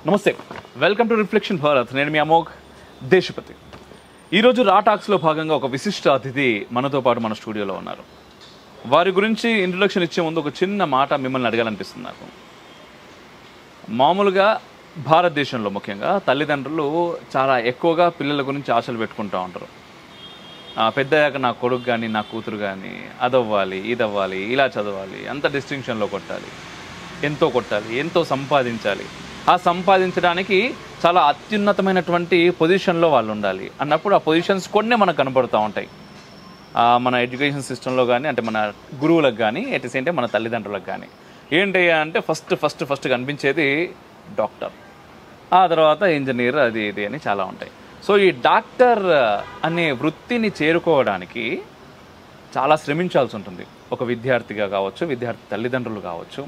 నమస్తే, welcome to reflection Bharat. నేను మీ అమోఘ్ దేశపతి. ఈరోజు రా టాక్స్లో భాగంగా ఒక విశిష్ట అతిథి మనతో పాటు మన స్టూడియోలో ఉన్నారు. వారి గురించి ఇంట్రొడక్షన్ ఇచ్చే ముందు ఒక చిన్న మాట మిమ్మల్ని అడగాలనిపిస్తుంది నాకు. మామూలుగా భారతదేశంలో ముఖ్యంగా తల్లిదండ్రులు చాలా ఎక్కువగా పిల్లల గురించి ఆశలు పెట్టుకుంటూ ఉంటారు. పెద్దయ్యాక నా కొడుకు కానీ నా కూతురు కానీ అదవ్వాలి, ఇదవ్వాలి, ఇలా చదవాలి, అంత డిస్టింక్షన్లో కొట్టాలి, ఎంతో సంపాదించాలి, ఆ సంపాదించడానికి చాలా అత్యున్నతమైనటువంటి పొజిషన్లో వాళ్ళు ఉండాలి అన్నప్పుడు ఆ పొజిషన్స్ కొన్ని మనకు కనపడుతూ ఉంటాయి. మన ఎడ్యుకేషన్ సిస్టంలో కానీ, అంటే మన గురువులకు కానీ, ఎట్ సేమ్ టైం మన తల్లిదండ్రులకు కానీ. ఏంటయ్యా అంటే ఫస్ట్ కనిపించేది డాక్టర్, ఆ తర్వాత ఇంజనీర్, అది ఇది అని చాలా ఉంటాయి. సో ఈ డాక్టర్ అనే వృత్తిని చేరుకోవడానికి చాలా శ్రమించాల్సి ఉంటుంది. ఒక విద్యార్థిగా కావచ్చు, విద్యార్థి తల్లిదండ్రులు కావచ్చు,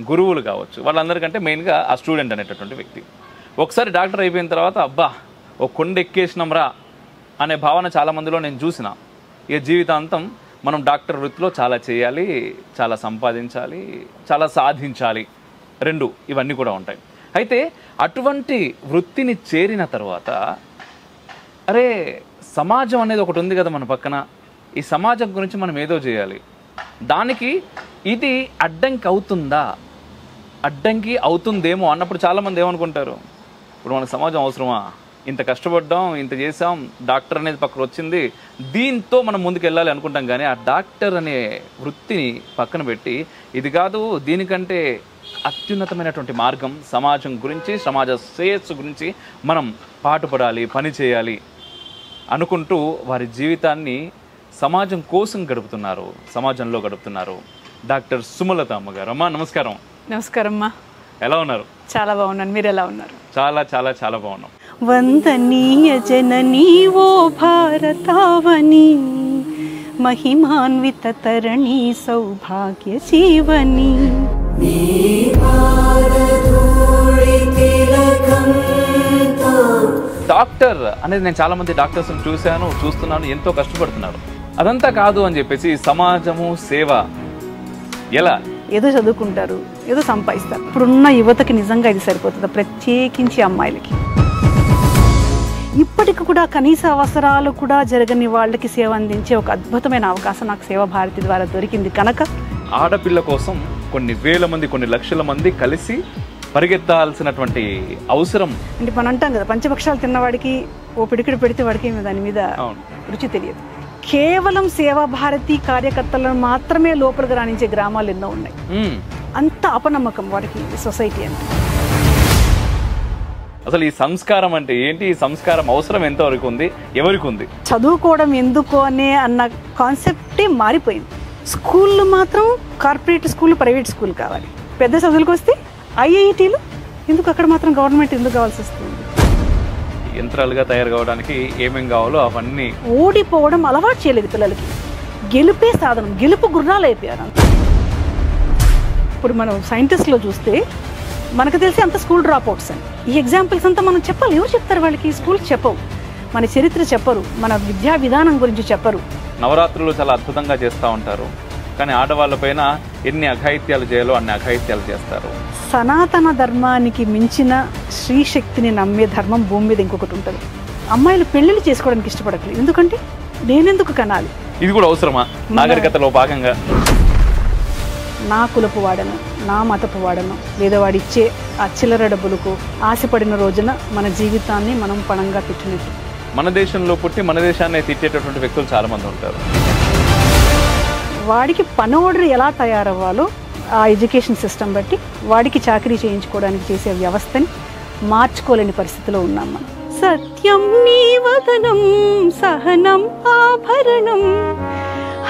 గురువులు కావచ్చు, వాళ్ళందరికంటే మెయిన్గా ఆ స్టూడెంట్ అనేటటువంటి వ్యక్తి. ఒకసారి డాక్టర్ అయిపోయిన తర్వాత అబ్బా ఓ కొండ ఎక్కేసినాంరా అనే భావన చాలామందిలో నేను చూసిన. ఇక జీవితాంతం మనం డాక్టర్ వృత్తిలో చాలా చేయాలి, చాలా సంపాదించాలి, చాలా సాధించాలి, ఇవన్నీ కూడా ఉంటాయి. అయితే అటువంటి వృత్తిని చేరిన తర్వాత అరే సమాజం అనేది ఒకటి ఉంది కదా మన పక్కన, ఈ సమాజం గురించి మనం ఏదో చేయాలి, దానికి ఇది అడ్డంకి అవుతుందేమో అన్నప్పుడు చాలామంది ఏమనుకుంటారు, ఇప్పుడు మనకు సమాజం అవసరమా, ఇంత కష్టపడ్డాం, ఇంత చేసాం, డాక్టర్ అనేది పక్కన వచ్చింది, దీంతో మనం ముందుకు వెళ్ళాలి అనుకుంటాం. కానీ ఆ డాక్టర్ అనే వృత్తిని పక్కన పెట్టి ఇది కాదు, దీనికంటే అత్యున్నతమైనటువంటి మార్గం సమాజం గురించి, సమాజ శ్రేయస్సు గురించి మనం పాటుపడాలి, పని చేయాలి అనుకుంటూ వారి జీవితాన్ని సమాజం కోసం సమాజంలో గడుపుతున్నారు డాక్టర్ సుమలత అమ్మగారు. అమ్మా నమస్కారం. నమస్కారం అమ్మా. ఎలా ఉన్నారు? చాలా బాగున్నాను, మీరు ఎలా ఉన్నారు? చాలా చాలా చాలా బాగున్నాం. వందనీయ జననీ ఓ భారతావని, మహిమాన్విత తరణి సౌభాగ్య జీవని. డాక్టర్ అనేది నేను చాలా మంది డాక్టర్స్ చూస్తున్నాను, ఎంతో కష్టపడుతున్నారు. అదంతా కాదు అని చెప్పేసి సమాజము సేవ ఎలా, ఏదో చదువుకుంటారు, ఏదో సంపాదిస్తారు. ఇప్పుడున్న యువతకి నిజంగా ఇది సరిపోతుంది, ప్రత్యేకించి అమ్మాయిలకి. ఇప్పటికి కూడా కనీస అవసరాలు కూడా జరగని వాళ్ళకి సేవ అందించే ఒక అద్భుతమైన అవకాశం నాకు సేవా భారతి ద్వారా దొరికింది కనుక ఆడపిల్ల కోసం కొన్ని వేల మంది, కొన్ని లక్షల మంది కలిసి పరిగెత్తాల్సినటువంటి అవసరం. అంటే మనం అంటాం కదా, పంచపక్షాలు తిన్నవాడికి ఓ పిడికిడి పెడితే వాడికి దాని మీద రుచి తెలియదు. కేవలం సేవా భారతి కార్యకర్తలను మాత్రమే లోపలికి రాణించే గ్రామాలు ఎన్నో ఉన్నాయి. అంత అపనమ్మకం వారికి సొసైటీ అంటే. అసలు ఈ సంస్కారం అంటే ఏంటి, ఈ సంస్కారం అవసరం ఎంతవరకు ఉంది, ఎవరికి ఉంది? చదువుకోవడం ఎందుకు అన్న కాన్సెప్టే మారిపోయింది. స్కూళ్ళు మాత్రం కార్పొరేట్ స్కూల్, ప్రైవేట్ స్కూల్ కావాలి. పెద్ద చదువులకు వస్తే ఐఐటీలు ఎందుకు, అక్కడ మాత్రం గవర్నమెంట్ ఎందుకు కావాల్సి వస్తుంది? యంత్రాలుగా తయారు కావడానికి ఏమేం కావాలో అవన్నీ. ఓడిపోవడం అలవాటు చేయలేదు పిల్లలకి, గెలుపే సాధనం, గెలుపు గుర్రాలు అయిపోయారు. ఇప్పుడు మనం సైంటిస్ట్లో చూస్తే మనకు తెలిసి అంత స్కూల్ డ్రాప్ అవుట్స్ అని. ఈ ఎగ్జాంపుల్స్ అంతా మనం చెప్పాలి. ఎవరు చెప్తారు వాళ్ళకి? స్కూల్ చెప్పవు, మన చరిత్ర చెప్పరు, మన విద్యా విధానం గురించి చెప్పరు. నవరాత్రులు చాలా అద్భుతంగా చేస్తూ ఉంటారు, కానీ ఆడవాళ్ళపైన ఎన్ని అఘాయిత్యాలు చేయాలో అన్ని అఘాయిత్యాలు చేస్తారు. సనాతన ధర్మానికి మించిన శ్రీశక్తిని నమ్మే ధర్మం భూమి మీద ఇంకొకటి ఉంటుంది. అమ్మాయిలు పెళ్లిళ్ళు చేసుకోవడానికి ఇష్టపడట్లేదు. ఎందుకంటే నేనెందుకు కనాలి? ఇది కూడా అవసరమా నాగరికతలో భాగంగా? నా కులపు వాడను, నా మతపు వాడను, లేదా వాడిచ్చే ఆ చిల్లర డబ్బులకు ఆశపడిన రోజున మన జీవితాన్ని మనం పణంగా తిట్టినట్టు. మన దేశంలో పుట్టి మన దేశాన్ని తిట్టేటటువంటి వ్యక్తులు చాలా మంది ఉంటారు. వాడికి పనోడర్ ఎలా తయారవ్వాలో ఆ ఎడ్యుకేషన్ సిస్టమ్ బట్టి వాడికి చాకరీ చేయించుకోవడానికి చేసే వ్యవస్థని మార్చుకోలేని పరిస్థితిలో ఉన్నాం మనం. సత్యం నీ వదనం, సహనం ఆభరణం,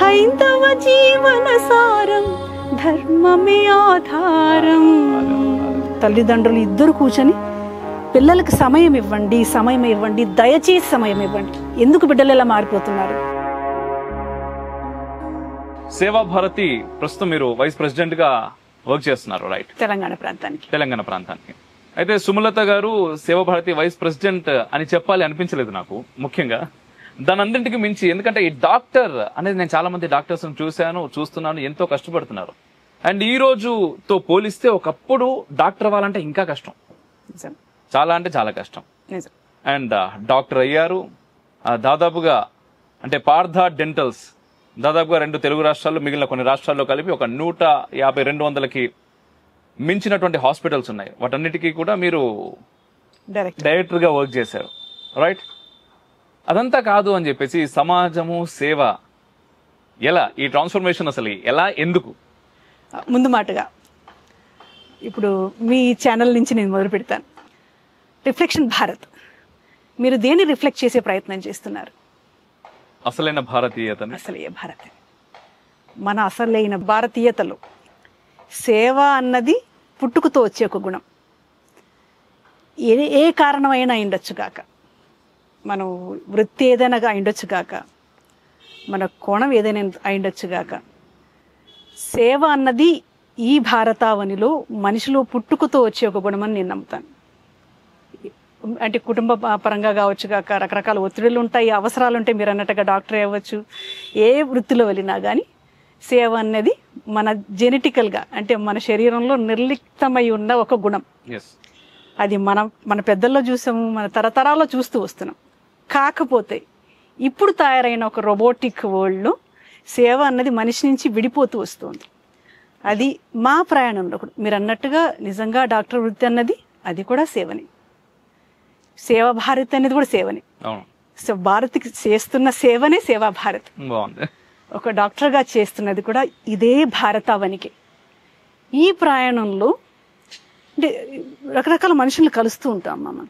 హైందవ జీవన సారం, ధర్మమే ఆధారం. తల్లిదండ్రులు ఇద్దరు కూర్చొని పిల్లలకి సమయం ఇవ్వండి, దయచేసి సమయం ఇవ్వండి. ఎందుకు బిడ్డలు ఎలా మారిపోతున్నారు? సేవా భారతి ప్రస్తుతం మీరు వైస్ ప్రెసిడెంట్ గా వర్క్ చేస్తున్నారు, రైట్? తెలంగాణ ప్రాంతానికి. అయితే సుమలత గారు సేవా భారతి వైస్ ప్రెసిడెంట్ అని చెప్పాలి అనిపించలేదు నాకు ముఖ్యంగా. దాని అన్నింటికి మించి, ఎందుకంటే ఈ డాక్టర్ అనేది నేను చాలా మంది డాక్టర్స్ చూస్తున్నాను, ఎంతో కష్టపడుతున్నారు. అండ్ ఈ రోజుతో పోలిస్తే ఒకప్పుడు డాక్టర్ అవ్వాలంటే ఇంకా కష్టం. చాలా అంటే చాలా కష్టం. నిజం. అండ్ డాక్టర్ అయ్యారు. దాదాపుగా అంటే పార్థ డెంటల్స్ దాదాపుగా 2 తెలుగు రాష్ట్రాల్లో మిగిలిన కొన్ని రాష్ట్రాల్లో కలిపి ఒక 150-200కి మించినటువంటి హాస్పిటల్స్ ఉన్నాయి. వాటన్నిటికీ కూడా మీరు డైరెక్టర్గా వర్క్ చేశారు, రైట్? అదంతా కాదు అని చెప్పేసి సమాజము సేవ ఎలా, ఈ ట్రాన్స్ఫర్మేషన్ అసలు ఎలా, ఎందుకు? ముందు మాటగా ఇప్పుడు మీ ఛానల్ నుంచి నేను మొదలు పెడతాను. రిఫ్లెక్షన్ భారత్, మీరు దేన్ని రిఫ్లెక్ట్ చేసే ప్రయత్నం చేస్తున్నారు? అసలైన భారతీయతని. అసలే భారత మన అసలైన భారతీయతలో సేవ అన్నది పుట్టుకతో వచ్చే ఒక గుణం. ఏ కారణమైనా అయిండొచ్చు కాక, మనం వృత్తి ఏదైనా అయిండొచ్చు కాక, మన కోణం ఏదైనా అయిండొచ్చు కాక, సేవ అన్నది ఈ భారతావనిలో మనిషిలో పుట్టుకతో వచ్చే ఒక గుణం అని నేను నమ్ముతాను. అంటే కుటుంబ పరంగా కావచ్చు కాక, రకరకాల ఒత్తిడులు ఉంటాయి, అవసరాలు ఉంటాయి. మీరు అన్నట్టుగా డాక్టర్ అవ్వచ్చు, ఏ వృత్తిలో వెళ్ళినా కానీ సేవ అనేది మన జెనెటికల్గా, అంటే మన శరీరంలో నిర్లిప్తమై ఉన్న ఒక గుణం. అది మన పెద్దల్లో చూసాము, మన తరతరాల్లో చూస్తూ వస్తున్నాం. కాకపోతే ఇప్పుడు తయారైన ఒక రోబోటిక్ వరల్డ్లో సేవ అన్నది మనిషి నుంచి విడిపోతూ వస్తుంది. అది మా ప్రయాణంలో కూడా మీరు అన్నట్టుగా నిజంగా డాక్టర్ వృత్తి అన్నది అది కూడా సేవని. సేవా భారత్ అనేది కూడా సేవని. సో భారత్కి చేస్తున్న సేవనే సేవా భారత్. ఒక డాక్టర్గా చేస్తున్నది కూడా ఇదే భారతావనికి. ఈ ప్రయాణంలో అంటే రకరకాల మనుషులను కలుస్తూ ఉంటాం మనం,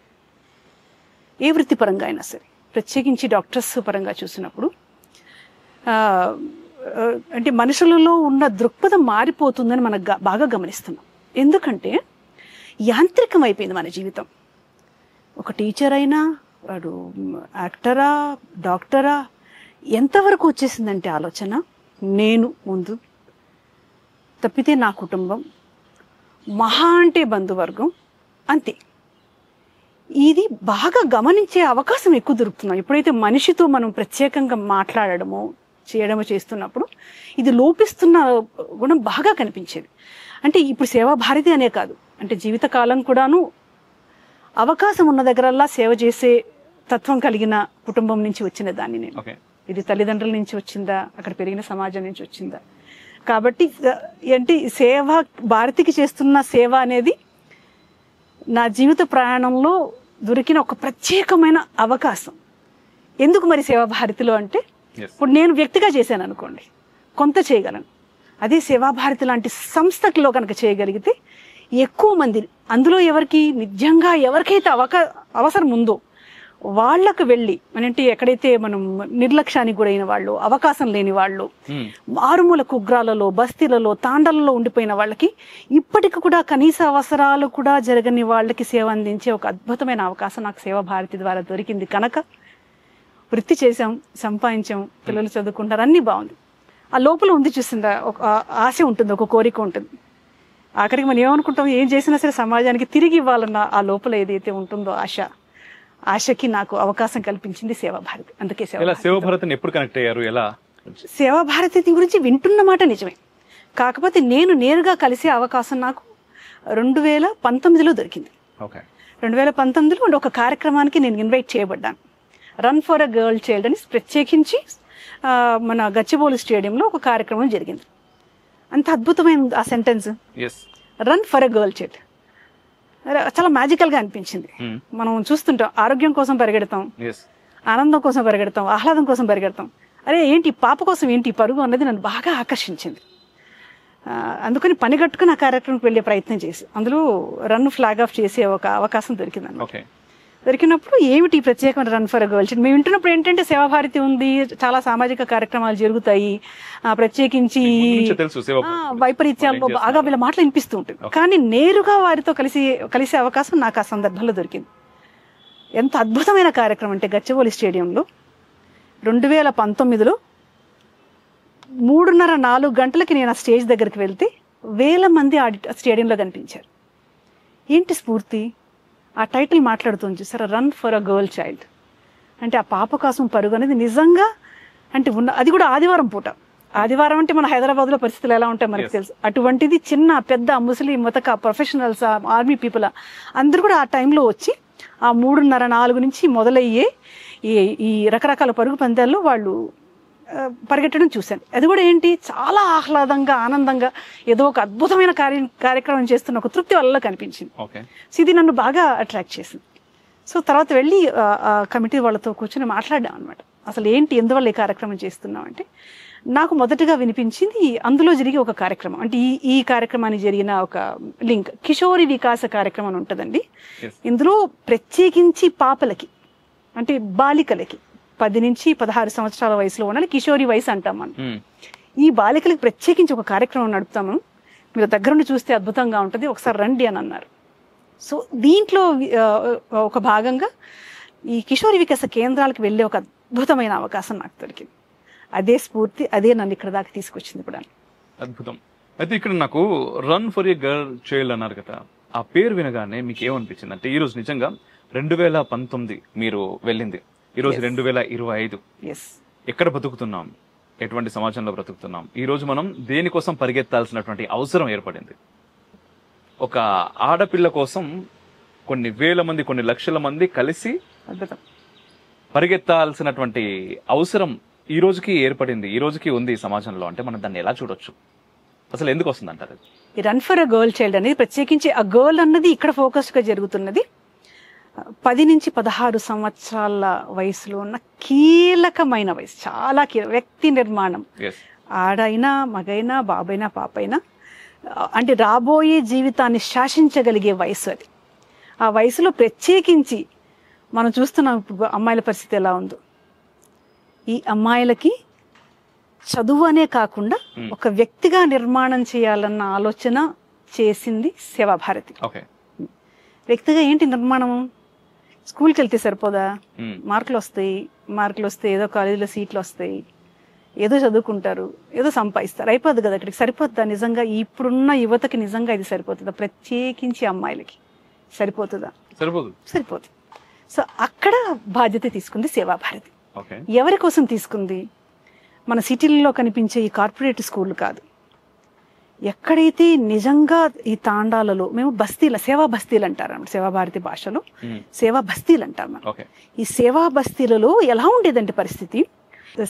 ఏ వృత్తిపరంగా అయినా సరే. ప్రత్యేకించి డాక్టర్స్ పరంగా చూసినప్పుడు అంటే మనుషులలో ఉన్న దృక్పథం మారిపోతుందని మనం బాగా గమనిస్తున్నాం. ఎందుకంటే యాంత్రికం అయిపోయింది మన జీవితం. ఒక టీచర్ అయినా, వాడు యాక్టరా, డాక్టరా, ఎంతవరకు వచ్చేసిందంటే ఆలోచన నేను ముందు, తప్పితే నా కుటుంబం, మహా అంటే బంధువర్గం, అంతే. ఇది బాగా గమనించే అవకాశం ఎక్కువ దొరుకుతున్నాం. ఎప్పుడైతే మనిషితో మనం ప్రత్యేకంగా మాట్లాడడమో చేయడమో చేస్తున్నప్పుడు ఇది లోపిస్తున్న గుణం బాగా కనిపించేది. అంటే ఇప్పుడు సేవా భారతి అనే కాదు, అంటే జీవితకాలం కూడాను అవకాశం ఉన్న దగ్గరల్లా సేవ చేసే తత్వం కలిగిన కుటుంబం నుంచి వచ్చిన దాన్ని నేను. ఇది తల్లిదండ్రుల నుంచి వచ్చిందా, అక్కడ పెరిగిన సమాజం నుంచి వచ్చిందా? కాబట్టి ఏంటి సేవ, భారతికి చేస్తున్న సేవ అనేది నా జీవిత ప్రయాణంలో దొరికిన ఒక ప్రత్యేకమైన అవకాశం. ఎందుకు మరి సేవా భారతిలో అంటే, ఇప్పుడు నేను వ్యక్తిగా చేశాను అనుకోండి, కొంత చేయగలను. అదే సేవాభారతి లాంటి సంస్థలో కనుక చేయగలిగితే ఎక్కువ మంది, అందులో ఎవరికి నిజంగా ఎవరికైతే అవసరం ఉందో వాళ్ళకు వెళ్ళి, అంటే ఎక్కడైతే మనం నిర్లక్ష్యానికి గురైన వాళ్ళు, అవకాశం లేని వాళ్ళు, మారుమూల కుగ్రాలలో, బస్తీలలో, తాండలలో ఉండిపోయిన వాళ్ళకి, ఇప్పటికి కూడా కనీస అవసరాలు కూడా జరగని వాళ్ళకి సేవ అందించే ఒక అద్భుతమైన అవకాశం నాకు సేవా భారతి ద్వారా దొరికింది. కనుక వృత్తి చేసాం, సంపాదించాం, పిల్లలు చదువుకుంటారు, అన్నీ బాగుంది. ఆ లోపల ఉంది చూసిందా, ఒక ఆశ ఉంటుంది, ఒక కోరిక ఉంటుంది. ఆఖరికి మనం ఏమనుకుంటాం, ఏం చేసినా సరే సమాజానికి తిరిగి ఇవ్వాలన్న ఆ లోపల ఏదైతే ఉంటుందో ఆశకి నాకు అవకాశం కల్పించింది సేవా భారతి. అందుకే సేవా భారతిని ఎప్పుడు కనెక్ట్ అయ్యారు? ఎలా? సేవా భారతి గురించి వింటున్న మాట నిజమే, కాకపోతే నేను నేరుగా కలిసే అవకాశం నాకు 2019లో దొరికింది. 2019లో ఒక కార్యక్రమానికి నేను ఇన్వైట్ చేయబడ్డాను. Run for a girl child అని ప్రత్యేకించి మన గచ్చిబౌలి స్టేడియంలో ఒక కార్యక్రమం జరిగింది. అంత అద్భుతమైన ఆ sentence, run for a girl child, చాలా మ్యాజికల్గా అనిపించింది. మనం చూస్తుంటాం, ఆరోగ్యం కోసం పరిగెడతాం, ఆనందం కోసం పరిగెడతాం, ఆహ్లాదం కోసం పరిగెడతాం. అరే ఏంటి పాప కోసం ఏంటి పరుగు అన్నది నన్ను బాగా ఆకర్షించింది. అందుకని పని కట్టుకుని ఆ కార్యక్రమంకి వెళ్ళే ప్రయత్నం చేసి అందులో రన్ ఫ్లాగ్ ఆఫ్ చేసే ఒక అవకాశం దొరికింది అన్నమాట. దొరికినప్పుడు ఏమిటి ప్రత్యేకమైన run for a girl child మేము వింటున్నప్పుడు ఏంటంటే సేవాభారతి ఉంది, చాలా సామాజిక కార్యక్రమాలు జరుగుతాయి, ప్రత్యేకించి వైపరీత్యాలు బాగా వీళ్ళ మాటలు వినిపిస్తూ ఉంటుంది. కానీ నేరుగా వారితో కలిసే అవకాశం నాకు ఆ సందర్భంలో దొరికింది. ఎంత అద్భుతమైన కార్యక్రమం అంటే గచ్చిబౌలి స్టేడియంలో 2019లో 3:30-4 గంటలకి నేను ఆ స్టేజ్ దగ్గరికి వెళ్తే 1000 మంది స్టేడియంలో కనిపించారు. ఏంటి స్ఫూర్తి? ఆ టైటిల్ మాట్లాడుతుంది చూసారా, run for a girl child. అంటే ఆ పాప కోసం పరుగు అనేది నిజంగా అంటే అది కూడా ఆదివారం పూట ఆదివారం అంటే మన హైదరాబాద్లో పరిస్థితులు ఎలా ఉంటాయి మనకు తెలుసు. అటువంటిది చిన్న పెద్ద ముస్లిం మతక ప్రొఫెషనల్స్, ఆర్మీ పీపుల్ అందరూ కూడా ఆ టైంలో వచ్చి ఆ 3:30-4 నుంచి మొదలయ్యే ఈ రకరకాల పరుగు పందాల్లో వాళ్ళు పరిగెట్టడం చూశాను. అది కూడా ఏంటి, చాలా ఆహ్లాదంగా ఆనందంగా ఏదో ఒక అద్భుతమైన కార్యక్రమం చేస్తున్న ఒక తృప్తి వల్ల కనిపించింది. సో ఇది నన్ను బాగా అట్రాక్ట్ చేసింది. సో తర్వాత వెళ్ళి కమిటీ వాళ్ళతో కూర్చొని మాట్లాడాం అనమాట. అసలు ఏంటి, ఎందువల్ల ఈ కార్యక్రమం చేస్తున్నాం అంటే, నాకు మొదటగా వినిపించింది అందులో జరిగే ఒక కార్యక్రమం. అంటే ఈ కార్యక్రమానికి జరిగిన ఒక లింక్ కిషోరి వికాస కార్యక్రమం అని ఉంటుందండి. ఇందులో ప్రత్యేకించి పాపలకి అంటే బాలికలకి 10 నుంచి 16 సంవత్సరాల వయసులో ఉన్న కిషోరి వయసు అంటాం మనం. ఈ బాలికలకు ప్రత్యేకించి ఒక కార్యక్రమం నడుపుతాము, మీరు దగ్గరుండి చూస్తే అద్భుతంగా ఉంటుంది, ఒకసారి రండి అని అన్నారు. సో దీంట్లో ఒక భాగంగా ఈ కిషోరి వికాస కేంద్రాలకు వెళ్ళే ఒక అద్భుతమైన అవకాశం నాకు దొరికింది. అదే స్ఫూర్తి, అదే నన్ను ఇక్కడ దాకా తీసుకొచ్చింది ఇప్పుడు. అద్భుతం. అయితే ఇక్కడ నాకు run for a girl child అన్నారు కదా, ఆ పేరు వినగానే మీకు ఏమనిపించింది అంటే, ఈరోజు నిజంగా 2019 మీరు వెళ్ళింది, ఈరోజు 2025 ఎక్కడ బతుకుతున్నాం, ఎటువంటి సమాజంలో బ్రతుకుతున్నాం, ఈ రోజు మనం దేనికోసం పరిగెత్తాల్సినటువంటి అవసరం ఏర్పడింది. ఒక ఆడపిల్ల కోసం కొన్ని వేల మంది, కొన్ని లక్షల మంది కలిసి పరిగెత్తాల్సినటువంటి అవసరం ఈ రోజుకి ఏర్పడింది, ఈ రోజుకి ఉంది సమాజంలో. అంటే మనం దాన్ని ఎలా చూడొచ్చు, అసలు ఎందుకు వస్తుంది అంటారు? ఈ run for a girl child అనేది ప్రత్యేకించి ఆ గర్ల్ అన్నది ఇక్కడ ఫోకస్ గా జరుగుతున్నది. 10 నుంచి 16 సంవత్సరాల వయసులో ఉన్న కీలకమైన వయసు, చాలా వ్యక్తి నిర్మాణం, ఆడైనా మగైనా బాబైనా పాపైనా, అంటే రాబోయే జీవితాన్ని శాసించగలిగే వయసు అది. ఆ వయసులో ప్రత్యేకించి మనం చూస్తున్నాం ఇప్పుడు అమ్మాయిల పరిస్థితి ఎలా ఉందో. ఈ అమ్మాయిలకి చదువు అనే కాకుండా ఒక వ్యక్తిగా నిర్మాణం చేయాలన్న ఆలోచన చేసింది సేవాభారతి. వ్యక్తిగా ఏంటి నిర్మాణం, స్కూల్కి వెళ్తే సరిపోదా, మార్కులు వస్తే ఏదో కాలేజీలో సీట్లు వస్తాయి, ఏదో చదువుకుంటారు, ఏదో సంపాదిస్తారు, అయిపోద్ది కదా, అక్కడికి సరిపోతుందా? నిజంగా ఇప్పుడున్న యువతకి నిజంగా ఇది సరిపోతుందా? ప్రత్యేకించి అమ్మాయిలకి సరిపోతుందా? సరిపోతుంది. సో అక్కడ బాధ్యత తీసుకుంది సేవాభారతి. ఎవరి కోసం తీసుకుంది? మన సిటీల్లో కనిపించే ఈ కార్పొరేట్ స్కూళ్ళు కాదు, ఎక్కడైతే నిజంగా ఈ తాండాలలో మేము బస్తీల సేవా బస్తీలు అంటారు అన్నమాట, సేవాభారతి భాషలో సేవా బస్తీలు అంటారు మనం. ఈ సేవా బస్తీలలో ఎలా ఉండేదంటే పరిస్థితి,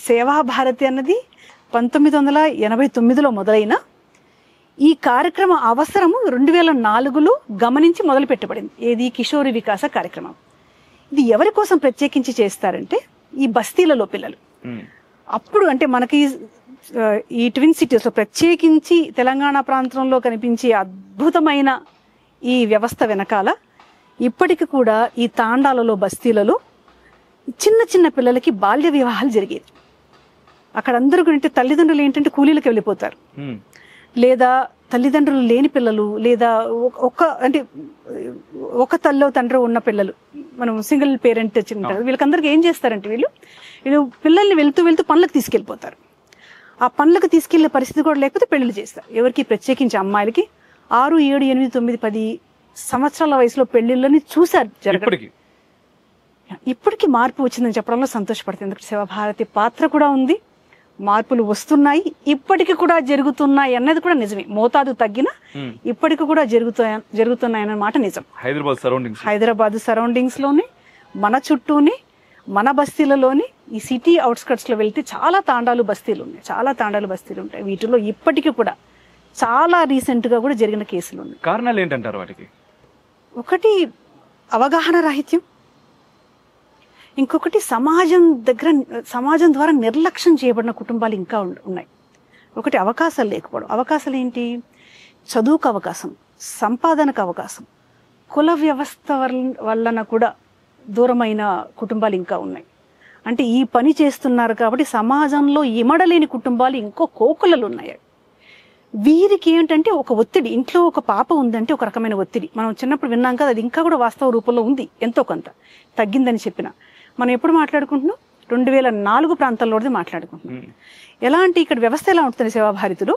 సేవాభారతి అన్నది 1989లో మొదలైన ఈ కార్యక్రమ అవసరము 2004లో గమనించి మొదలు పెట్టబడింది. ఏది? కిషోరి వికాస కార్యక్రమం. ఇది ఎవరి కోసం ప్రత్యేకించి చేస్తారంటే ఈ బస్తీలలో పిల్లలు. అప్పుడు అంటే మనకి ఈ ట్విన్ సిటీస్లో ప్రత్యేకించి తెలంగాణ ప్రాంతంలో కనిపించే అద్భుతమైన ఈ వ్యవస్థ వెనకాల ఇప్పటికి కూడా ఈ తాండాలలో బస్తీలలో చిన్న చిన్న పిల్లలకి బాల్య వివాహాలు జరిగేది. అక్కడ అందరూ ఏంటంటే తల్లిదండ్రులు ఏంటంటే కూలీలకు వెళ్ళిపోతారు, లేదా తల్లిదండ్రులు లేని పిల్లలు, లేదా ఒక తల్లో తండ్రి ఉన్న పిల్లలు, మనం సింగిల్ పేరెంట్ చిన్న, వీళ్ళకందరికి ఏం చేస్తారంటే వీళ్ళు పిల్లల్ని వెళ్తూ పనులకు తీసుకెళ్ళిపోతారు. ఆ పనులకు తీసుకెళ్లే పరిస్థితి కూడా లేకపోతే పెళ్లిళ్ళు చేస్తారు. ఎవరికి? ప్రత్యేకించి అమ్మాయిలకి 6, 7, 8, 9, 10 సంవత్సరాల వయసులో పెళ్లిళ్ళని చూశారు జరగడం. ఇప్పటికీ మార్పు వచ్చిందని చెప్పడంలో సంతోషపడుతుంది. ఎందుకంటే సేవాభారతి పాత్ర కూడా ఉంది, మార్పులు వస్తున్నాయి, ఇప్పటికి కూడా జరుగుతున్నాయి అన్నది కూడా నిజమే. మోతాదు తగ్గినా ఇప్పటికి కూడా జరుగుతున్నాయన్న మాట నిజం. హైదరాబాద్ సరౌండింగ్స్ లోని, మన చుట్టూని, మన బస్తీలలోని, ఈ సిటీ అవుట్స్కట్స్ లో వెళ్తే చాలా తాండాలు బస్తీలు ఉంటాయి. వీటిలో ఇప్పటికీ కూడా చాలా రీసెంట్ గా కూడా జరిగిన కేసులు ఉన్నాయి. కారణాలు ఏంటంటారు వాటికి? ఒకటి అవగాహన రాహిత్యం, ఇంకొకటి సమాజం ద్వారా నిర్లక్ష్యం చేయబడిన కుటుంబాలు ఇంకా ఉన్నాయి. ఒకటి అవకాశాలు లేకపోవడం. అవకాశాలు ఏంటి? చదువుకు అవకాశం, సంపాదనకు అవకాశం, కుల వ్యవస్థ వలన కూడా దూరమైన కుటుంబాలు ఇంకా ఉన్నాయి. అంటే ఈ పని చేస్తున్నారు కాబట్టి సమాజంలో ఇమడలేని కుటుంబాలు ఇంకో కోకులలు ఉన్నాయి. వీరికి ఏంటంటే ఒక ఒత్తిడి, ఇంట్లో ఒక పాప ఉందంటే ఒక రకమైన ఒత్తిడి. మనం చిన్నప్పుడు విన్నాం కదా, అది ఇంకా కూడా వాస్తవ రూపంలో ఉంది, ఎంతో కొంత తగ్గిందని చెప్పిన. మనం ఎప్పుడు మాట్లాడుకుంటున్నాం? 2004 ప్రాంతాల్లోది మాట్లాడుకుంటున్నాం. ఎలా అంటే ఇక్కడ వ్యవస్థ ఎలా ఉంటుంది సేవాభారతిలో,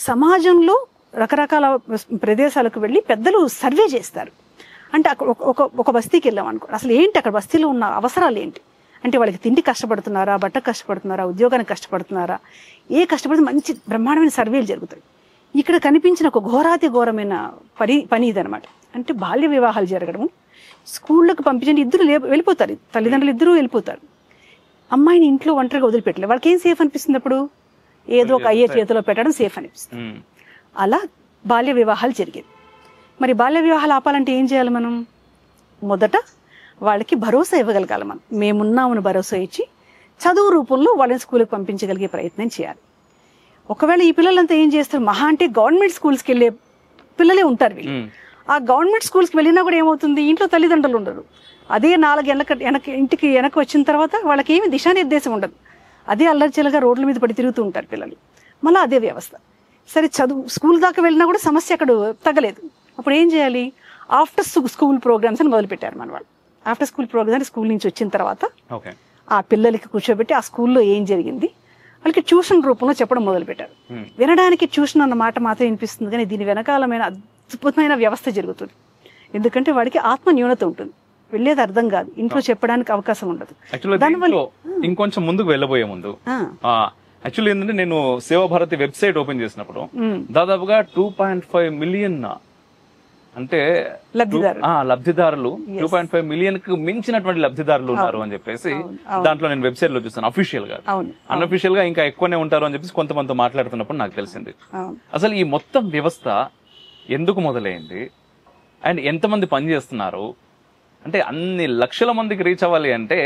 సమాజంలో రకరకాల ప్రదేశాలకు వెళ్ళి పెద్దలు సర్వే చేస్తారు. అంటే ఒక బస్తీకి వెళ్ళాం అనుకో, అసలు ఏంటి అక్కడ బస్తీలో ఉన్న అవసరాలు ఏంటి, అంటే వాళ్ళకి తిండి కష్టపడుతున్నారా, బట్ట కష్టపడుతున్నారా, ఉద్యోగానికి కష్టపడుతున్నారా, ఏ కష్టపడితే మంచి బ్రహ్మాండమైన సర్వేలు జరుగుతాయి. ఇక్కడ కనిపించిన ఒక ఘోరాతి ఘోరమైన పని ఇదనమాట. అంటే బాల్య వివాహాలు జరగడము, స్కూళ్ళకు పంపించండి, ఇద్దరు వెళ్ళిపోతారు, తల్లిదండ్రులు ఇద్దరూ వెళ్ళిపోతారు. అమ్మాయిని ఇంట్లో ఒంటరిగా వదిలిపెట్టలేదు. వాళ్ళకి ఏం సేఫ్ అనిపిస్తుంది అప్పుడు? ఏదో ఒక అయ్యే చేతిలో పెట్టడం సేఫ్ అనిపిస్తుంది. అలా బాల్య వివాహాలు జరిగేది. మరి బాల్య వివాహాలు ఆపాలంటే ఏం చేయాలి మనం? మొదట వాళ్ళకి భరోసా ఇవ్వగలగాలి. మనం మేమున్నామని భరోసా ఇచ్చి చదువు రూపంలో వాళ్ళని స్కూల్కి పంపించగలిగే ప్రయత్నం చేయాలి. ఒకవేళ ఈ పిల్లలంతా ఏం చేస్తారు, మహా అంటే గవర్నమెంట్ స్కూల్స్కి వెళ్ళే పిల్లలే ఉంటారు వీళ్ళు. ఆ గవర్నమెంట్ స్కూల్స్కి వెళ్ళినా కూడా ఏమవుతుంది, ఇంట్లో తల్లిదండ్రులు ఉండరు. అదే 4 ఇంటికి వెనక వచ్చిన తర్వాత వాళ్ళకి ఏమి దిశానిర్దేశం ఉండదు. అదే అల్లరిచల్లగా రోడ్ల మీద పడి తిరుగుతూ ఉంటారు పిల్లలు. మళ్ళీ అదే వ్యవస్థ. సరే చదువు స్కూల్ దాకా వెళ్ళినా కూడా సమస్య అక్కడ తగ్గలేదు. అప్పుడు ఏం చేయాలి? ఆఫ్టర్ స్కూల్ ప్రోగ్రామ్స్ అని మొదలుపెట్టారు మన వాళ్ళు. ఆఫ్టర్ స్కూల్ ప్రోగ్రామ్స్ స్కూల్ నుంచి వచ్చిన తర్వాత ఆ పిల్లలకి కూర్చోబెట్టి ఆ స్కూల్లో ఏం జరిగింది వాళ్ళకి ట్యూషన్ రూపంలో చెప్పడం మొదలుపెట్టారు. వినడానికి ట్యూషన్ అన్న మాట మాత్రం వినిపిస్తుంది, కానీ దీని వెనకాలమైన అద్భుతమైన వ్యవస్థ జరుగుతుంది. ఎందుకంటే వాడికి ఆత్మ న్యూనత ఉంటుంది, వెళ్ళేది అర్థం కాదు, ఇంట్లో చెప్పడానికి అవకాశం ఉండదు. ఇంకొంచెం ముందుకు వెళ్ళబోయే ముందు యాక్చువల్లీ ఏంటంటే, నేను సేవా భారతి వెబ్సైట్ ఓపెన్ చేసినప్పుడు దాదాపుగా 2.5 మిలియన్ అంటే లబ్ధిదారులు 2.5 మిలియన్ కు మించినటువంటి లబ్ధిదారులు ఉన్నారు అని చెప్పేసి దాంట్లో నేను వెబ్సైట్ లో చూస్తాను. అఫీషియల్ గా, అన్అఫీషియల్ గా ఇంకా ఎక్కువనే ఉంటారు అని చెప్పేసి కొంతమంది మాట్లాడుతున్నప్పుడు నాకు తెలిసింది. అసలు ఈ మొత్తం వ్యవస్థ ఎందుకు మొదలైంది అండ్ ఎంతమంది పనిచేస్తున్నారు అంటే, అన్ని లక్షల మందికి రీచ్ అవ్వాలి అంటే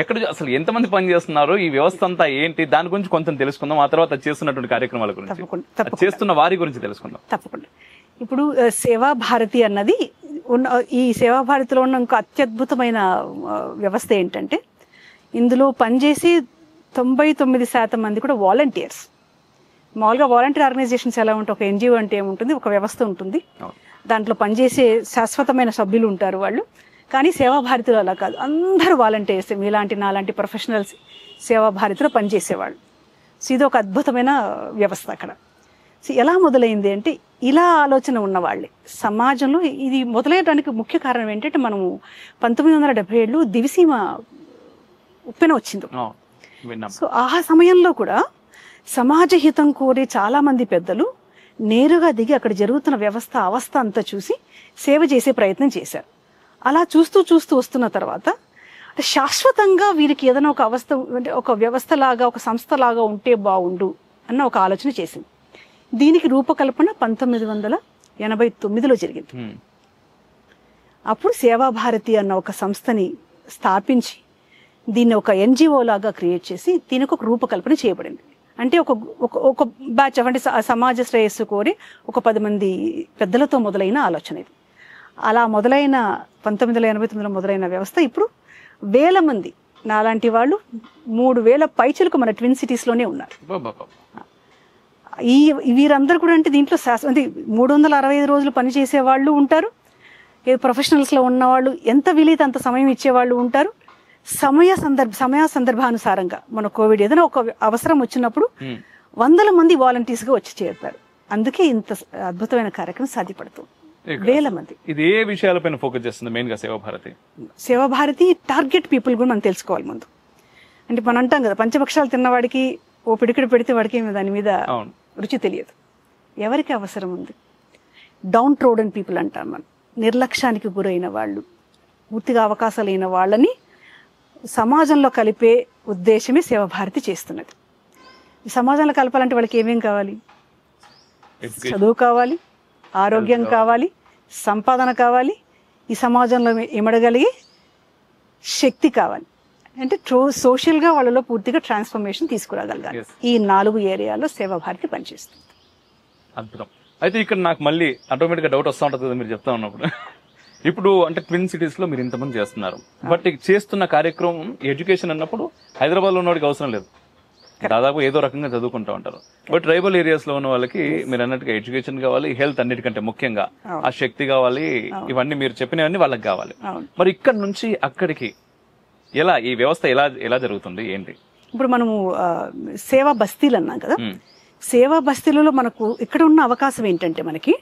ఎక్కడ అసలు ఎంతమంది పనిచేస్తున్నారు, ఈ వ్యవస్థ అంతా ఏంటి, దాని గురించి కొంచెం తెలుసుకుందాం. ఆ తర్వాత చేస్తున్నటువంటి కార్యక్రమాల గురించి, చేస్తున్న వారి గురించి తెలుసుకుందాం. తప్పకుండా. ఇప్పుడు సేవా భారతి అన్నది ఈ సేవా భారతిలో ఉన్న ఇంకో అత్యద్భుతమైన వ్యవస్థ ఏంటంటే, ఇందులో పనిచేసి 99% మంది కూడా వాలంటీర్స్. మామూలుగా వాలంటీర్ ఆర్గనైజేషన్స్ ఎలా ఉంటాయి, ఒక ఎన్జిఓ అంటే ఏముంటుంది, ఒక వ్యవస్థ ఉంటుంది, దాంట్లో పనిచేసే శాశ్వతమైన సభ్యులు ఉంటారు వాళ్ళు. కానీ సేవా భారతిలో అలా కాదు, అందరూ వాలంటీర్స్, మీలాంటి నాలాంటి ప్రొఫెషనల్స్ సేవా భారతిలో పనిచేసేవాళ్ళు. సో ఇది ఒక అద్భుతమైన వ్యవస్థ అక్కడ. సో ఎలా మొదలైంది అంటే, ఇలా ఆలోచన ఉన్నవాళ్ళే సమాజంలో. ఇది మొదలయ్యడానికి ముఖ్య కారణం ఏంటంటే, మనము 1977 దివిసీమ ఉప్పెన వచ్చింది. సో ఆ సమయంలో కూడా సమాజ హితం కోరే చాలా మంది పెద్దలు నేరుగా దిగి అక్కడ జరుగుతున్న వ్యవస్థ అవస్థ అంతా చూసి సేవ చేసే ప్రయత్నం చేశారు. అలా చూస్తూ చూస్తూ వస్తున్న తర్వాత శాశ్వతంగా వీరికి ఏదైనా ఒక అవస్థ అంటే ఒక వ్యవస్థలాగా, ఒక సంస్థలాగా ఉంటే బాగుండు అన్న ఒక ఆలోచన చేసింది. దీనికి రూపకల్పన 1989లో జరిగింది. అప్పుడు సేవా భారతి అన్న ఒక సంస్థని స్థాపించి దీన్ని ఒక ఎన్జిఓ లాగా క్రియేట్ చేసి దీనికి ఒక రూపకల్పన చేయబడింది. అంటే ఒక బ్యాచ్ అంటే సమాజ శ్రేయస్సు కోరి ఒక 10 మంది పెద్దలతో మొదలైన ఆలోచన ఇది. అలా మొదలైన 1989లో మొదలైన వ్యవస్థ ఇప్పుడు 1000 మంది నాలాంటి వాళ్ళు 3000 పైచలకు మన ట్విన్ సిటీస్లోనే ఉన్నారు. వీరందరూ కూడా అంటే దీంట్లో అంటే 365 రోజులు పనిచేసే వాళ్ళు ఉంటారు, ప్రొఫెషనల్స్లో ఉన్నవాళ్ళు, ఎంత వీలైతే అంత సమయం ఇచ్చేవాళ్ళు ఉంటారు. సమయ సందర్భానుసారంగా మన కోవిడ్ ఏదైనా ఒక అవసరం వచ్చినప్పుడు 100 మంది వాలంటీర్స్గా వచ్చి చేరుతారు. అందుకే ఇంత అద్భుతమైన కార్యక్రమం సాధ్యపడుతుంది. 1000 మంది. ఇది ఏ విషయాలపైన ఫోకస్ చేస్తుంది మెయిన్ గా సేవా భారతి? సేవా భారతి టార్గెట్ పీపుల్ కూడా మనం తెలుసుకోవాలి ముందు. అంటే మనం అంటాం కదా, పంచభక్షాలు తిన్నవాడికి ఓ పిడికిడి పెడితే వాడికి దాని మీద రుచి తెలియదు. ఎవరికి అవసరం ఉంది? డౌన్ ట్రోడన్ పీపుల్ అంటాం మనం. నిర్లక్ష్యానికి గురైన వాళ్ళు, పూర్తిగా అవకాశాలు అయిన వాళ్ళని సమాజంలో కలిపే ఉద్దేశమే సేవా భారతి చేస్తున్నది. ఈ సమాజంలో కలపాలంటే వాళ్ళకి ఏమేం కావాలి? చదువు కావాలి, ఆరోగ్యం కావాలి, సంపాదన కావాలి, ఈ సమాజంలో ఇమడగలిగే శక్తి కావాలి. అంటే సోషల్గా వాళ్ళలో పూర్తిగా ట్రాన్స్ఫర్మేషన్ తీసుకురాగలగాలి. ఈ 4 ఏరియాలో సేవా భారతి పనిచేస్తుంది. అద్భుతం. అయితే ఇక్కడ నాకు మళ్ళీ ఆటోమేటిక్ గా డౌట్ వస్తూ ఉంటుంది మీరు చెప్తా ఉన్నప్పుడు. ఇప్పుడు అంటే ట్విన్ సిటీస్ లో మీరు ఇంతమంది చేస్తున్నారు, బట్ చేస్తున్న కార్యక్రమం ఎడ్యుకేషన్ అన్నప్పుడు హైదరాబాద్ లో ఉన్నవాడికి అవసరం లేదు, దాదాపు ఏదో రకంగా చదువుకుంటూ ఉంటారు. బట్ ట్రైబల్ ఏరియాస్ లో ఉన్న వాళ్ళకి మీరు అన్నట్టుగా ఎడ్యుకేషన్ కావాలి, హెల్త్ అన్నిటికంటే ముఖ్యంగా ఆ శక్తి కావాలి, ఇవన్నీ మీరు చెప్పినవన్నీ వాళ్ళకి కావాలి. మరి ఇక్కడ నుంచి అక్కడికి ఎలా ఈ వ్యవస్థ ఎలా జరుగుతుంది ఏంటి? ఇప్పుడు మనము సేవా బస్తీలు అన్నాం కదా, సేవా బస్తీలలో మనకు ఇక్కడ ఉన్న అవకాశం ఏంటంటే, మనకి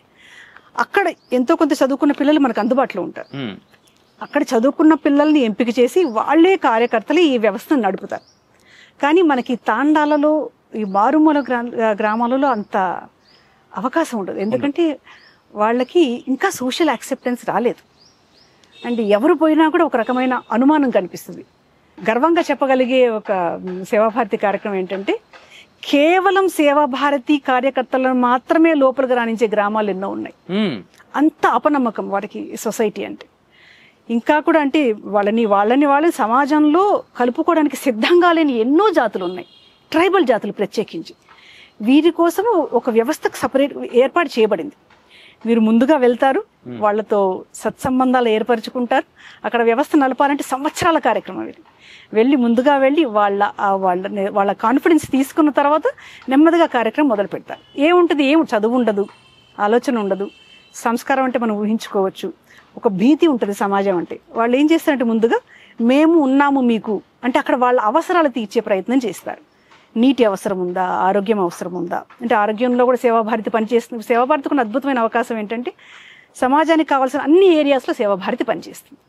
అక్కడ ఎంతో కొంత చదువుకున్న పిల్లలు మనకు అందుబాటులో ఉంటారు. అక్కడ చదువుకున్న పిల్లల్ని ఎంపిక చేసి వాళ్ళే కార్యకర్తలు ఈ వ్యవస్థను నడుపుతారు. కానీ మనకి తాండాలలో ఈ మారుమూల గ్రామాలలో అంత అవకాశం ఉండదు. ఎందుకంటే వాళ్ళకి ఇంకా సోషల్ యాక్సెప్టెన్స్ రాలేదు. అండ్ ఎవరు పోయినా కూడా ఒక రకమైన అనుమానం కనిపిస్తుంది. గర్వంగా చెప్పగలిగే ఒక సేవాభారతి కార్యక్రమం ఏంటంటే కేవలం సేవాభారతి కార్యకర్తలను మాత్రమే లోపలికి రాణించే గ్రామాలు ఎన్నో ఉన్నాయి. అంత అపనమ్మకం వారికి సొసైటీ అంటే. ఇంకా కూడా అంటే వాళ్ళని సమాజంలో కలుపుకోవడానికి సిద్ధంగా లేని ఎన్నో జాతులు ఉన్నాయి, ట్రైబల్ జాతులు ప్రత్యేకించి. వీరి కోసం ఒక వ్యవస్థకు సపరేట్ ఏర్పాటు చేయబడింది. వీరు ముందుగా వెళ్తారు, వాళ్ళతో సత్సంబంధాలు ఏర్పరచుకుంటారు. అక్కడ వ్యవస్థ నడపాలంటే సంవత్సరాల కార్యక్రమం. ఇది ముందుగా వెళ్ళి వాళ్ళ కాన్ఫిడెన్స్ తీసుకున్న తర్వాత నెమ్మదిగా కార్యక్రమం మొదలు పెడతారు. ఏం చదువు ఉండదు, ఆలోచన ఉండదు, సంస్కారం అంటే మనం ఊహించుకోవచ్చు, ఒక భీతి ఉంటుంది సమాజం అంటే. వాళ్ళు ఏం చేస్తారంటే ముందుగా మేము ఉన్నాము మీకు అంటే అక్కడ వాళ్ళ అవసరాలు తీర్చే ప్రయత్నం చేస్తారు. నీటి అవసరం ఉందా, ఆరోగ్యం అవసరం ఉందా అంటే ఆరోగ్యంలో కూడా సేవాభారతి పనిచేస్తుంది. సేవాభారతికి ఉన్న అద్భుతమైన అవకాశం ఏంటంటే సమాజానికి కావాల్సిన అన్ని ఏరియాస్లో సేవాభారతి పనిచేస్తుంది.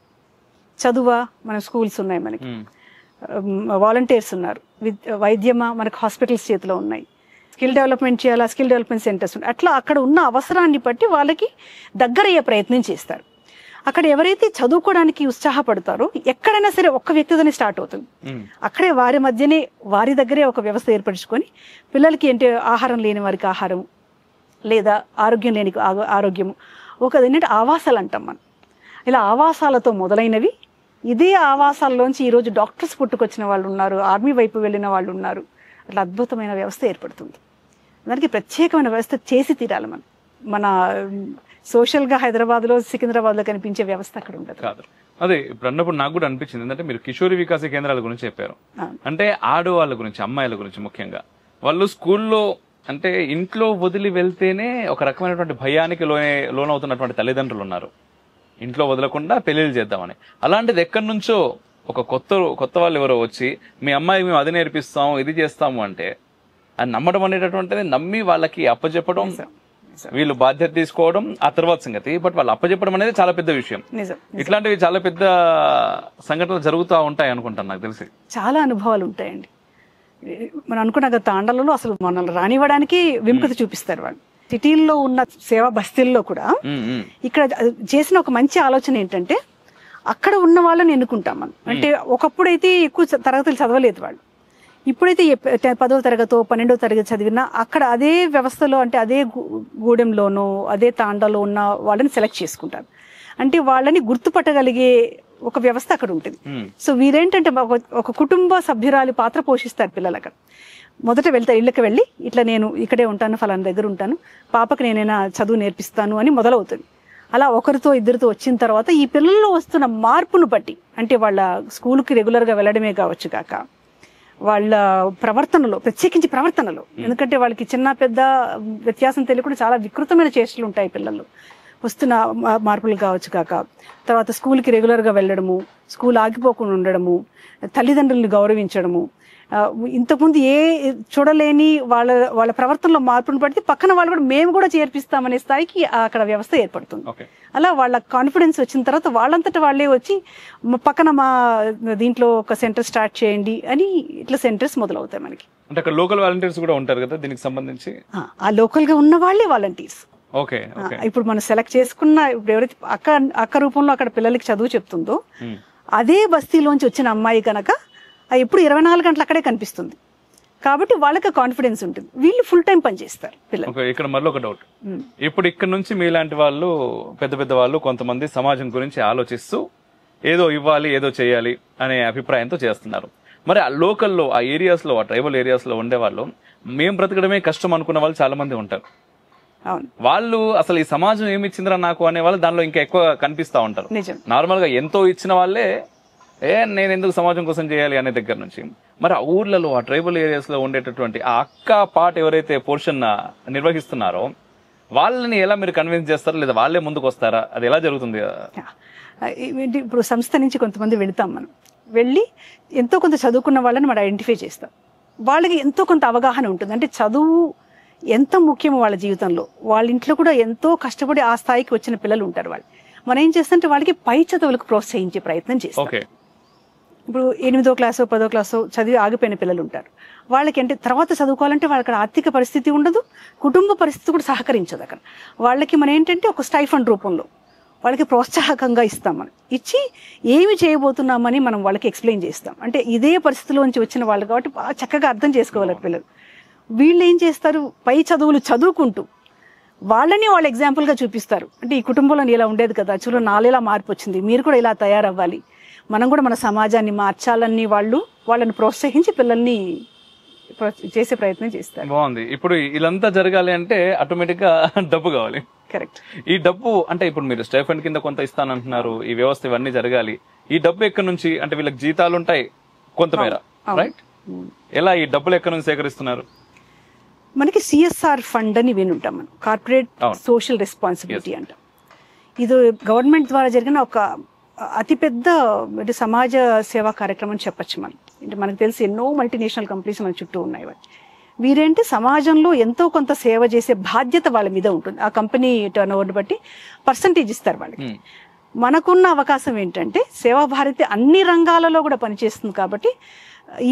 చదువా, మన స్కూల్స్ ఉన్నాయి, మనకి వాలంటీర్స్ ఉన్నారు, వైద్యమా, మనకు హాస్పిటల్స్ చేతిలో ఉన్నాయి, స్కిల్ డెవలప్మెంట్ చేయాలా, స్కిల్ డెవలప్మెంట్ సెంటర్స్ ఉన్నాయి. అట్లా అక్కడ ఉన్న అవసరాన్ని బట్టి వాళ్ళకి దగ్గరయ్యే ప్రయత్నం చేస్తారు. అక్కడ ఎవరైతే చదువుకోవడానికి ఉత్సాహపడతారో ఎక్కడైనా సరే ఒక్క వ్యక్తితోనే స్టార్ట్ అవుతుంది. అక్కడే వారి దగ్గరే ఒక వ్యవస్థ ఏర్పరచుకొని పిల్లలకి ఏంటి ఆహారం లేని వారికి ఆహారం, లేదా ఆరోగ్యం లేని ఆరోగ్యము, ఏంటంటే ఆవాసాలు అంటాం మనం. ఇలా ఆవాసాలతో మొదలైనవి. ఇదే ఆవాసాల్లోంచి ఈరోజు డాక్టర్స్ పుట్టుకొచ్చిన వాళ్ళు ఉన్నారు, ఆర్మీ వైపు వెళ్ళిన వాళ్ళు ఉన్నారు. అట్లా అద్భుతమైన వ్యవస్థ ఏర్పడుతుంది. దానికి ప్రత్యేకమైన వ్యవస్థ చేసి తీరాలి మనం. మన సోషల్గా హైదరాబాద్లో, సికింద్రాబాద్లో కనిపించే వ్యవస్థ అక్కడ ఉండదు. కాదు, అదే ఇప్పుడు అన్నప్పుడు నాకు కూడా అనిపించింది. ఏంటంటే మీరు కిషోరి వికాస కేంద్రాల గురించి చెప్పారు. అంటే ఆడవాళ్ళ గురించి, అమ్మాయిల గురించి ముఖ్యంగా, వాళ్ళు స్కూల్లో అంటే ఇంట్లో వదిలి వెళ్తేనే ఒక రకమైనటువంటి భయానికి లోనవుతున్నటువంటి తల్లిదండ్రులు ఉన్నారు. ఇంట్లో వదలకుండా పెళ్లిళ్ళు చేద్దామని. అలాంటిది ఎక్కడి నుంచో ఒక కొత్త వాళ్ళు ఎవరో వచ్చి మీ అమ్మాయి మేము అది నేర్పిస్తాం, ఇది చేస్తాము అంటే అది నమ్మడం అనేటటువంటిది, నమ్మి వాళ్ళకి అప్పచెప్పడం, వీళ్ళు బాధ్యత తీసుకోవడం ఆ తర్వాత సంగతి. బట్ వాళ్ళు అప్పచెప్పడం అనేది చాలా పెద్ద విషయం. ఇట్లాంటివి చాలా పెద్ద సంఘటనలు జరుగుతూ ఉంటాయి అనుకుంటాను, నాకు తెలిసి చాలా అనుభవాలు ఉంటాయండి. మనం అనుకున్న తాండాలలో అసలు మనల్ని రానివ్వడానికి విముఖత చూపిస్తారు వాళ్ళు. సిటీల్లో ఉన్న సేవా బస్తీల్లో కూడా ఇక్కడ చేసిన ఒక మంచి ఆలోచన ఏంటంటే అక్కడ ఉన్న వాళ్ళని ఎన్నుకుంటాం మనం. అంటే ఒకప్పుడైతే ఎక్కువ తరగతులు చదవలేదు వాళ్ళు. ఇప్పుడైతే 10వ తరగతో 12వ తరగతి చదివినా అక్కడ అదే వ్యవస్థలో, అంటే అదే గూడెంలోనో అదే తాండాలో ఉన్న వాళ్ళని సెలెక్ట్ చేసుకుంటారు. అంటే వాళ్ళని గుర్తుపట్టగలిగే ఒక వ్యవస్థ అక్కడ ఉంటుంది. సో వీరేంటంటే ఒక కుటుంబ సభ్యురాలి పాత్ర పోషిస్తారు పిల్లలు. అక్కడ మొదట వెళ్తారు, ఇళ్ళకి వెళ్ళి ఇట్లా నేను ఇక్కడే ఉంటాను, ఫలానా దగ్గర ఉంటాను, పాపకి నేనైనా చదువు నేర్పిస్తాను అని మొదలవుతుంది. అలా ఒకరితో ఇద్దరితో వచ్చిన తర్వాత ఈ పిల్లల్లో వస్తున్న మార్పును బట్టి, అంటే వాళ్ళ స్కూల్కి రెగ్యులర్గా వెళ్ళడమే కావచ్చు కాక వాళ్ళ ప్రవర్తనలో, ప్రత్యేకించి ప్రవర్తనలో, ఎందుకంటే వాళ్ళకి చిన్న పెద్ద వ్యత్యాసం తెలియకుండా చాలా వికృతమైన చేష్టలు ఉంటాయి పిల్లల్లో. వస్తున్న మార్పులు కావచ్చు కాక తర్వాత స్కూల్కి రెగ్యులర్గా వెళ్ళడము, స్కూల్ ఆగిపోకుండా ఉండడము, తల్లిదండ్రుల్ని గౌరవించడము, ఇంతకుముందు చూడలేని వాళ్ళ ప్రవర్తనలో మార్పును బట్టి పక్కన వాళ్ళు కూడా మేము కూడా చేర్పిస్తామనే స్థాయికి అక్కడ వ్యవస్థ ఏర్పడుతుంది. అలా వాళ్ళ కాన్ఫిడెన్స్ వచ్చిన తర్వాత వాళ్ళంతటా వాళ్ళే వచ్చి పక్కన మా దీంట్లో ఒక సెంటర్ స్టార్ట్ చేయండి అని ఇట్లా సెంటర్స్ మొదలవుతాయి మనకి. అంటే అక్కడ లోకల్ వాలంటీర్స్ కూడా ఉంటారు కదా దీనికి సంబంధించి? ఆ లోకల్ గా ఉన్న వాళ్ళే వాలంటీర్స్. ఓకే, ఇప్పుడు మనం సెలెక్ట్ చేసుకున్న ఇప్పుడు ఎవరైతే అక్క రూపంలో అక్కడ పిల్లలకి చదువు చెప్తుందో అదే బస్తీలోంచి వచ్చిన అమ్మాయి కనుక ఎప్పుడు 24 గంటలు అక్కడే కనిపిస్తుంది కాబట్టి వాళ్ళకి కాన్ఫిడెన్స్ ఉంటుంది. వీళ్ళు ఫుల్ టైం పనిచేస్తారు పిల్లలు. ఇక్కడ మళ్ళీ ఒక డౌట్, ఇప్పుడు ఇక్కడ నుంచి మీలాంటి వాళ్ళు పెద్ద వాళ్ళు కొంతమంది సమాజం గురించి ఆలోచిస్తూ ఏదో ఇవ్వాలి, ఏదో చేయాలి అనే అభిప్రాయంతో చేస్తున్నారు. మరి ఆ లోకల్లో, ఆ ఏరియాస్ లో, ఆ ట్రైబల్ ఏరియాస్ లో ఉండేవాళ్ళు మేము బ్రతకడమే కష్టం అనుకున్న వాళ్ళు చాలా మంది ఉంటారు. వాళ్ళు అసలు ఈ సమాజం ఏమి ఇచ్చిందిరా నాకు అనే వాళ్ళు దానిలో ఇంకా ఎక్కువ కనిపిస్తా ఉంటారు. నార్మల్ గా ఎంతో ఇచ్చిన వాళ్ళే నేను ఎందుకు సమాజం కోసం చేయాలి అనే దగ్గర నుంచి. మరి ఆ ఊర్లలో, ఆ ట్రైబల్ ఏరియాస్ లో ఉండేటటువంటి ఆ అక్క పార్ట్ ఎవరైతే పోర్షన్ నిర్వహిస్తున్నారో వాళ్ళని ఎలా మీరు కన్విన్స్ చేస్తారా, లేదా వాళ్ళే ముందుకు వస్తారా? అది ఎలా జరుగుతుంది? ఇప్పుడు సంస్థ నుంచి కొంతమంది వెళతాం, మనం వెళ్ళి ఎంతో కొంత చదువుకున్న వాళ్ళని మనం ఐడెంటిఫై చేస్తాం. వాళ్ళకి ఎంతో కొంత అవగాహన ఉంటుంది. అంటే చదువు ఎంత ముఖ్యమో వాళ్ళ జీవితంలో, వాళ్ళ ఇంట్లో కూడా ఎంతో కష్టపడి ఆ స్థాయికి వచ్చిన పిల్లలు ఉంటారు. మనం ఏం చేస్తుంటే వాళ్ళకి పై చదువులకు ప్రోత్సహించే ప్రయత్నం చేస్తాం. ఇప్పుడు 8వ క్లాసో 10వ క్లాసో చదివి ఆగిపోయిన పిల్లలు ఉంటారు. వాళ్ళకి అంటే తర్వాత చదువుకోవాలంటే వాళ్ళకి ఆర్థిక పరిస్థితి ఉండదు, కుటుంబ పరిస్థితి కూడా సహకరించదు. అక్కడ వాళ్ళకి మనం ఏంటంటే ఒక స్టైఫండ్ రూపంలో వాళ్ళకి ప్రోత్సాహకంగా ఇస్తాం. మనం ఇచ్చి ఏమి చేయబోతున్నామని మనం వాళ్ళకి ఎక్స్ప్లెయిన్ చేస్తాం. అంటే ఇదే పరిస్థితిలోంచి వచ్చిన వాళ్ళు కాబట్టి బాగా చక్కగా అర్థం చేసుకోవాలి పిల్లలు. వీళ్ళు ఏం చేస్తారు, పై చదువులు చదువుకుంటూ వాళ్ళని వాళ్ళు ఎగ్జాంపుల్గా చూపిస్తారు. అంటే ఈ కుటుంబంలో ఇలా ఉండేది కదా, చూడు నాలేలా మార్పు వచ్చింది, మీరు కూడా ఇలా తయారవ్వాలి, మనం కూడా మన సమాజాన్ని మార్చాలని వాళ్ళని ప్రోత్సహించి పిల్లల్ని చేసే ప్రయత్నం చేస్తారు. బాగుంది. ఇప్పుడు ఇదంతా జరగాలి అంటే ఆటోమేటిక్ గా డబ్బు కావాలి. కరెక్ట్. ఈ డబ్బు అంటే ఇప్పుడు మీరు స్టైఫండ్ కింద కొంత ఇస్తానంటున్నారు, ఈ వ్యవస్థ ఇవన్నీ జరగాలి. ఈ డబ్బు ఎక్కడి నుంచి అంటే వీళ్ళకి జీతాలు ఉంటాయి కొంతమేర, రైట్? ఎలా ఈ డబ్బులు ఎక్కడి నుంచి సేకరిస్తున్నారు? మనకి సిఎస్ఆర్ ఫండ్ అని వినుంటాం మనం, కార్పొరేట్ సోషల్ రెస్పాన్సిబిలిటీ అంటాం. ఇది గవర్నమెంట్ ద్వారా జరిగిన ఒక అతిపెద్ద సమాజ సేవా కార్యక్రమం చెప్పచ్చు మనం. అంటే మనకు తెలిసి ఎన్నో మల్టీనేషనల్ కంపెనీస్ మన చుట్టూ ఉన్నాయి. వీరేంటి సమాజంలో ఎంతో కొంత సేవ చేసే బాధ్యత వాళ్ళ మీద ఉంటుంది. ఆ కంపెనీ టర్న్ ఓవర్ని బట్టి పర్సంటేజ్ ఇస్తారు వాళ్ళకి. మనకున్న అవకాశం ఏంటంటే సేవాభారతి అన్ని రంగాలలో కూడా పనిచేస్తుంది కాబట్టి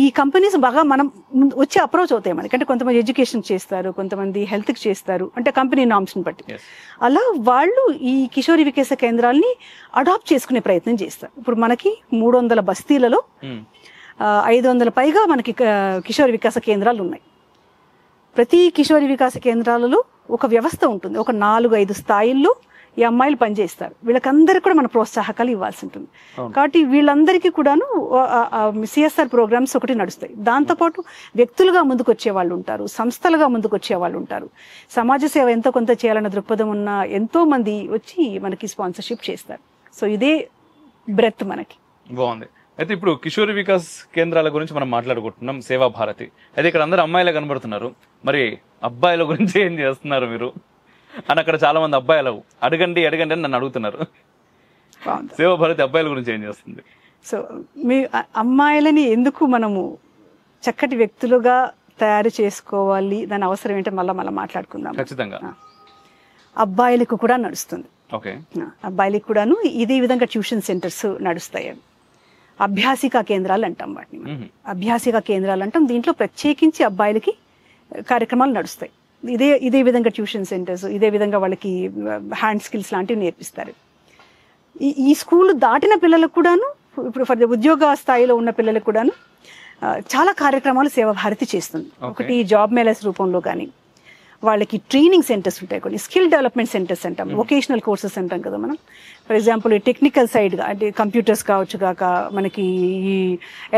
ఈ కంపెనీస్ బాగా మనం వచ్చి అప్రోచ్ అవుతాయి మనకి. అంటే కొంతమంది ఎడ్యుకేషన్ చేస్తారు, కొంతమంది హెల్త్కి చేస్తారు, అంటే కంపెనీ నామ్స్ని బట్టి. అలా వాళ్ళు ఈ కిషోరి వికాస కేంద్రాలని అడాప్ట్ చేసుకునే ప్రయత్నం చేస్తారు. ఇప్పుడు మనకి 300 బస్తీలలో 500 పైగా మనకి కిషోరి వికాస కేంద్రాలు ఉన్నాయి. ప్రతి కిషోరి వికాస కేంద్రాలలో ఒక వ్యవస్థ ఉంటుంది. ఒక 4-5 స్థాయిల్లో ఈ అమ్మాయిలు పనిచేస్తారు. వీళ్ళకందరికీ కూడా మన ప్రోత్సాహకాలు ఇవ్వాల్సి ఉంటుంది. కాబట్టి వీళ్ళందరికీ కూడాను సిఎస్ఆర్ ప్రోగ్రామ్స్ ఒకటి నడుస్తాయి. దాంతోపాటు వ్యక్తులుగా ముందుకు వచ్చే వాళ్ళు ఉంటారు, సంస్థలుగా ముందుకు వచ్చే వాళ్ళు ఉంటారు. సమాజ సేవ ఎంతో కొంత చేయాలన్న దృక్పథం ఉన్న ఎంతో మంది వచ్చి మనకి స్పాన్సర్షిప్ చేస్తారు. సో ఇదే బ్రెత్ మనకి. బాగుంది. అయితే ఇప్పుడు కిషోరి వికాస్ కేంద్రాల గురించి మనం మాట్లాడుకుంటున్నాం, సేవా భారతి. అయితే ఇక్కడ అందరూ అమ్మాయిలే కనబడుతున్నారు, మరి అబ్బాయిల గురించి ఏం చేస్తున్నారు మీరు అని అక్కడ చాలా మంది అబ్బాయిలు అడగండి అడగండి అని నన్ను అడుగుతున్నారు. సేవా భారతి అబ్బాయిల గురించి ఏం చేస్తుంది? సో మీ అమ్మాయిలని ఎందుకు మనము చక్కటి వ్యక్తులుగా తయారు చేసుకోవాలి, దాని అవసరం ఏంటో మళ్ళీ మాట్లాడుకుందాం. ఖచ్చితంగా. అబ్బాయిలకు కూడా నడుస్తుంది. ఓకే. అబ్బాయిలకు కూడాను ఇదే విధంగా ట్యూషన్ సెంటర్స్ నడుస్తాయి. అభ్యాసిక కేంద్రాలు అంటాం వాటిని. అభ్యాసిక కేంద్రాలు అంటాం. దీంట్లో ప్రత్యేకించి అబ్బాయిలకి కార్యక్రమాలు నడుస్తాయి. ఇదే విధంగా ట్యూషన్ సెంటర్స్, ఇదే విధంగా వాళ్ళకి హ్యాండ్ స్కిల్స్ లాంటివి నేర్పిస్తారు. ఈ స్కూల్ దాటిన పిల్లలకు కూడాను, ఇప్పుడు ఫర్ ఉద్యోగ స్థాయిలో ఉన్న పిల్లలకు కూడాను చాలా కార్యక్రమాలు సేవాభారతి చేస్తుంది. ఒకటి జాబ్ మేళస్ రూపంలో కానీ, వాళ్ళకి ట్రైనింగ్ సెంటర్స్ ఉంటాయి, కొన్ని స్కిల్ డెవలప్మెంట్ సెంటర్స్ అంటాం, వొకేషనల్ కోర్సెస్ అంటాం కదా మనం. ఫర్ ఎగ్జాంపుల్ టెక్నికల్ సైడ్గా అంటే కంప్యూటర్స్ కావచ్చు కాక, మనకి ఈ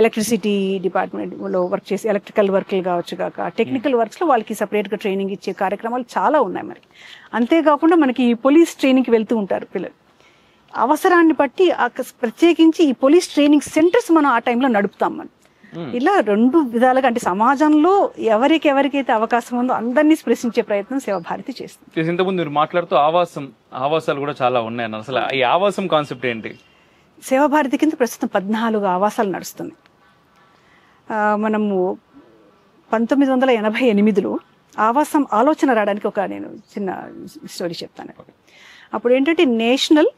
ఎలక్ట్రిసిటీ డిపార్ట్మెంట్లో వర్క్ చేసి ఎలక్ట్రికల్ వర్క్లు కావచ్చు కాక, టెక్నికల్ వర్క్స్లో వాళ్ళకి సపరేట్గా ట్రైనింగ్ ఇచ్చే కార్యక్రమాలు చాలా ఉన్నాయి మనకి. అంతేకాకుండా మనకి పోలీస్ ట్రైనింగ్కి వెళ్తూ ఉంటారు పిల్లలు. అవసరాన్ని బట్టి ప్రత్యేకించి ఈ పోలీస్ ట్రైనింగ్ సెంటర్స్ మనం ఆ టైంలో నడుపుతాం మనం. ఇలా 2 విధాలుగా అంటే సమాజంలో ఎవరికైతే అవకాశం ఉందో అందరినీ స్పృశించే ప్రయత్నం సేవాభారతి చేస్తుంది. ఇంతకుముందు మీరు మాట్లాడుతూ ఆవాసాలు కూడా చాలా ఉన్నాయి. అసలు ఈ ఆవాసం కాన్సెప్ట్ ఏంటి? సేవాభారతి కింద ప్రస్తుతం 14 ఆవాసాలు నడుస్తుంది. మనము 1988లో ఆవాసం ఆలోచన రావడానికి నేను చిన్న స్టోరీ చెప్తాను. అప్పుడు ఏంటంటే నేషనల్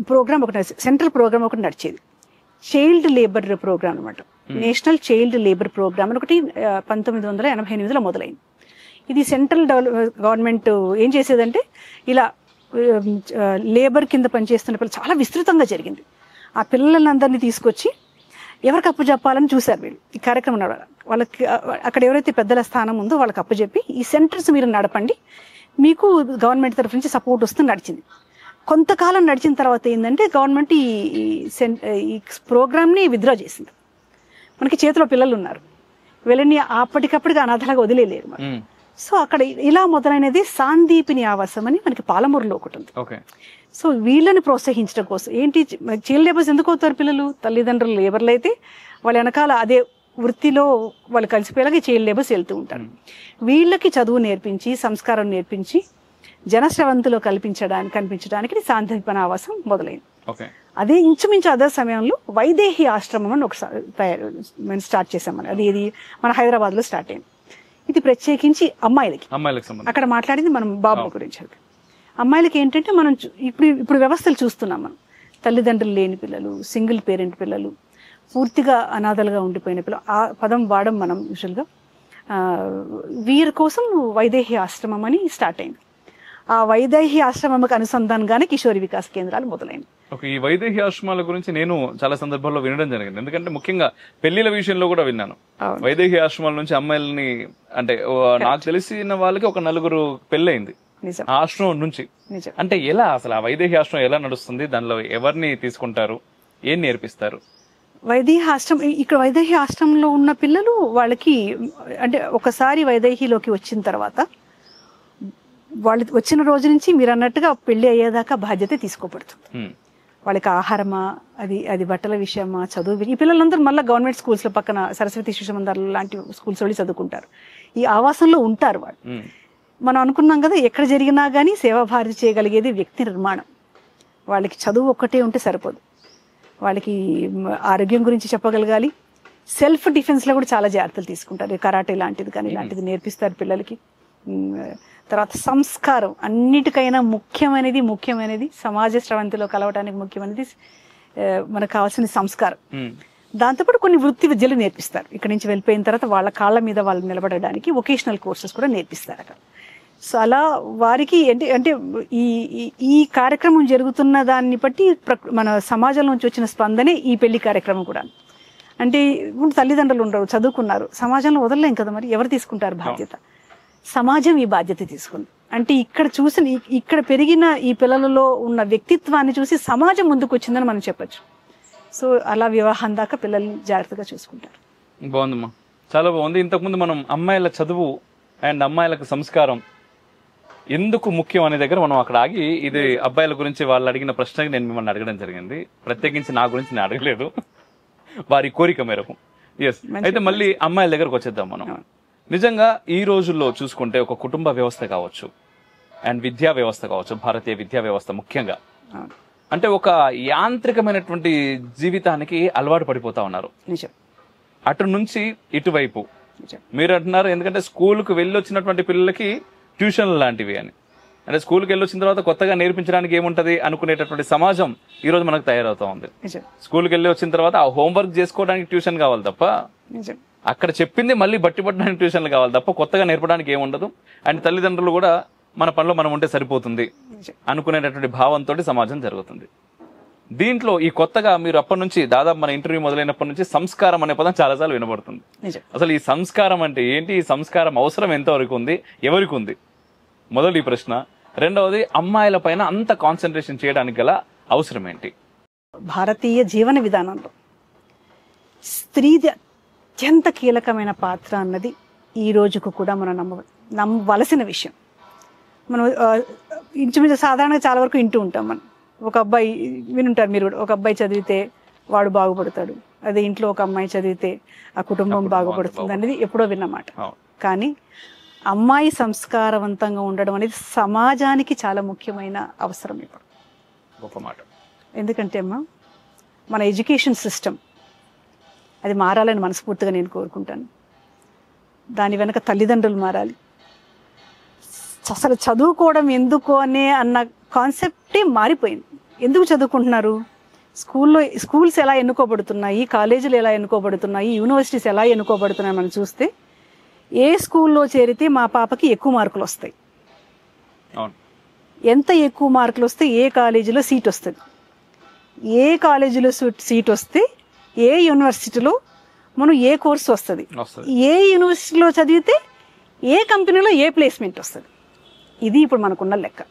ప్రోగ్రామ్ ఒకటి, సెంట్రల్ ప్రోగ్రామ్ ఒకటి నడిచేది, చైల్డ్ లేబర్ ప్రోగ్రామ్ అనమాట. నేషనల్ చైల్డ్ లేబర్ ప్రోగ్రామ్ అని ఒకటి 1988లో మొదలైంది. ఇది సెంట్రల్ గవర్నమెంట్ ఏం చేసేదంటే ఇలా లేబర్ కింద పనిచేస్తున్న పిల్లలు చాలా విస్తృతంగా జరిగింది. ఆ పిల్లలందరినీ తీసుకొచ్చి ఎవరికి అప్పచెప్పాలని చూశారు వీళ్ళు. ఈ కార్యక్రమం వాళ్ళకి అక్కడ ఎవరైతే పెద్దల స్థానం ఉందో వాళ్ళకి అప్పచెప్పి ఈ సెంటర్స్ మీరు నడపండి, మీకు గవర్నమెంట్ తరఫు నుంచి సపోర్ట్ వస్తుంది నడిచింది. కొంతకాలం నడిచిన తర్వాత ఏంటంటే గవర్నమెంట్ ఈ ప్రోగ్రామ్ని విత్డ్రా చేసింది. మనకి చేతిలో పిల్లలు ఉన్నారు, వీళ్ళని అప్పటికప్పటికి అనాథలాగా వదిలేలేరు. సో అక్కడ ఇలా మొదలైనది సాందీపిని ఆవాసం అని మనకి పాలమూరులో ఒకటి ఉంది. సో వీళ్ళని ప్రోత్సహించడం కోసం ఏంటి, చైల్డ్ లేబర్స్ ఎందుకు అవుతారు పిల్లలు, తల్లిదండ్రులు లేబర్లు అయితే వాళ్ళ వెనకాల అదే వృత్తిలో వాళ్ళు కలిసిపోయేలాగా చైల్డ్ లేబర్స్ వెళ్తూ ఉంటారు. వీళ్ళకి చదువు నేర్పించి సంస్కారం నేర్పించి జనశ్రవంతిలో కనిపించడానికి సాందీపన ఆవాసం మొదలైంది. అదే ఇంచుమించు అదే సమయంలో వైదేహి ఆశ్రమం అని ఒకసారి మేము స్టార్ట్ చేసామని, ఇది మన హైదరాబాద్లో స్టార్ట్ అయింది. ఇది ప్రత్యేకించి అమ్మాయిలకి. అక్కడ మాట్లాడింది మనం బాబుల గురించి. అమ్మాయిలకి ఏంటంటే మనం ఇప్పుడు వ్యవస్థలు చూస్తున్నాం మనం. తల్లిదండ్రులు లేని పిల్లలు, సింగిల్ పేరెంట్ పిల్లలు, పూర్తిగా అనాథలుగా ఉండిపోయిన పిల్లలు, ఆ పదం వాడడం మనం యూజువల్గా. వీరి కోసం వైదేహి ఆశ్రమం అని స్టార్ట్ అయింది. ఆ వైదేహి ఆశ్రమంకి అనుసంధానంగానే కిషోరి వికాస్ కేంద్రాలు మొదలైనవి. ఈ వైదేహి ఆశ్రమాల గురించి నేను చాలా సందర్భాల్లో వినడం జరిగింది. ఎందుకంటే ముఖ్యంగా పెళ్లిల విషయంలో కూడా విన్నాను. వైదేహి ఆశ్రమాల నుంచి అమ్మాయిలని, అంటే నాకు తెలిసిన వాళ్ళకి ఒక 4 పెళ్ళయింది ఆశ్రమం నుంచి. అంటే ఎలా అసలు ఆ వైదేహి ఆశ్రమం ఎలా నడుస్తుంది, దానిలో ఎవరిని తీసుకుంటారు, ఏం నేర్పిస్తారు? వైదేహి ఆశ్రమం, ఇక్కడ వైదేహి ఆశ్రమంలో ఉన్న పిల్లలు వాళ్ళకి అంటే ఒకసారి వైదేహిలోకి వచ్చిన తర్వాత వాళ్ళు వచ్చిన రోజు నుంచి మీరు అన్నట్టుగా పెళ్లి అయ్యేదాకా బాధ్యత తీసుకోబడుతుంది. వాళ్ళకి ఆహారమా, అది బట్టల విషయమా, చదువు. ఈ పిల్లలందరూ మళ్ళీ గవర్నమెంట్ స్కూల్స్లో పక్కన సరస్వతి శిశు మందిరాలు లాంటి స్కూల్స్ వెళ్ళి చదువుకుంటారు. ఈ ఆవాసంలో ఉంటారు వాళ్ళు. మనం అనుకున్నాం కదా, ఎక్కడ జరిగినా కానీ సేవాభారతి చేయగలిగేది వ్యక్తి నిర్మాణం. వాళ్ళకి చదువు ఒక్కటే ఉంటే సరిపోదు, వాళ్ళకి ఆరోగ్యం గురించి చెప్పగలగాలి. సెల్ఫ్ డిఫెన్స్లో కూడా చాలా జాగ్రత్తలు తీసుకుంటారు. కరాటే లాంటిది కానీ ఇలాంటిది నేర్పిస్తారు పిల్లలకి. తర్వాత సంస్కారం అన్నిటికైనా ముఖ్యమైనది సమాజ స్రవంతిలో కలవటానికి ముఖ్యమైనది మనకు కావాల్సిన సంస్కారం. దాంతోపాటు కొన్ని వృత్తి విద్యలు నేర్పిస్తారు. ఇక్కడ నుంచి వెళ్ళిపోయిన తర్వాత వాళ్ళ కాళ్ళ మీద వాళ్ళు నిలబడడానికి వొకేషనల్ కోర్సెస్ కూడా నేర్పిస్తారు అక్కడ. సో అలా వారికి అంటే ఈ కార్యక్రమం జరుగుతున్న దాన్ని బట్టి మన సమాజం నుంచి వచ్చిన స్పందనే ఈ పెళ్లి కార్యక్రమం కూడా. అంటే తల్లిదండ్రులు ఉండరు, చదువుకున్నారు, సమాజంలో వదలలేం కదా, మరి ఎవరు తీసుకుంటారు బాధ్యత? సమాజం ఈ బాధ్యత తీసుకుంది. అంటే ఇక్కడ పెరిగిన ఈ పిల్లలలో ఉన్న వ్యక్తిత్వాన్ని చూసి సమాజం ముందుకు వచ్చిందని మనం చెప్పచ్చు. సో అలా వివాహం దాకా పిల్లల్ని జాగ్రత్తగా చూసుకుంటారు. బాగుందమ్మా, చాలా బాగుంది. ఇంతకుముందు మనం అమ్మాయిల చదువు అండ్ అమ్మాయిలకు సంస్కారం ఎందుకు ముఖ్యం అనే దగ్గర మనం అక్కడ ఆగి, ఇది అబ్బాయిల గురించి వాళ్ళు అడిగిన ప్రశ్నకి నేను మిమ్మల్ని అడగడం జరిగింది. ప్రత్యేకించి నా గురించి నేను అడగలేదు, వారి కోరిక మేరకు. ఎస్, అయితే మళ్ళీ అమ్మాయిల దగ్గరకు వచ్చేద్దాం మనం. నిజంగా ఈ రోజుల్లో చూసుకుంటే ఒక కుటుంబ వ్యవస్థ కావచ్చు అండ్ విద్యా వ్యవస్థ కావచ్చు, భారతీయ విద్యా వ్యవస్థ ముఖ్యంగా అంటే ఒక యాంత్రికమైనటువంటి జీవితానికి అలవాటు పడిపోతా ఉన్నారు. అటు నుంచి ఇటువైపు మీరు అంటున్నారు, ఎందుకంటే స్కూల్కి వెళ్ళి వచ్చినటువంటి పిల్లలకి ట్యూషన్లు లాంటివి అని. అంటే స్కూల్కి వెళ్ళి వచ్చిన తర్వాత కొత్తగా నేర్పించడానికి ఏముంటది అనుకునేటటువంటి సమాజం ఈ రోజు మనకు తయారవుతా ఉంది. స్కూల్కి వెళ్ళి వచ్చిన తర్వాత ఆ హోంవర్క్ చేసుకోవడానికి ట్యూషన్ కావాలి తప్ప, అక్కడ చెప్పింది మళ్ళీ బట్టి పట్టడానికి ట్యూషన్లు కావాలి తప్ప కొత్తగా నేర్పడానికి ఏముండదు. అండ్ తల్లిదండ్రులు కూడా మన పనిలో మనం ఉంటే సరిపోతుంది అనుకునేటటువంటి భావంతో సమాజం జరుగుతుంది. దీంట్లో ఈ కొత్తగా మీరు అప్పటి నుంచి దాదాపు మన ఇంటర్వ్యూ మొదలైనప్పటి నుంచి సంస్కారం అనే పదం చాలాసార్లు వినబడుతుంది. అసలు ఈ సంస్కారం అంటే ఏంటి, ఈ సంస్కారం అవసరం ఎంతవరకు ఉంది, ఎవరికి ఉంది? మొదటి ఈ ప్రశ్న. రెండవది, అమ్మాయిల పైన అంత కాన్సన్ట్రేషన్ చేయడానికి గల అవసరం ఏంటి? భారతీయ జీవన విధానంలో స్త్రీది అత్యంత కీలకమైన పాత్ర అన్నది ఈ రోజుకు కూడా మనం నమ్మవలసిన విషయం. మనం ఇంచుమించు సాధారణంగా చాలా వరకు వింటూ ఉంటాం. మనం ఒక అబ్బాయి వినుంటారు మీరు కూడా, ఒక అబ్బాయి చదివితే వాడు బాగుపడతాడు, అదే ఇంట్లో ఒక అమ్మాయి చదివితే ఆ కుటుంబం బాగుపడుతుంది అనేది ఎప్పుడో విన్నమాట. కానీ అమ్మాయి సంస్కారవంతంగా ఉండడం అనేది సమాజానికి చాలా ముఖ్యమైన అవసరం ఇప్పుడు. గొప్ప మాట. ఎందుకంటే అమ్మా, మన ఎడ్యుకేషన్ సిస్టమ్ అది మారాలని మనస్ఫూర్తిగా నేను కోరుకుంటాను. దాని వెనక తల్లిదండ్రులు మారాలి. అసలు చదువుకోవడం ఎందుకు అన్న కాన్సెప్టే మారిపోయింది. ఎందుకు చదువుకుంటున్నారు? స్కూల్స్ ఎలా ఎన్నుకోబడుతున్నాయి, కాలేజీలు ఎలా ఎన్నుకోబడుతున్నాయి, యూనివర్సిటీస్ ఎలా ఎన్నుకోబడుతున్నాయి మనం చూస్తే, ఏ స్కూల్లో చేరితే మా పాపకి ఎక్కువ మార్కులు వస్తాయి, ఎంత ఎక్కువ మార్కులు వస్తే ఏ కాలేజీలో సీట్ వస్తుంది, ఏ కాలేజీలో సీట్ వస్తే ఏ యూనివర్సిటీలో మనం ఏ కోర్సు వస్తుంది, ఏ యూనివర్సిటీలో చదివితే ఏ కంపెనీలో ఏ ప్లేస్మెంట్ వస్తుంది. ఇది ఇప్పుడు మనకున్న లెక్క.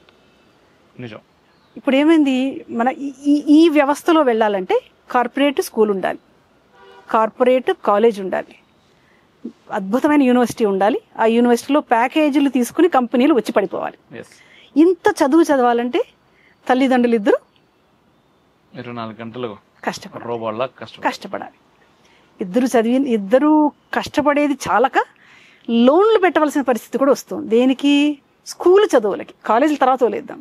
ఇప్పుడు ఏమైంది, మన ఈ వ్యవస్థలో వెళ్ళాలంటే కార్పొరేట్ స్కూల్ ఉండాలి, కార్పొరేట్ కాలేజ్ ఉండాలి, అద్భుతమైన యూనివర్సిటీ ఉండాలి, ఆ యూనివర్సిటీలో ప్యాకేజీలు తీసుకుని కంపెనీలు వచ్చి పడిపోవాలి. ఇంత చదువు చదవాలంటే తల్లిదండ్రులు ఇద్దరు 24 గంటలు కష్టపడాలి. ఇద్దరు కష్టపడేది చాలక లోన్లు పెట్టవలసిన పరిస్థితి కూడా వస్తుంది. దేనికి? స్కూల్ చదువులకి. కాలేజీల తర్వాత వదిలేద్దాం.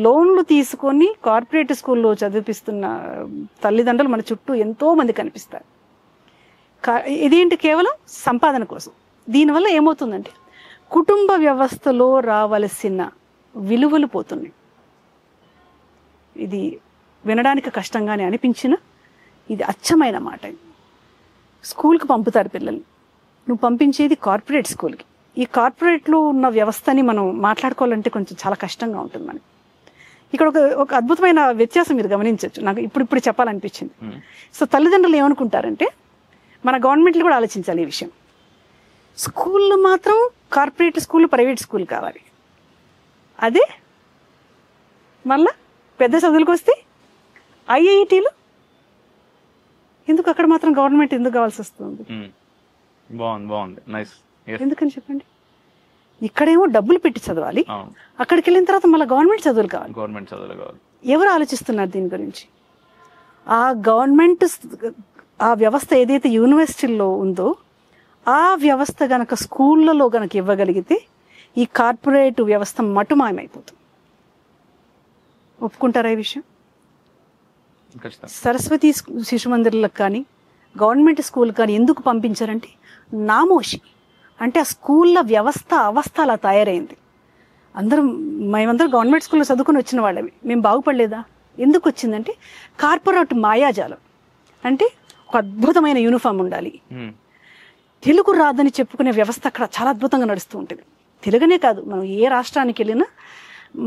లోన్లు తీసుకొని కార్పొరేట్ స్కూల్లో చదివిపిస్తున్న తల్లిదండ్రులు మన చుట్టూ ఎంతో మంది కనిపిస్తారు. ఇదేంటి? కేవలం సంపాదన కోసం. దీనివల్ల ఏమవుతుందంటే కుటుంబ వ్యవస్థలో రావలసిన విలువలు పోతున్నాయి. ఇది వినడానికి కష్టంగానే అనిపించిన ఇది అచ్చమైన మాట. స్కూల్కి పంపుతారు పిల్లల్ని, నువ్వు పంపించేది కార్పొరేట్ స్కూల్కి. ఈ కార్పొరేట్లో ఉన్న వ్యవస్థని మనం మాట్లాడుకోవాలంటే కొంచెం చాలా కష్టంగా ఉంటుంది మనకి. ఇక్కడ ఒక అద్భుతమైన వ్యత్యాసం మీరు గమనించవచ్చు, నాకు ఇప్పుడు చెప్పాలనిపించింది. సో తల్లిదండ్రులు ఏమనుకుంటారంటే, మన గవర్నమెంట్లు కూడా ఆలోచించాలి ఈ విషయం. స్కూళ్ళు మాత్రం కార్పొరేట్ స్కూల్, ప్రైవేట్ స్కూల్ కావాలి. అదే మళ్ళా పెద్ద చదువులకు వస్తే ఐఐటీలు ఎందుకు, అక్కడ మాత్రం గవర్నమెంట్ ఎందుకు కావాల్సి వస్తుంది? బాగుంది, నైస్. ఎందుకని చెప్పండి. ఇక్కడేమో డబ్బులు పెట్టి చదవాలి, అక్కడికి వెళ్ళిన తర్వాత మళ్ళీ గవర్నమెంట్ చదువులు కావాలి. ఎవరు ఆలోచిస్తున్నారు దీని గురించి? ఆ గవర్నమెంట్ ఆ వ్యవస్థ ఏదైతే యూనివర్సిటీల్లో ఉందో ఆ వ్యవస్థ గనక స్కూళ్ళలో గనక ఇవ్వగలిగితే ఈ కార్పొరేట్ వ్యవస్థ మటుమాయమైపోతుంది. ఒప్పుకుంటారా ఈ విషయం? సరస్వతి శిశు మందిర్లకు కానీ గవర్నమెంట్ స్కూల్ కానీ ఎందుకు పంపించారంటే నామోషి. అంటే ఆ స్కూళ్ళ వ్యవస్థ అవస్థ అలా తయారైంది. మేమందరం గవర్నమెంట్ స్కూల్లో చదువుకుని వచ్చిన వాళ్ళవి, మేము బాగుపడలేదా? ఎందుకు వచ్చిందంటే కార్పొరేట్ మాయాజాలం. అంటే ఒక అద్భుతమైన యూనిఫామ్ ఉండాలి, తెలుగు రాదని చెప్పుకునే వ్యవస్థ అక్కడ చాలా అద్భుతంగా నడుస్తూ ఉంటుంది. తెలుగునే కాదు, మనం ఏ రాష్ట్రానికి వెళ్ళినా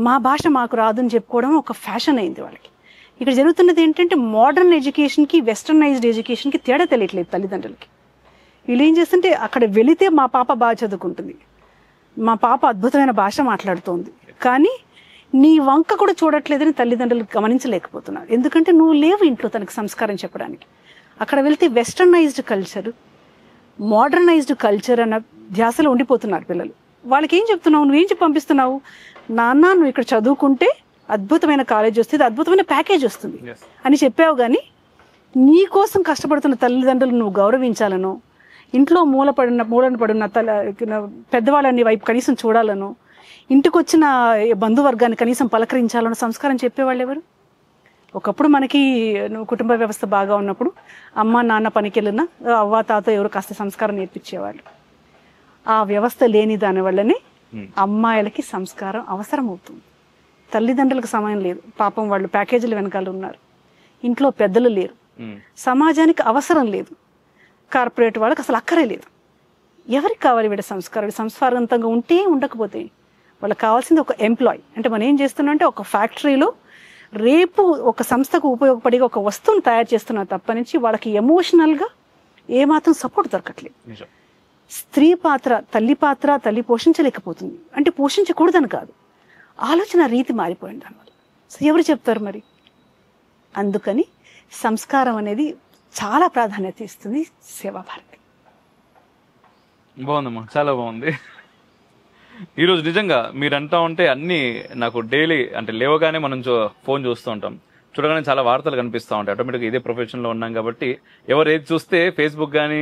మా భాష మాకు రాదని చెప్పుకోవడం ఒక ఫ్యాషన్ అయింది వాళ్ళకి. ఇక్కడ జరుగుతున్నది ఏంటంటే మోడర్న్ ఎడ్యుకేషన్కి వెస్టర్నైజ్డ్ ఎడ్యుకేషన్కి తేడా తెలియట్లేదు తల్లిదండ్రులకి. వీళ్ళు ఏం చేస్తుంటే అక్కడ వెళితే మా పాప బాగా చదువుకుంటుంది, మా పాప అద్భుతమైన భాష మాట్లాడుతోంది, కానీ నీ వంక కూడా చూడట్లేదని తల్లిదండ్రులు గమనించలేకపోతున్నారు. ఎందుకంటే నువ్వు లేవు ఇంట్లో తనకు సంస్కారం చెప్పడానికి. అక్కడ వెళ్తే వెస్టర్నైజ్డ్ కల్చర్, మోడర్నైజ్డ్ కల్చర్ అన్న ధ్యాసలో ఉండిపోతున్నారు పిల్లలు. వాళ్ళకి ఏం చెప్తున్నావు, నువ్వేం చెప్పి పంపిస్తున్నావు? నాన్న నువ్వు ఇక్కడ చదువుకుంటే అద్భుతమైన కాలేజ్ వస్తుంది, అద్భుతమైన ప్యాకేజ్ వస్తుంది అని చెప్పావు, కానీ నీ కోసం కష్టపడుతున్న తల్లిదండ్రులు నువ్వు గౌరవించాలనో, ఇంట్లో మూలన పడున్న పెద్దవాళ్ళని వైపు కనీసం చూడాలనో, ఇంటికి వచ్చిన బంధువర్గాన్ని కనీసం పలకరించాలనో సంస్కారం చెప్పేవాళ్ళు ఎవరు? ఒకప్పుడు మనకి కుటుంబ వ్యవస్థ బాగా ఉన్నప్పుడు అమ్మ నాన్న పనికి వెళ్ళినా అవ్వ తాత ఎవరు కాస్త సంస్కారం నేర్పించేవాళ్ళు. ఆ వ్యవస్థ లేని దాని వల్లనే అమ్మాయిలకి సంస్కారం అవసరం అవుతుంది. తల్లిదండ్రులకు సమయం లేదు, పాపం వాళ్ళు ప్యాకేజీల వెనకాల ఉన్నారు, ఇంట్లో పెద్దలు లేరు, సమాజానికి అవసరం లేదు, కార్పొరేట్ వాళ్ళకి అసలు అక్కరే లేదు. ఎవరికి కావాలి వీళ్ళ సంస్కారం? సంస్కారవంతంగా ఉంటే ఉండకపోతే వాళ్ళకి కావాల్సింది ఒక ఎంప్లాయ్. అంటే మనం ఏం చేస్తున్నాం అంటే ఒక ఫ్యాక్టరీలో రేపు ఒక సంస్థకు ఉపయోగపడే ఒక వస్తువును తయారు చేస్తున్నా తప్ప నుంచి వాళ్ళకి ఎమోషనల్గా ఏమాత్రం సపోర్ట్ దొరకట్లేదు. స్త్రీ పాత్ర, తల్లి పోషించలేకపోతుంది. అంటే పోషించకూడదని కాదు, ఆలోచన రీతి మారిపోయింది దానివల్ల. సో ఎవరు చెప్తారు మరి? అందుకని సంస్కారం అనేది చాలా ప్రాధాన్యత ఇస్తుంది సేవాభారతి. బాగుందమ్మా, చాలా బాగుంది. ఈరోజు నిజంగా మీరు అంటా ఉంటే అన్ని నాకు డైలీ అంటే లేవగానే మనం ఫోన్ చూస్తూ ఉంటాం, చూడగానే చాలా వార్తలు కనిపిస్తూ ఉంటాయి. ఆటోమేటిక్గా ఇదే ప్రొఫెషన్లో ఉన్నాం కాబట్టి ఎవరు ఏది చూస్తే ఫేస్బుక్ కానీ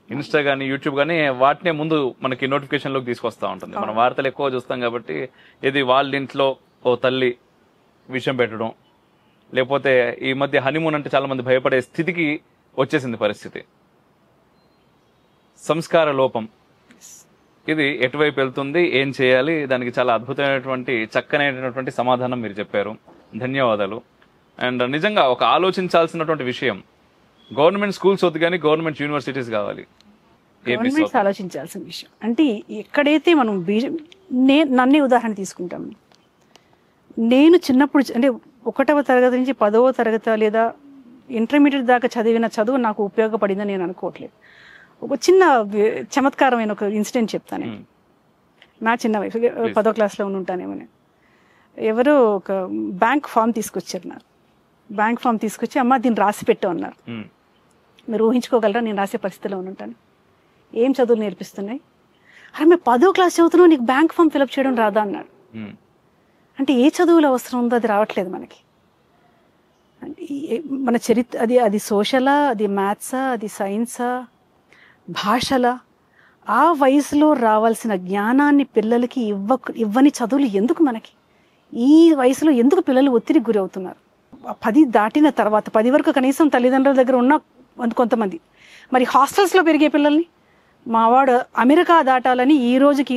ఇన్స్టా కానీ యూట్యూబ్ కానీ వాటినే ముందు మనకి నోటిఫికేషన్లోకి తీసుకొస్తూ ఉంటుంది. మనం వార్తలు ఎక్కువ చూస్తాం కాబట్టి ఇది వాళ్ళ ఇంట్లో ఓ తల్లి విషయం పెట్టడం, లేకపోతే ఈ మధ్య హనీమూన్ అంటే చాలా మంది భయపడే స్థితికి వచ్చేసింది పరిస్థితి. సంస్కార లోపం ఇది ఎటువైపు వెళ్తుంది, ఏం చేయాలి, దానికి చాలా అద్భుతమైనటువంటి చక్కనైనటువంటి సమాధానం మీరు చెప్పారు. ధన్యవాదాలు. అండ్ నిజంగా ఒక ఆలోచించాల్సినటువంటి విషయం, గవర్నమెంట్ స్కూల్స్ వద్దు కానీ గవర్నమెంట్ యూనివర్సిటీస్ కావాలి. ఆలోచించాల్సిన విషయం అంటే ఎక్కడైతే మనం నన్నే ఉదాహరణ తీసుకుంటాం. నేను చిన్నప్పుడు అంటే 1వ తరగతి నుంచి 10వ తరగతి లేదా ఇంటర్మీడియట్ దాకా చదివిన చదువు నాకు ఉపయోగపడిందని నేను అనుకోవట్లేదు. ఒక చిన్న చమత్కారమైన ఒక ఇన్సిడెంట్ చెప్తాను. నా చిన్న వయసు 10వ క్లాస్లో ఉంటానేమో, నేను ఎవరో ఒక బ్యాంక్ ఫామ్ తీసుకొచ్చారు. నాకు బ్యాంక్ ఫామ్ తీసుకొచ్చి అమ్మ దీన్ని రాసి పెట్టు అన్నారు. మీరు ఊహించుకోగలరా నేను రాసే పరిస్థితిలో ఉంటాను? ఏం చదువులు నేర్పిస్తున్నాయి? అరే మేము 10వ క్లాస్ చదువుతున్నావు, నీకు బ్యాంక్ ఫామ్ ఫిలప్ చేయడం రాదా అన్నాడు. అంటే ఏ చదువులు అవసరం ఉందో అది రావట్లేదు మనకి. మన చరిత్ర అది సోషలా, అది మ్యాథ్సా, అది సైన్సా, భాషలా, ఆ వయసులో రావాల్సిన జ్ఞానాన్ని పిల్లలకి ఇవ్వని చదువులు ఎందుకు మనకి? ఈ వయసులో ఎందుకు పిల్లలు ఒత్తిడికి గురి అవుతున్నారు? 10 దాటిన తర్వాత 10 వరకు కనీసం తల్లిదండ్రుల దగ్గర ఉన్న కొంతమంది, మరి హాస్టల్స్లో పెరిగే పిల్లల్ని మావాడు అమెరికా దాటాలని ఈ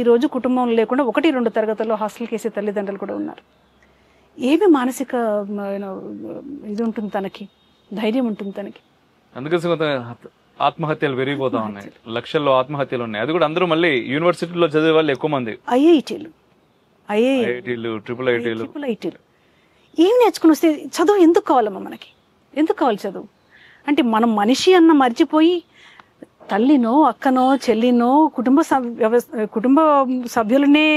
రోజు కుటుంబం లేకుండా 1-2 తరగతుల్లో హాస్టల్కి వేసే తల్లిదండ్రులు కూడా ఉన్నారు. ఏమి మానసిక ఇది ఉంటుంది తనకి, ధైర్యం ఉంటుంది తనకి. అందుకోసం ఆత్మహత్యలు పెరిగిపోతా ఉన్నాయి, లక్షల్లో ఆత్మహత్యలు ఉన్నాయి. అది కూడా అందరూ మళ్ళీ యూనివర్సిటీలో చదివే వాళ్ళు ఎక్కువ మంది, ఐఐటీలు, ట్రిపుల్ ఐటీలు. ఏం నేర్చుకుని వస్తే చదువు ఎందుకు కావాలమ్మా మనకి? ఎందుకు కావాలి చదువు? అంటే మనం మనిషి అన్న మర్చిపోయి తల్లినో అక్కనో చెల్లినో కుటుంబ సభ్యులనే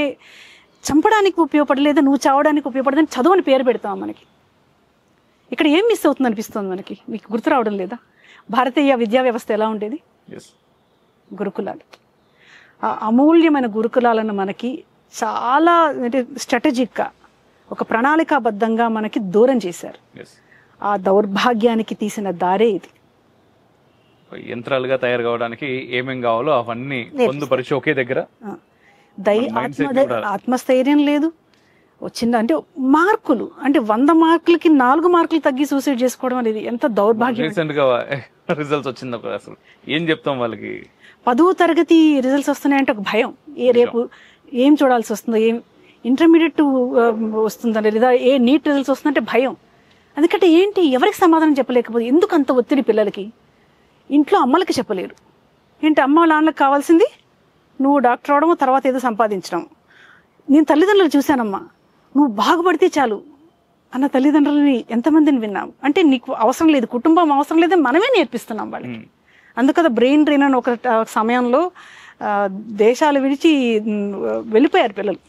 చంపడానికి ఉపయోగపడలేదా, నువ్వు చావడానికి ఉపయోగపడదని చదువు అని పేరు పెడతాం మనకి. ఇక్కడ ఏం మిస్ అవుతుంది అనిపిస్తుంది మనకి? మీకు గుర్తు రావడం లేదా? భారతీయ విద్యా వ్యవస్థ ఎలా ఉండేది? గురుకులాలు. ఆ అమూల్యమైన గురుకులాలను మనకి చాలా అంటే స్ట్రాటజిక్గా ఒక ప్రణాళికాబద్ధంగా మనకి దూరం చేశారు. ఆ దౌర్భాగ్యానికి తీసిన దారే ఇది. యంత్రాలుగా తయారు కావడానికి ఏమేం కావాలో అవన్నీ పొందుపరిచి ఒకే దగ్గర. ఆత్మస్థైర్యం లేదు. వచ్చింది అంటే మార్కులు, అంటే 100 మార్కులకి 4 మార్కులు తగ్గి సూసైడ్ చేసుకోవడం అనేది ఎంత దౌర్భాగ్యం. రీసెంట్ గా రిజల్ట్స్ వచ్చింది, అసలు ఏం చెప్తాం వాళ్ళకి? 10వ తరగతి రిజల్ట్స్ వస్తున్నాయంటే ఒక భయం, రేపు ఏం చూడాల్సి వస్తుందో, ఏం ఇంటర్మీడియట్ వస్తుందంటే లేదా ఏ నీట్ రిజల్ట్స్ వస్తుందంటే భయం. ఎందుకంటే ఏంటి, ఎవరికి సమాధానం చెప్పలేకపోతే ఎందుకు అంత ఒత్తిడి పిల్లలకి? ఇంట్లో అమ్మలకి చెప్పలేరు. ఏంటి అమ్మ నాన్నలకు కావాల్సింది నువ్వు డాక్టర్ అవడము, తర్వాత ఏదో సంపాదించడం. నేను తల్లిదండ్రులు చూశానమ్మా, నువ్వు బాగుపడితే చాలు అన్న తల్లిదండ్రులని ఎంతమందిని విన్నాం. అంటే నీకు అవసరం లేదు, కుటుంబం అవసరం లేదని మనమే నేర్పిస్తున్నాం వాళ్ళకి. అందుకదా బ్రెయిన్ డ్రైన్ అని ఒక సమయంలో దేశాలు విడిచి వెళ్ళిపోయారు పిల్లలు.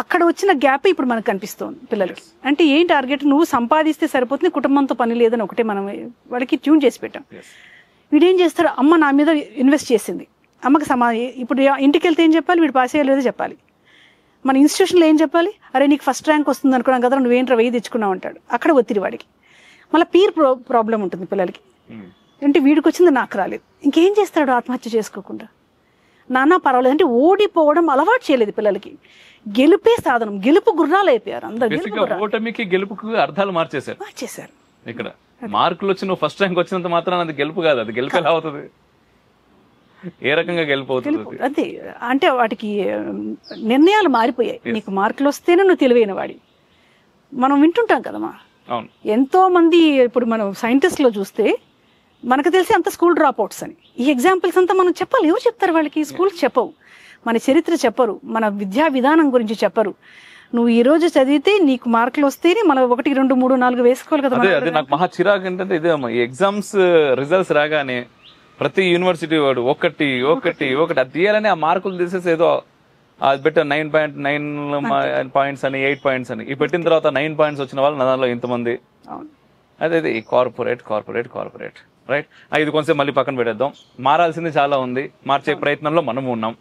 అక్కడ వచ్చిన గ్యాప్ ఇప్పుడు మనకు కనిపిస్తుంది పిల్లలకి. అంటే ఏం టార్గెట్, నువ్వు సంపాదిస్తే సరిపోతుంది, కుటుంబంతో పని లేదని ఒకటే మనం వాడికి ట్యూన్ చేసి పెట్టాం. వీడేం చేస్తాడు, అమ్మ నా మీద ఇన్వెస్ట్ చేసింది, అమ్మకి ఇప్పుడు ఇంటికి వెళ్తే ఏం చెప్పాలి, వీడు పాస్ అయ్యలేదో చెప్పాలి. మన ఇన్స్టిట్యూషన్లో ఏం చెప్పాలి, అరే నీకు ఫస్ట్ ర్యాంక్ వస్తుంది అనుకున్నాం కదా, నువ్వేంట్రా 1000 తెచ్చుకున్నావు అంటాడు. అక్కడ ఒత్తిడి వాడికి. మళ్ళీ పీర్ ప్రాబ్లం ఉంటుంది పిల్లలకి. అంటే వీడికి వచ్చింది నాకు రాలేదు, ఇంకేం చేస్తాడు ఆత్మహత్య చేసుకోకుండా? నాన్న పర్వాలేదు అంటే ఓడిపోవడం అలవాటు చేయలేదు పిల్లలకి. గెలుపే సాధనం, గెలుపు గుర్రాలు అయిపోయారు అందరూ. ఓటమికి గెలుపుకు అర్థాలు మార్చేశారు. ఇక్కడ మార్కులు వచ్చి నువ్వు ఫస్ట్ ర్యాంక్ వచ్చినంత మాత్రం అది గెలుపు కాదు, అది గెలుపు ఎలా అవుతుంది? ఏ రకంగా గెలుపు అవుతుంది? అంతే. అంటే వాటికి నిర్ణయాలు మారిపోయాయి. నీకు మార్కులు వస్తేనే నువ్వు తెలివైన వాడి. మనం వింటుంటాం కదమ్మా, ఎంతో మంది ఇప్పుడు మనం సైంటిస్ట్లో చూస్తే మనకు తెలిసి అంత స్కూల్ డ్రాప్ అవుట్స్ అని. ఈ ఎగ్జాంపుల్స్ అంతా మనం చెప్పాలి. ఎవరు చెప్తారు వాళ్ళకి? స్కూల్ చెప్పవు, మన చరిత్ర చెప్పరు, మన విద్యా విధానం గురించి చెప్పరు. నువ్వు ఈ రోజు చదివితే నీకు మార్కులు వస్తేనే మనం 1, 2, 3, 4 వేసుకోవాలి కదా. అదే నాకు మహా చిరాకు ఏంటంటే ఇదే అమ్మా, ఈ ఎగ్జామ్స్ రిజల్ట్స్ రాగానే ప్రతి యూనివర్సిటీ వాడు ఒకటి అది తీయాలని ఆ మార్కులు తీసేసి ఏదో అది పెట్టారు 9.9 పాయింట్స్ అని 8 పాయింట్స్ అని. ఈ పెట్టిన తర్వాత 9 పాయింట్స్ వచ్చిన వాళ్ళు దానిలో ఇంతమంది. అదే కార్పొరేట్ రైట్. ఇది కొంచెం మళ్ళీ పక్కన పెట్టేద్దాం. మారాల్సింది చాలా ఉంది, మార్చే ప్రయత్నంలో మనము ఉన్నాం.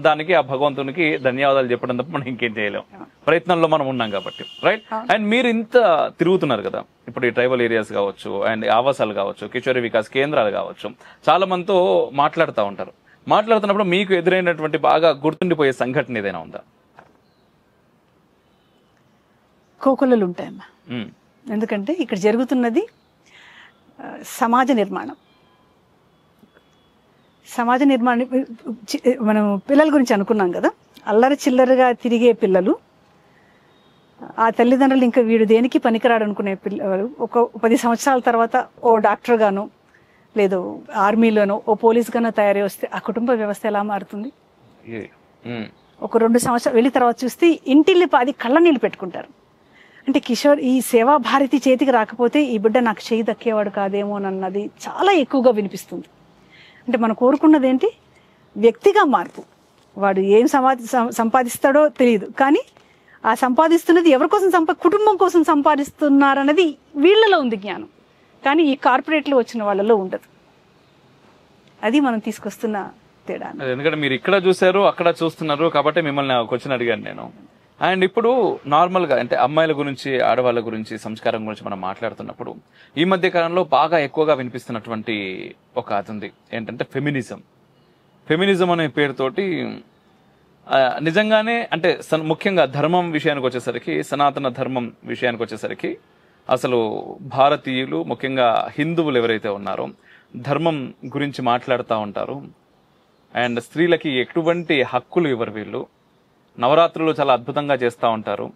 దానికి ఆ భగవంతునికి ధన్యవాదాలు చెప్పడం తప్ప మనం ఇంకేం చేయలేం. ప్రయత్నంలో మనం ఉన్నాం కాబట్టి రైట్. అండ్ మీరు ఇంత తిరుగుతున్నారు కదా, ఇప్పుడు ఈ ట్రైబల్ ఏరియాస్ కావచ్చు, అండ్ ఆవాసాలు కావచ్చు, కిషోరి వికాస్ కేంద్రాలు కావచ్చు, చాలా మందితో మాట్లాడుతూ ఉంటారు. మాట్లాడుతున్నప్పుడు మీకు ఎదురైనటువంటి బాగా గుర్తుండిపోయే సంఘటన ఏదైనా ఉందా? కోకొల్లలు ఉంటాయమ్మా. ఎందుకంటే ఇక్కడ జరుగుతున్నది సమాజ నిర్మాణం. మనం పిల్లల గురించి అనుకున్నాం కదా, అల్లరి చిల్లరగా తిరిగే పిల్లలు, ఆ తల్లిదండ్రులు ఇంకా వీడు దేనికి పనికిరాడు అనుకునే పిల్లలు ఒక 10 సంవత్సరాల తర్వాత ఓ డాక్టర్ గాను, లేదు ఆర్మీలోనో ఓ పోలీస్ గానో తయారై వస్తే ఆ కుటుంబ వ్యవస్థ ఎలా మారుతుంది? ఒక 2 సంవత్సరాలు వెళ్ళిన తర్వాత చూస్తే ఇంటిల్లి పాది కళ్ళ నీళ్ళు పెట్టుకుంటారు. అంటే కిషోర్ ఈ సేవా భారతి చేతికి రాకపోతే ఈ బిడ్డ నాకు చేయి దక్కేవాడు కాదేమో అన్నది చాలా ఎక్కువగా వినిపిస్తుంది. అంటే మనం కోరుకున్నది ఏంటి? వ్యక్తిగా మార్పు. వాడు ఏం సంపాదిస్తాడో తెలియదు, కానీ ఆ సంపాదిస్తున్నది ఎవరి కోసం కుటుంబం కోసం సంపాదిస్తున్నారన్నది వీళ్ళలో ఉంది జ్ఞానం, కానీ ఈ కార్పొరేట్లో వచ్చిన వాళ్ళలో ఉండదు. అది మనం తీసుకొస్తున్న తేడా. ఎందుకంటే మీరు ఇక్కడ చూసారు, అక్కడ చూస్తున్నారు కాబట్టి మిమ్మల్ని క్వశ్చన్ అడిగాను నేను. అండ్ ఇప్పుడు నార్మల్గా అంటే అమ్మాయిల గురించి, ఆడవాళ్ళ గురించి, సంస్కారం గురించి మనం మాట్లాడుతున్నప్పుడు ఈ మధ్య కాలంలో బాగా ఎక్కువగా వినిపిస్తున్నటువంటి ఒక అది ఉంది, ఏంటంటే ఫెమినిజం అనే పేరుతోటి నిజంగానే అంటే ముఖ్యంగా ధర్మం విషయానికి వచ్చేసరికి, సనాతన ధర్మం విషయానికి వచ్చేసరికి అసలు భారతీయులు ముఖ్యంగా హిందువులు ఎవరైతే ఉన్నారో ధర్మం గురించి మాట్లాడుతూ ఉంటారు. అండ్ స్త్రీలకి ఎటువంటి హక్కులు ఇవ్వరు వీళ్ళు. నవరాత్రులు చాలా అద్భుతంగా చేస్తూ ఉంటారు,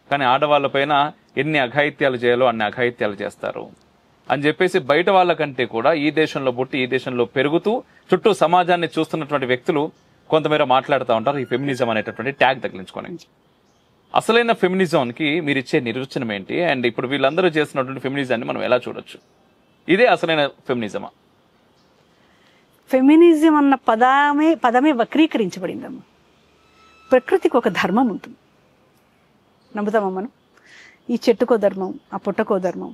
కానీ ఆడవాళ్ళపైన ఎన్ని అఘాయిత్యాలు చేయాలో అన్ని అఘాయిత్యాలు చేస్తారు అని చెప్పేసి బయట వాళ్ళకంటే కూడా ఈ దేశంలో పుట్టి ఈ దేశంలో పెరుగుతూ చుట్టూ సమాజాన్ని చూస్తున్నటువంటి వ్యక్తులు కొంతమేర మాట్లాడుతూ ఉంటారు ఈ ఫెమినిజం అనేటటువంటి ట్యాగ్ తగిలించుకొని. అసలైన ఫెమినిజంకి మీరు ఇచ్చే నిర్వచనం ఏంటి? అండ్ ఇప్పుడు వీళ్ళందరూ చేస్తున్నటువంటి ఫెమినిజాన్ని మనం ఎలా చూడొచ్చు? ఇదే అసలైన ఫెమినిజమా? ఫెమినిజం అన్న పదమే వక్రీకరించబడిందమ్మా. ప్రకృతికి ఒక ధర్మం ఉంటుంది, నమ్ముతామా మనం? ఈ చెట్టుకో ధర్మం, ఆ పుట్టకో ధర్మం,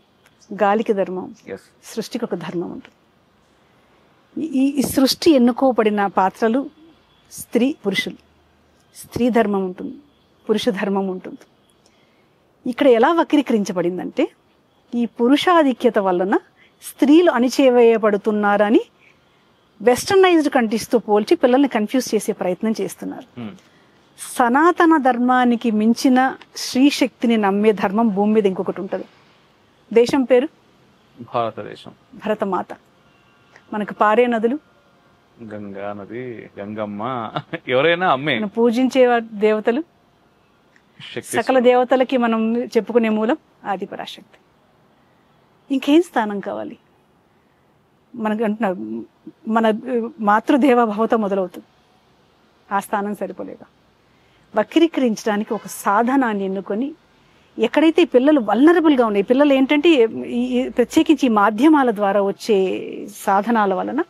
గాలికి ధర్మం, సృష్టికి ఒక ధర్మం ఉంటుంది. ఈ సృష్టి ఎన్నుకోబడిన పాత్రలు స్త్రీ పురుషులు. స్త్రీ ధర్మం ఉంటుంది, పురుష ధర్మం ఉంటుంది. ఇక్కడ ఎలా వక్రీకరించబడిందంటే ఈ పురుషాధిక్యత వలన స్త్రీలు అణిచివేయబడుతున్నారని వెస్టర్నైజ్డ్ కంట్రీస్తో పోల్చి పిల్లల్ని కన్ఫ్యూజ్ చేసే ప్రయత్నం చేస్తున్నారు. సనాతన ధర్మానికి మించిన స్త్రీ శక్తిని నమ్మే ధర్మం భూమి మీద ఇంకొకటి ఉంటుంది. దేశం పేరు భారతదేశం, భరతమాత. మనకు పారే నదులు గంగా నది, గంగమ్మ, ఎవరైనా అమ్మే. పూజించే దేవతలు, సకల దేవతలకి మనం చెప్పుకునే మూలం ఆదిపరాశక్తి. ఇంకేం స్థానం కావాలి మనకు? అంటున్నారు మన మాతృదేవ భవతో మొదలవుతుంది, ఆ స్థానం సరిపోలేదా? వక్రీకరించడానికి ఒక సాధనాన్ని ఎన్నుకొని ఎక్కడైతే ఈ పిల్లలు వల్నరబుల్గా ఉన్నాయి, పిల్లలు ఏంటంటే ప్రత్యేకించి ఈ మాధ్యమాల ద్వారా వచ్చే సాధనాల వలన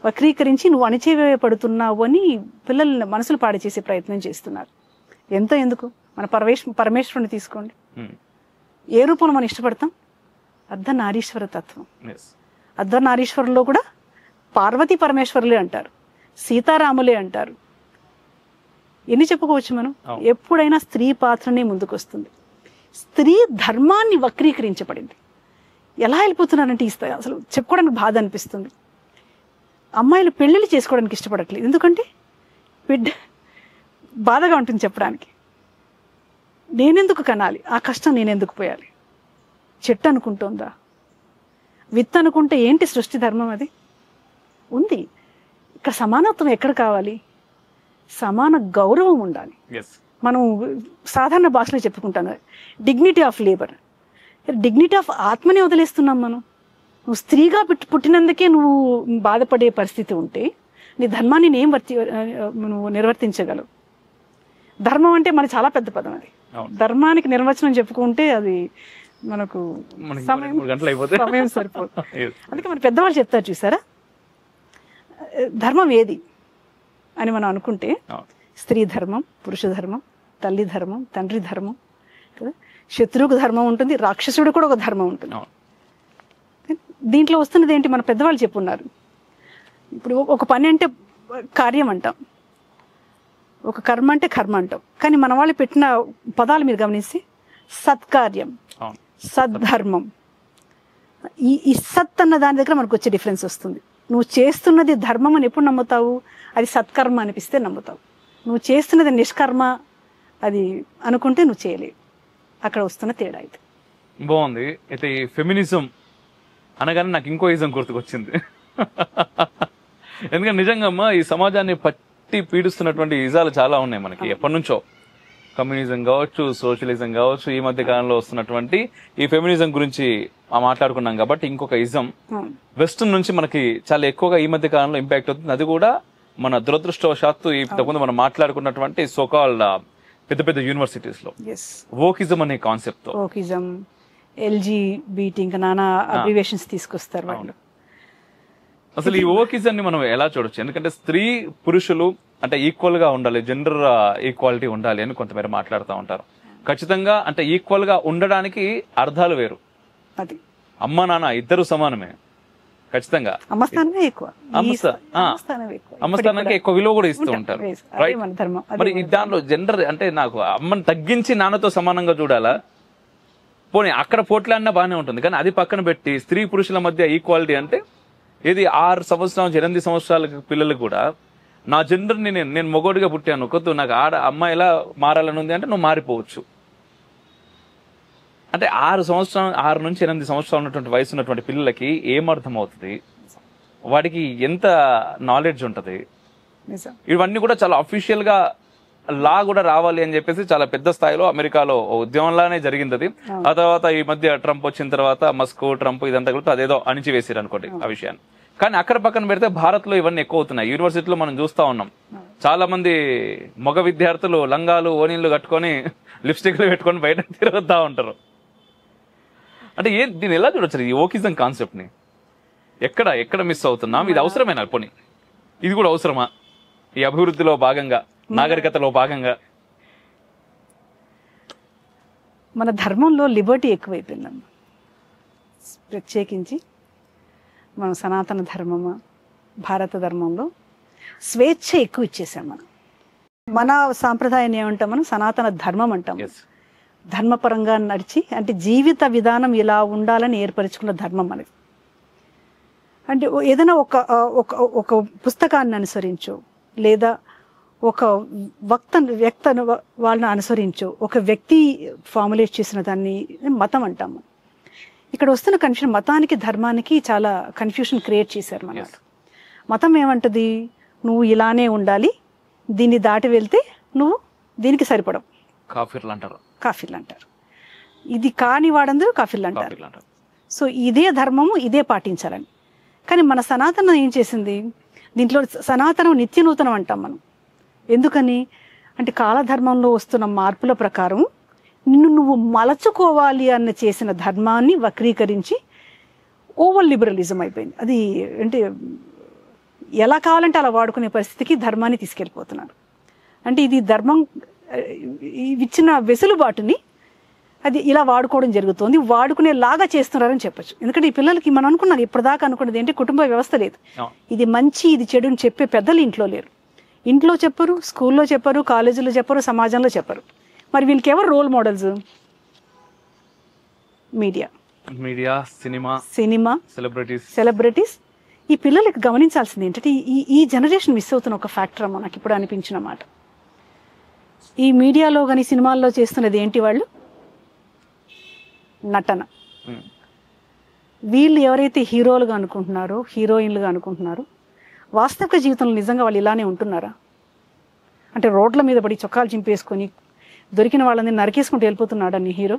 వక్రీకరించి నువ్వు అణచివేయబడుతున్నావు అని పిల్లల్ని మనసులు పాడు చేసే ప్రయత్నం చేస్తున్నారు. ఎందుకు మన పరమేశ్వరుని తీసుకోండి, ఏ రూపంలో మనం ఇష్టపడతాం? అర్ధనారీశ్వర తత్వం. అర్ధనారీశ్వరులో కూడా పార్వతీ పరమేశ్వరులే అంటారు, సీతారాములే అంటారు. ఎన్ని చెప్పుకోవచ్చు మనం? ఎప్పుడైనా స్త్రీ పాత్రనే ముందుకు వస్తుంది. స్త్రీ ధర్మాన్ని వక్రీకరించబడింది. ఎలా వెళ్ళిపోతున్నారంటే అసలు చెప్పుకోవడానికి బాధ అనిపిస్తుంది. అమ్మాయిలు పెళ్ళిళ్ళు చేసుకోవడానికి ఇష్టపడట్లేదు, ఎందుకంటే బిడ్డ బాధగా ఉంటుంది చెప్పడానికి. నేనెందుకు కనాలి, ఆ కష్టం నేనెందుకు పోయాలి? చెట్టు అనుకుంటోందా? విత్ అనుకుంటే ఏంటి సృష్టి ధర్మం? అది ఉంది. ఇక్కడ సమానత్వం ఎక్కడ కావాలి? సమాన గౌరవం ఉండాలి. మనం సాధారణ భాషలో చెప్పుకుంటాను dignity of labour. Dignity of ఆత్మని వదిలేస్తున్నాం మనం. నువ్వు స్త్రీగా పుట్టినందుకే నువ్వు బాధపడే పరిస్థితి ఉంటే నీ ధర్మాన్ని నువ్వు నిర్వర్తించగలవు. ధర్మం అంటే మన చాలా పెద్ద పదం. అది ధర్మానికి నిర్వచనం చెప్పుకుంటే అది మనకు సమయం సరిపోదు. అందుకే మన పెద్దవాళ్ళు చెప్తారు చూసారా, ధర్మం ఏది అని మనం అనుకుంటే స్త్రీ ధర్మం, పురుష ధర్మం, తల్లి ధర్మం, తండ్రి ధర్మం కదా. శత్రువుకు ధర్మం ఉంటుంది, రాక్షసుడు కూడా ఒక ధర్మం ఉంటుంది. దీంట్లో వస్తున్నది ఏంటి? మన పెద్దవాళ్ళు చెప్పున్నారు. ఇప్పుడు ఒక పని అంటే కార్యం అంటాం, ఒక కర్మ అంటే కర్మ అంటాం. కానీ మన వాళ్ళు పెట్టిన పదాలు మీరు గమనిస్తే సత్కార్యం, సద్ధర్మం. ఈ సత్ అన్న దాని దగ్గర మనకు వచ్చే డిఫరెన్స్ వస్తుంది. నువ్వు చేస్తున్నది ధర్మం అని ఎప్పుడు నమ్ముతావు? అది సత్కర్మ అనిపిస్తే నమ్ముతావు. నువ్వు చేస్తున్నది నిష్కర్మ అది అనుకుంటే నువ్వు చేయలేవు. అక్కడ వస్తున్న తేడా ఇది. బాగుంది. అయితే ఈ ఫెమినిజం అనగానే నాకు ఇంకో ఇజం గుర్తుకొచ్చింది. ఎందుకంటే నిజంగా అమ్మా ఈ సమాజాన్ని పట్టి పీడిస్తున్నటువంటి ఇజాలు చాలా ఉన్నాయి మనకి ఎప్పటి నుంచో. కమ్యూనిజం కావచ్చు, సోషలిజం కావచ్చు, ఈ మధ్య కాలంలో వస్తున్నటువంటి ఈ ఫెమినిజం గురించి మాట్లాడుకున్నాం కాబట్టి ఇంకొక ఇజం వెస్టర్న్ నుంచి మనకి చాలా ఎక్కువగా ఈ మధ్య కాలంలో ఇంపాక్ట్ అవుతుంది. అది కూడా మన దురదృష్టవశాత్తు ఇంతకుముందు మనం మాట్లాడుకున్నటువంటి సోకాల్డ్ పెద్ద పెద్ద యూనివర్సిటీస్ లో వోకిజం అనే కాన్సెప్ట్ తో LGBT ఇంకా నానా అబ్రివేషన్స్ తీసుకొస్తారు వాళ్ళు. అసలు ఈ వోకిజాన్ని మనం ఎలా చూడొచ్చు? ఎందుకంటే స్త్రీ పురుషులు అంటే ఈక్వల్ గా ఉండాలి, జెండర్ ఈక్వాలిటీ ఉండాలి అని కొంతమేర మాట్లాడుతూ ఉంటారు. ఖచ్చితంగా అంటే ఈక్వల్ గా ఉండడానికి అర్థాలు వేరు. అది అమ్మ నాన్న ఇద్దరు సమానమే. ఖచ్చితంగా అమ్మస్థానానికి ఎక్కువ విలువ కూడా ఇస్తూ ఉంటారు. మరి దానిలో జెండర్ అంటే నాకు అమ్మని తగ్గించి నాన్నతో సమానంగా చూడాలా? పోనీ అక్కడ పోట్లాడినా బాగానే ఉంటుంది, కానీ అది పక్కన పెట్టి స్త్రీ పురుషుల మధ్య ఈక్వాలిటీ అంటే ఇది 6 సంవత్సరాలు 8 సంవత్సరాల పిల్లలకు కూడా నా జెండర్ని నేను మొగోడిగా పుట్టాను, కొద్దు నాకు అమ్మాయి ఎలా మారాలని ఉంది అంటే నువ్వు మారిపోవచ్చు. అంటే 6 నుంచి 8 సంవత్సరాలు ఉన్నటువంటి వయసు ఉన్నటువంటి పిల్లలకి ఏమర్థం అవుతుంది? వాడికి ఎంత నాలెడ్జ్ ఉంటుంది? ఇవన్నీ కూడా చాలా అఫీషియల్ గా లా కూడా రావాలి అని చెప్పేసి చాలా పెద్ద స్థాయిలో అమెరికాలో ఉద్యమంలానే జరిగింది అది. ఆ తర్వాత ఈ మధ్య ట్రంప్ వచ్చిన తర్వాత మస్క్ ట్రంప్ ఇదంతా కూడా అదేదో అణిచివేసారు అనుకోండి ఆ విషయాన్ని. కానీ అక్కడ పక్కన పెడితే భారత్ లో ఇవన్నీ ఎక్కువ అవుతున్నాయి. యూనివర్సిటీలో మనం చూస్తా ఉన్నాం, చాలా మంది మగ విద్యార్థులు లంగాలు ఓనీళ్లు కట్టుకొని లిప్స్టిక్లు పెట్టుకొని బయట తిరుగుతా ఉంటారు. అంటే దీన్ని ఎలా చూడొచ్చు ఈ ఓకిజం కాన్సెప్ట్ ని? ఎక్కడ మిస్ అవుతున్నాం? ఇది అవసరమేనా? పోనీ ఇది కూడా అవసరమా ఈ అభివృద్ధిలో భాగంగా, నాగరికతలో భాగంగా? మన ధర్మంలో లిబర్టీ ఎక్కువైపోయిందమ్మా. ప్రత్యేకించి మన సనాతన ధర్మము, భారత ధర్మంలో స్వేచ్ఛ ఎక్కువ ఇచ్చేసాం మనం. మన సాంప్రదాయాన్ని ఏమంటాం మనం? సనాతన ధర్మం అంటాం. ధర్మపరంగా నడిచి అంటే జీవిత విధానం ఇలా ఉండాలని ఏర్పరచుకున్న ధర్మం అనేది. అంటే ఏదైనా ఒక పుస్తకాన్ని అనుసరించు, లేదా ఒక వ్యక్తను వాళ్ళని అనుసరించు, ఒక వ్యక్తి ఫార్ములేట్ చేసిన దాన్ని మతం అంటాము. ఇక్కడ వస్తున్న కన్ఫ్యూషన్, మతానికి ధర్మానికి చాలా కన్ఫ్యూషన్ క్రియేట్ చేశారు మన. మతం ఏమంటది? నువ్వు ఇలానే ఉండాలి, దీన్ని దాటి వెళ్తే నువ్వు దీనికి సరిపడవు, కాఫీర్లు అంటారు. ఇది కాని వాడందరూ కాఫీర్లు అంటారు. సో ఇదే ధర్మము, ఇదే పాటించాలని. కానీ మన సనాతనం ఏం చేసింది? దీంట్లో సనాతనం నిత్య నూతనం అంటాం మనం. ఎందుకని అంటే కాలధర్మంలో వస్తున్న మార్పుల ప్రకారం నువ్వు మలచుకోవాలి అన్న చేసిన ధర్మాన్ని వక్రీకరించి ఓవర్ లిబరలిజం అయిపోయింది. అది అంటే ఎలా కావాలంటే అలా వాడుకునే పరిస్థితికి ధర్మాన్ని తీసుకెళ్ళిపోతున్నారు. అంటే ఇది ధర్మం ఇచ్చిన వెసులుబాటుని అది ఇలా వాడుకోవడం జరుగుతుంది, వాడుకునేలాగా చేస్తున్నారని చెప్పచ్చు. ఎందుకంటే ఈ పిల్లలకి మనం అనుకున్నాం, ఇప్పటిదాకా అనుకున్నది ఏంటి? కుటుంబ వ్యవస్థ లేదు. ఇది మంచి, ఇది చెడు అని చెప్పే పెద్దలు ఇంట్లో లేరు. ఇంట్లో చెప్పరు, స్కూల్లో చెప్పరు, కాలేజీలో చెప్పరు, సమాజంలో చెప్పరు. మరి వీళ్ళకి ఎవరు role models? Media, cinema, celebrities. ఈ పిల్లలకి గమనించాల్సింది ఏంటంటే ఈ జనరేషన్ మిస్ అవుతున్న ఒక ఫ్యాక్టర్ అమ్మా నాకు ఇప్పుడు అనిపించిన మాట. ఈ మీడియాలో కానీ సినిమాల్లో చేస్తున్నది ఏంటి? వాళ్ళు నటన. వీళ్ళు ఎవరైతే హీరోలుగా అనుకుంటున్నారో, హీరోయిన్లుగా అనుకుంటున్నారో, వాస్తవిక జీవితంలో నిజంగా వాళ్ళు ఇలానే ఉంటున్నారా? అంటే రోడ్ల మీద పడి చొక్కాలు చింపేసుకొని దొరికిన వాళ్ళని నరికేసుకుంటూ వెళ్ళిపోతున్నాడా నీ హీరో?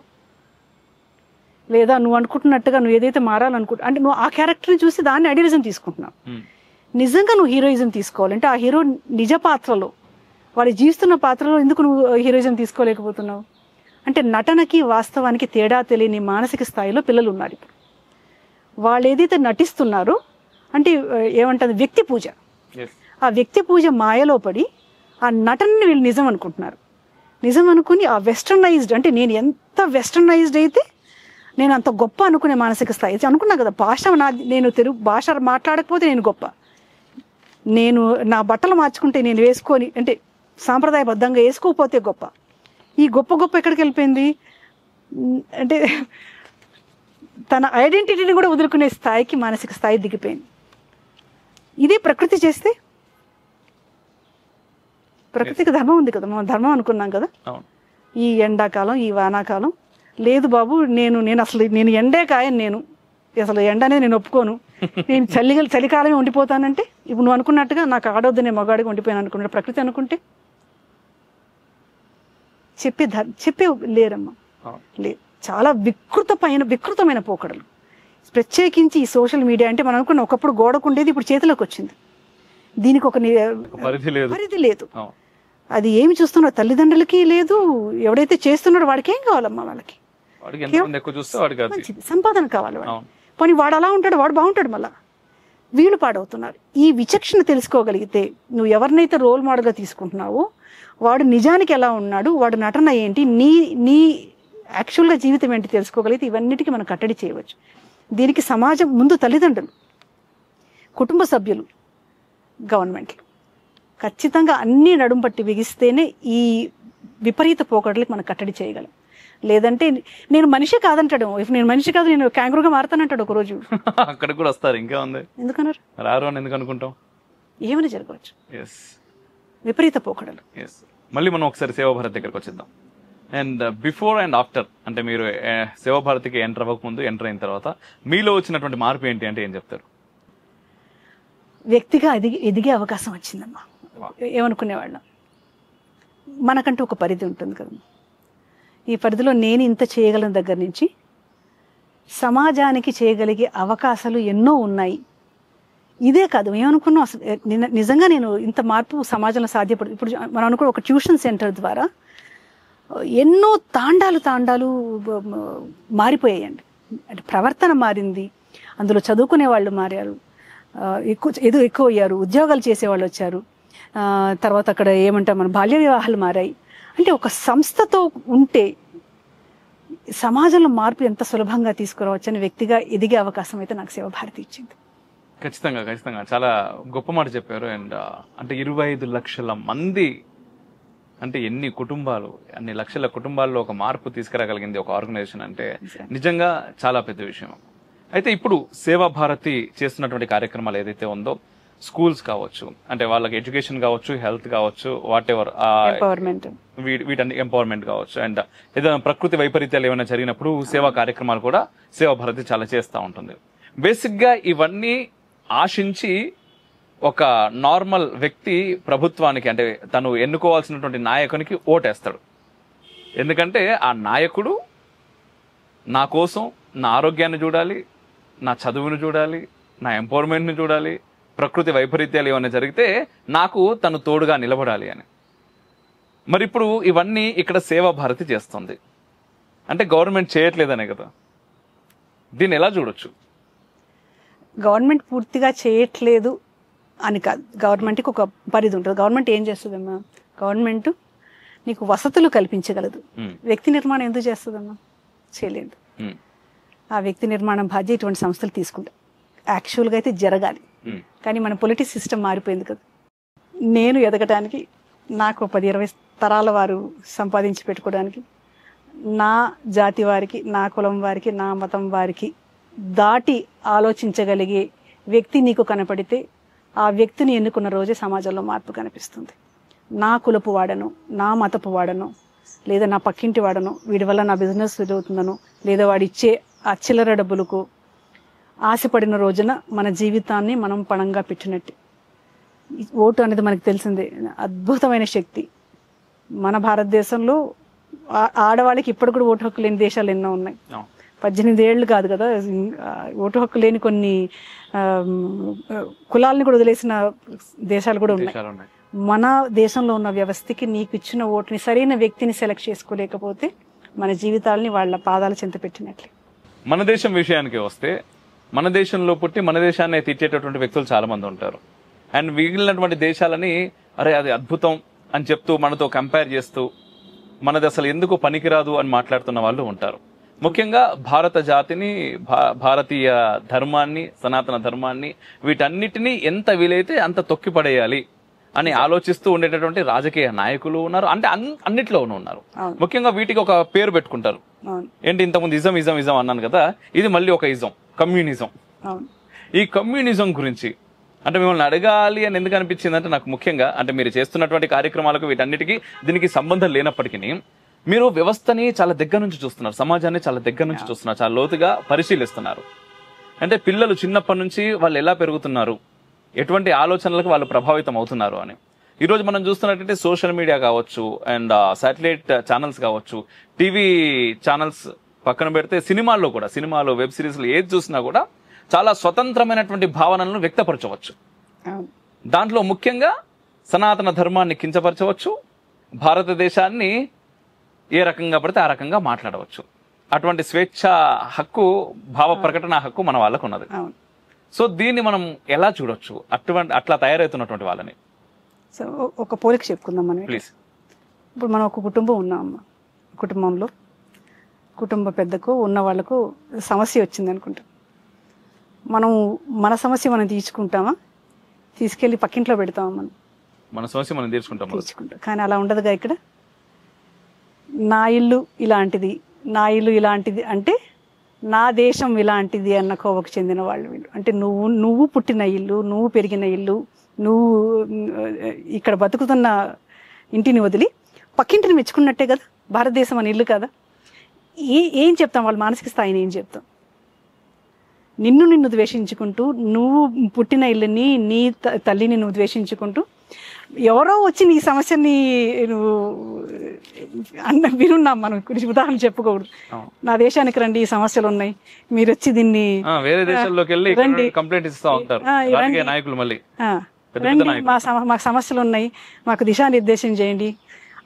లేదా నువ్వు అనుకుంటున్నట్టుగా నువ్వు ఏదైతే మారాలనుకుంటా అంటే నువ్వు ఆ క్యారెక్టర్ని చూసి దాన్ని ఐడియలిజం తీసుకుంటున్నావు. నిజంగా నువ్వు హీరోయిజం తీసుకోవాలంటే ఆ హీరో నిజ పాత్రలో, వాడు జీవిస్తున్న పాత్రలో ఎందుకు నువ్వు హీరోయిజం తీసుకోలేకపోతున్నావు? అంటే నటనకి వాస్తవానికి తేడా తెలియని మానసిక స్థాయిలో పిల్లలు ఉన్నారు ఇప్పుడు. వాళ్ళు ఏదైతే నటిస్తున్నారో అంటే ఏమంటారు, వ్యక్తి పూజ. ఆ వ్యక్తి పూజ మాయలో పడి ఆ నటనని వీళ్ళు నిజం అనుకుంటున్నారు. నిజం అనుకుని ఆ వెస్టర్నైజ్డ్, అంటే నేను ఎంత వెస్టర్నైజ్డ్ అయితే నేను అంత గొప్ప అనుకునే మానసిక స్థాయి అనుకున్నా కదా. భాష నేను తెలుగు భాష మాట్లాడకపోతే నేను గొప్ప, నేను నా బట్టలు మార్చుకుంటే నేను వేసుకొని అంటే సాంప్రదాయబద్ధంగా వేసుకోకపోతే గొప్ప. ఈ గొప్ప ఎక్కడికి వెళ్ళిపోయింది అంటే తన ఐడెంటిటీని కూడా వదులుకునే స్థాయికి మానసిక స్థాయి దిగిపోయింది. ఇదే ప్రకృతి చేస్తే, ప్రకృతికి ధర్మం ఉంది కదా, మనం ధర్మం అనుకున్నాం కదా. ఈ ఎండాకాలం, ఈ వానాకాలం లేదు బాబు, నేను అసలు నేను ఎండే కాయను, నేను అసలు ఎండ అనేది నేను ఒప్పుకోను, నేను చలికాలమే ఉండిపోతానంటే ఇప్పుడు నువ్వు అనుకున్నట్టుగా నాకు ఆడొద్దు, నేను మగాడిగా ఉండిపోయాను అనుకున్నాడు ప్రకృతి అనుకుంటే చెప్పే లేరమ్మా. లేదు, చాలా వికృతమైన పోకడలు. ప్రత్యేకించి ఈ సోషల్ మీడియా అంటే మనం అనుకున్న ఒకప్పుడు గోడకుండేది, ఇప్పుడు చేతిలోకి వచ్చింది. దీనికి ఒక పరిధి లేదు. అది ఏమి చూస్తున్నారో తల్లిదండ్రులకి లేదు, ఎవడైతే చేస్తున్నాడో వాడికి ఏం కావాలమ్మా, వాళ్ళకి సంపాదన కావాలి. పోనీ వాడు అలా ఉంటాడు, వాడు బాగుంటాడు, మళ్ళా వీళ్ళు పాడవుతున్నారు. ఈ విచక్షణ తెలుసుకోగలిగితే నువ్వు ఎవరినైతే రోల్ మోడల్గా తీసుకుంటున్నావో వాడు నిజానికి ఎలా ఉన్నాడు, వాడు నటన ఏంటి, నీ యాక్చువల్గా జీవితం ఏంటి తెలుసుకోగలిగితే ఇవన్నిటికీ మనం కట్టడి చేయవచ్చు. దీనికి సమాజం ముందు తల్లిదండ్రులు, కుటుంబ సభ్యులు, గవర్నమెంట్లు ఖచ్చితంగా అన్నీ నడుం పట్టి బిగిస్తేనే ఈ విపరీత పోకడలకి మనం కట్టడి చేయగలం. లేదంటే నేను మనిషి కాదంటాడు, నేను మనిషి కాదు నేను క్యాంగ్రూగా మారుతానంటాడు ఒకరోజు. అక్కడ కూడా వస్తారు, ఇంకా ఉంది ఎందుకన్నారు, రారు అని ఎందుకు అనుకుంటాం, ఏమైనా జరగవచ్చు. విపరీత పోకడలు. మళ్ళీ మనం ఒకసారి సేవాభారత్ దగ్గరకు వచ్చేద్దాం. అండ్ బిఫోర్ అండ్ ఆఫ్టర్, అంటే మీరు సేవాభారతికి ఎంటర్ అవ్వకముందు, ఎంటర్ అయిన తర్వాత మీలో వచ్చినటువంటి మార్పు ఏంటి అంటే ఏం చెప్తారు? వ్యక్తిగా ఎదిగే అవకాశం వచ్చిందమ్మా. ఏమనుకునేవాళ్ళం, మనకంటూ ఒక పరిధి ఉంటుంది కదా. ఈ పరిధిలో నేను ఇంత చేయగలిగిన దగ్గర నుంచి సమాజానికి చేయగలిగే అవకాశాలు ఎన్నో ఉన్నాయి. ఇదే కాదు, ఏమనుకున్నాం అసలు నిజంగా నేను ఇంత మార్పు సమాజంలో సాధ్యపడు. ఇప్పుడు మనం అనుకున్న ఒక ట్యూషన్ సెంటర్ ద్వారా ఎన్నో తాండాలు మారిపోయాయండి. అంటే ప్రవర్తన మారింది, అందులో చదువుకునే వాళ్ళు మారారు, ఎక్కువ అయ్యారు, ఉద్యోగాలు చేసేవాళ్ళు వచ్చారు. తర్వాత అక్కడ ఏమంటాం మన బాల్య వివాహాలు మారాయి. అంటే ఒక సంస్థతో ఉంటే సమాజంలో మార్పు ఎంత సులభంగా తీసుకురావచ్చు అని వ్యక్తిగా ఎదిగే అవకాశం అయితే నాకు సేవాభారతి ఇచ్చింది. ఖచ్చితంగా చాలా గొప్ప మాట చెప్పారు. అండ్ అంటే 25 లక్షల మంది, అంటే ఎన్ని కుటుంబాలు, అన్ని లక్షల కుటుంబాల్లో ఒక మార్పు తీసుకురాగలిగింది ఒక ఆర్గనైజేషన్ అంటే నిజంగా చాలా పెద్ద విషయం. అయితే ఇప్పుడు సేవాభారతి చేస్తున్నటువంటి కార్యక్రమాలు ఏదైతే ఉందో, స్కూల్స్ కావచ్చు, అంటే వాళ్ళకి ఎడ్యుకేషన్ కావచ్చు, హెల్త్ కావచ్చు, వాట్ ఎవర్ వీటన్ని ఎంపవర్మెంట్ కావచ్చు, అండ్ ఏదైనా ప్రకృతి వైపరీత్యాలు ఏమైనా జరిగినప్పుడు సేవా కార్యక్రమాలు కూడా సేవాభారతి చాలా చేస్తూ ఉంటుంది. బేసిక్ గా ఇవన్నీ ఆశించి ఒక నార్మల్ వ్యక్తి ప్రభుత్వానికి, అంటే తను ఎన్నుకోవాల్సినటువంటి నాయకునికి ఓటేస్తాడు. ఎందుకంటే ఆ నాయకుడు నా కోసం నా ఆరోగ్యాన్ని చూడాలి, నా చదువును చూడాలి, నా ఎంపవర్మెంట్ని చూడాలి, ప్రకృతి వైపరీత్యాలు ఏమైనా జరిగితే నాకు తను తోడుగా నిలబడాలి అని. మరి ఇప్పుడు ఇవన్నీ ఇక్కడ సేవాభారతి చేస్తుంది అంటే గవర్నమెంట్ చేయట్లేదనే కదా. దీన్ని ఎలా చూడొచ్చు? గవర్నమెంట్ పూర్తిగా చేయట్లేదు అని కాదు. గవర్నమెంట్కి ఒక పరిధి ఉంటుంది. గవర్నమెంట్ ఏం చేస్తుందమ్మా? గవర్నమెంట్ నీకు వసతులు కల్పించగలదు. వ్యక్తి నిర్మాణం ఎందుకు చేస్తుందమ్మా? చేయలేదు. ఆ వ్యక్తి నిర్మాణం బాధ్యత ఇటువంటి సంస్థలు తీసుకుంటాయి. యాక్చువల్గా అయితే జరగాలి, కానీ మన పొలిటిక్స్ సిస్టమ్ మారిపోయింది కదా. నేను ఎదగటానికి, నాకు 10-20 తరాల వారు సంపాదించి పెట్టుకోవడానికి, నా జాతి వారికి, నా కులం వారికి, నా మతం వారికి దాటి ఆలోచించగలిగే వ్యక్తి నీకు కనపడితే ఆ వ్యక్తిని ఎన్నుకున్న రోజే సమాజంలో మార్పు కనిపిస్తుంది. నా కులపు వాడను, నా మతపు వాడను, లేదా నా పక్కింటి వాడను, వీడి వల్ల నా బిజినెస్ అవుతుందను, లేదా వాడిచ్చే ఆ చిల్లర డబ్బులకు ఆశపడిన రోజున మన జీవితాన్ని మనం పణంగా పెట్టినట్టు. ఓటు అనేది మనకు తెలిసిందే, అద్భుతమైన శక్తి. మన భారతదేశంలో ఆడవాళ్ళకి ఇప్పటి కూడా ఓటు హక్కు లేని దేశాలు ఎన్నో ఉన్నాయి. 18 ఏళ్ళు కాదు కదా, ఓటు హక్కు లేని కొన్ని కులాలని కూడా వదిలేసిన దేశాలు కూడా ఉన్నాయి. మన దేశంలో ఉన్న వ్యవస్థకి నీకు ఇచ్చిన ఓటుని సరైన వ్యక్తిని సెలెక్ట్ చేసుకోలేకపోతే మన జీవితాలని వాళ్ళ పాదాల చెంత పెట్టినట్లే. మన దేశం విషయానికి వస్తే, మన దేశంలో పుట్టి మన దేశాన్ని తీర్చేటటువంటి వ్యక్తులు చాలా మంది ఉంటారు. అండ్ మిగిలినటువంటి దేశాలని అరే అది అద్భుతం అని చెప్తూ మనతో కంపేర్ చేస్తూ మనది అసలు ఎందుకు పనికిరాదు అని మాట్లాడుతున్న వాళ్ళు ఉంటారు. ముఖ్యంగా భారత జాతిని, భారతీయ ధర్మాన్ని, సనాతన ధర్మాన్ని, వీటన్నిటినీ ఎంత వీలైతే అంత తొక్కిపడేయాలి అని ఆలోచిస్తూ ఉండేటటువంటి రాజకీయ నాయకులు ఉన్నారు. అంటే అన్నిట్లోనూ ఉన్నారు. ముఖ్యంగా వీటికి ఒక పేరు పెట్టుకుంటారు. ఏంటి, ఇంతకుముందు ఇజం అన్నాను కదా, ఇది మళ్ళీ ఒక ఇజం, కమ్యూనిజం. ఈ కమ్యూనిజం గురించి అంటే మిమ్మల్ని అడగాలి అని ఎందుకు అనిపించింది అంటే, నాకు ముఖ్యంగా అంటే మీరు చేస్తున్నటువంటి కార్యక్రమాలకు వీటన్నిటికీ దీనికి సంబంధం లేనప్పటికీ మీరు వ్యవస్థని చాలా దగ్గర నుంచి చూస్తున్నారు, సమాజాన్ని చాలా దగ్గర నుంచి చూస్తున్నారు, చాలా లోతుగా పరిశీలిస్తున్నారు. అంటే పిల్లలు చిన్నప్పటి నుంచి వాళ్ళు ఎలా పెరుగుతున్నారు, ఎటువంటి ఆలోచనలకు వాళ్ళు ప్రభావితం అవుతున్నారు అని. ఈరోజు మనం చూస్తున్నట్టయితే సోషల్ మీడియా కావచ్చు, అండ్ శాటిలైట్ ఛానల్స్ కావచ్చు, టీవీ ఛానల్స్ పక్కన పెడితే సినిమాలు, వెబ్ సిరీస్లు ఏది చూసినా కూడా చాలా స్వతంత్రమైనటువంటి భావనలను వ్యక్తపరచవచ్చు. దాంట్లో ముఖ్యంగా సనాతన ధర్మాన్ని కించపరచవచ్చు, భారతదేశాన్ని ఏ రకంగా పడితే ఆ రకంగా మాట్లాడవచ్చు. అటువంటి స్వేచ్ఛ హక్కు, భావ ప్రకటన హక్కు మన వాళ్ళకు ఉన్నది. సో దీన్ని మనం ఎలా చూడొచ్చు అట్లా తయారవుతున్నటువంటి వాళ్ళని? సో ఒక పోలిక చెప్పుకుందాం మనం, ప్లీజ్. ఇప్పుడు మనం ఒక కుటుంబం ఉన్నామమ్మా. కుటుంబంలో కుటుంబ పెద్దకు ఉన్న వాళ్ళకు సమస్య వచ్చింది అనుకుంటాం. మనం మన సమస్య మనం తీసుకుంటామా, తీసుకెళ్ళి పక్కింట్లో పెడతామా? మన సమస్య మనం తీసుకుంటాం. కానీ అలా ఉండదుగా. ఇక్కడ నా ఇల్లు ఇలాంటిది అంటే నా దేశం ఇలాంటిది అన్న కోవకు చెందిన వాళ్ళు వీళ్ళు. అంటే నువ్వు పుట్టిన ఇల్లు, నువ్వు పెరిగిన ఇల్లు, నువ్వు ఇక్కడ బతుకుతున్న ఇంటిని వదిలి పక్కింటిని మెచ్చుకున్నట్టే కదా భారతదేశం అని ఇల్లు కదా. ఏం చెప్తాం వాళ్ళ మానసిక స్థాయిని? ఏం చెప్తాం? నిన్ను ద్వేషించుకుంటూ, నువ్వు పుట్టిన ఇల్లుని, నీ తల్లిని నువ్వు ద్వేషించుకుంటూ ఎవరో వచ్చి నీ సమస్యని నువ్వు వినున్నాం, మనం గురించి ఉదాహరణ చెప్పుకోకూడదు. నా దేశానికి రండి, ఈ సమస్యలు ఉన్నాయి, మీరు వచ్చి దీన్ని వేరే దేశాల్లోకి వెళ్ళి కంప్లైంట్ ఇస్తూ ఉంటారు నాయకులు. మళ్ళీ రండి, మాకు సమస్యలు ఉన్నాయి, మాకు దిశానిర్దేశం చేయండి.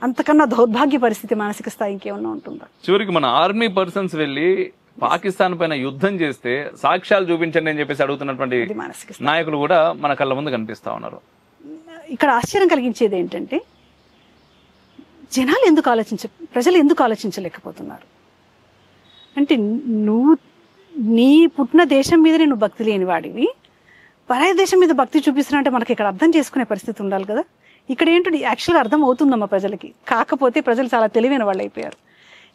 అంతకన్నా దౌర్భాగ్య పరిస్థితి మానసిక స్థాయి ఇంకేమన్నా ఉంటుందా? చివరికి మన ఆర్మీ పర్సన్స్ వెళ్ళి పాకిస్తాన్ పైన యుద్ధం చేస్తే సాక్ష్యాలు చూపించండి అని చెప్పేసి అడుగుతున్నటువంటి నాయకులు కూడా మన కళ్ళ ముందు కనిపిస్తా ఉన్నారు. ఇక్కడ ఆశ్చర్యం కలిగించేది ఏంటంటే ప్రజలు ఎందుకు ఆలోచించలేకపోతున్నారు అంటే, నీ పుట్టిన దేశం మీదనే నువ్వు భక్తి లేని వాడివి, పరాయి దేశం మీద భక్తి చూపిస్తున్నా అంటే మనకి ఇక్కడ అర్థం చేసుకునే పరిస్థితి ఉండాలి కదా. ఇక్కడ ఏంటంటే యాక్చువల్గా అర్థం అవుతుందమ్మా ప్రజలకి, కాకపోతే ప్రజలు చాలా తెలివైన వాళ్ళు అయిపోయారు.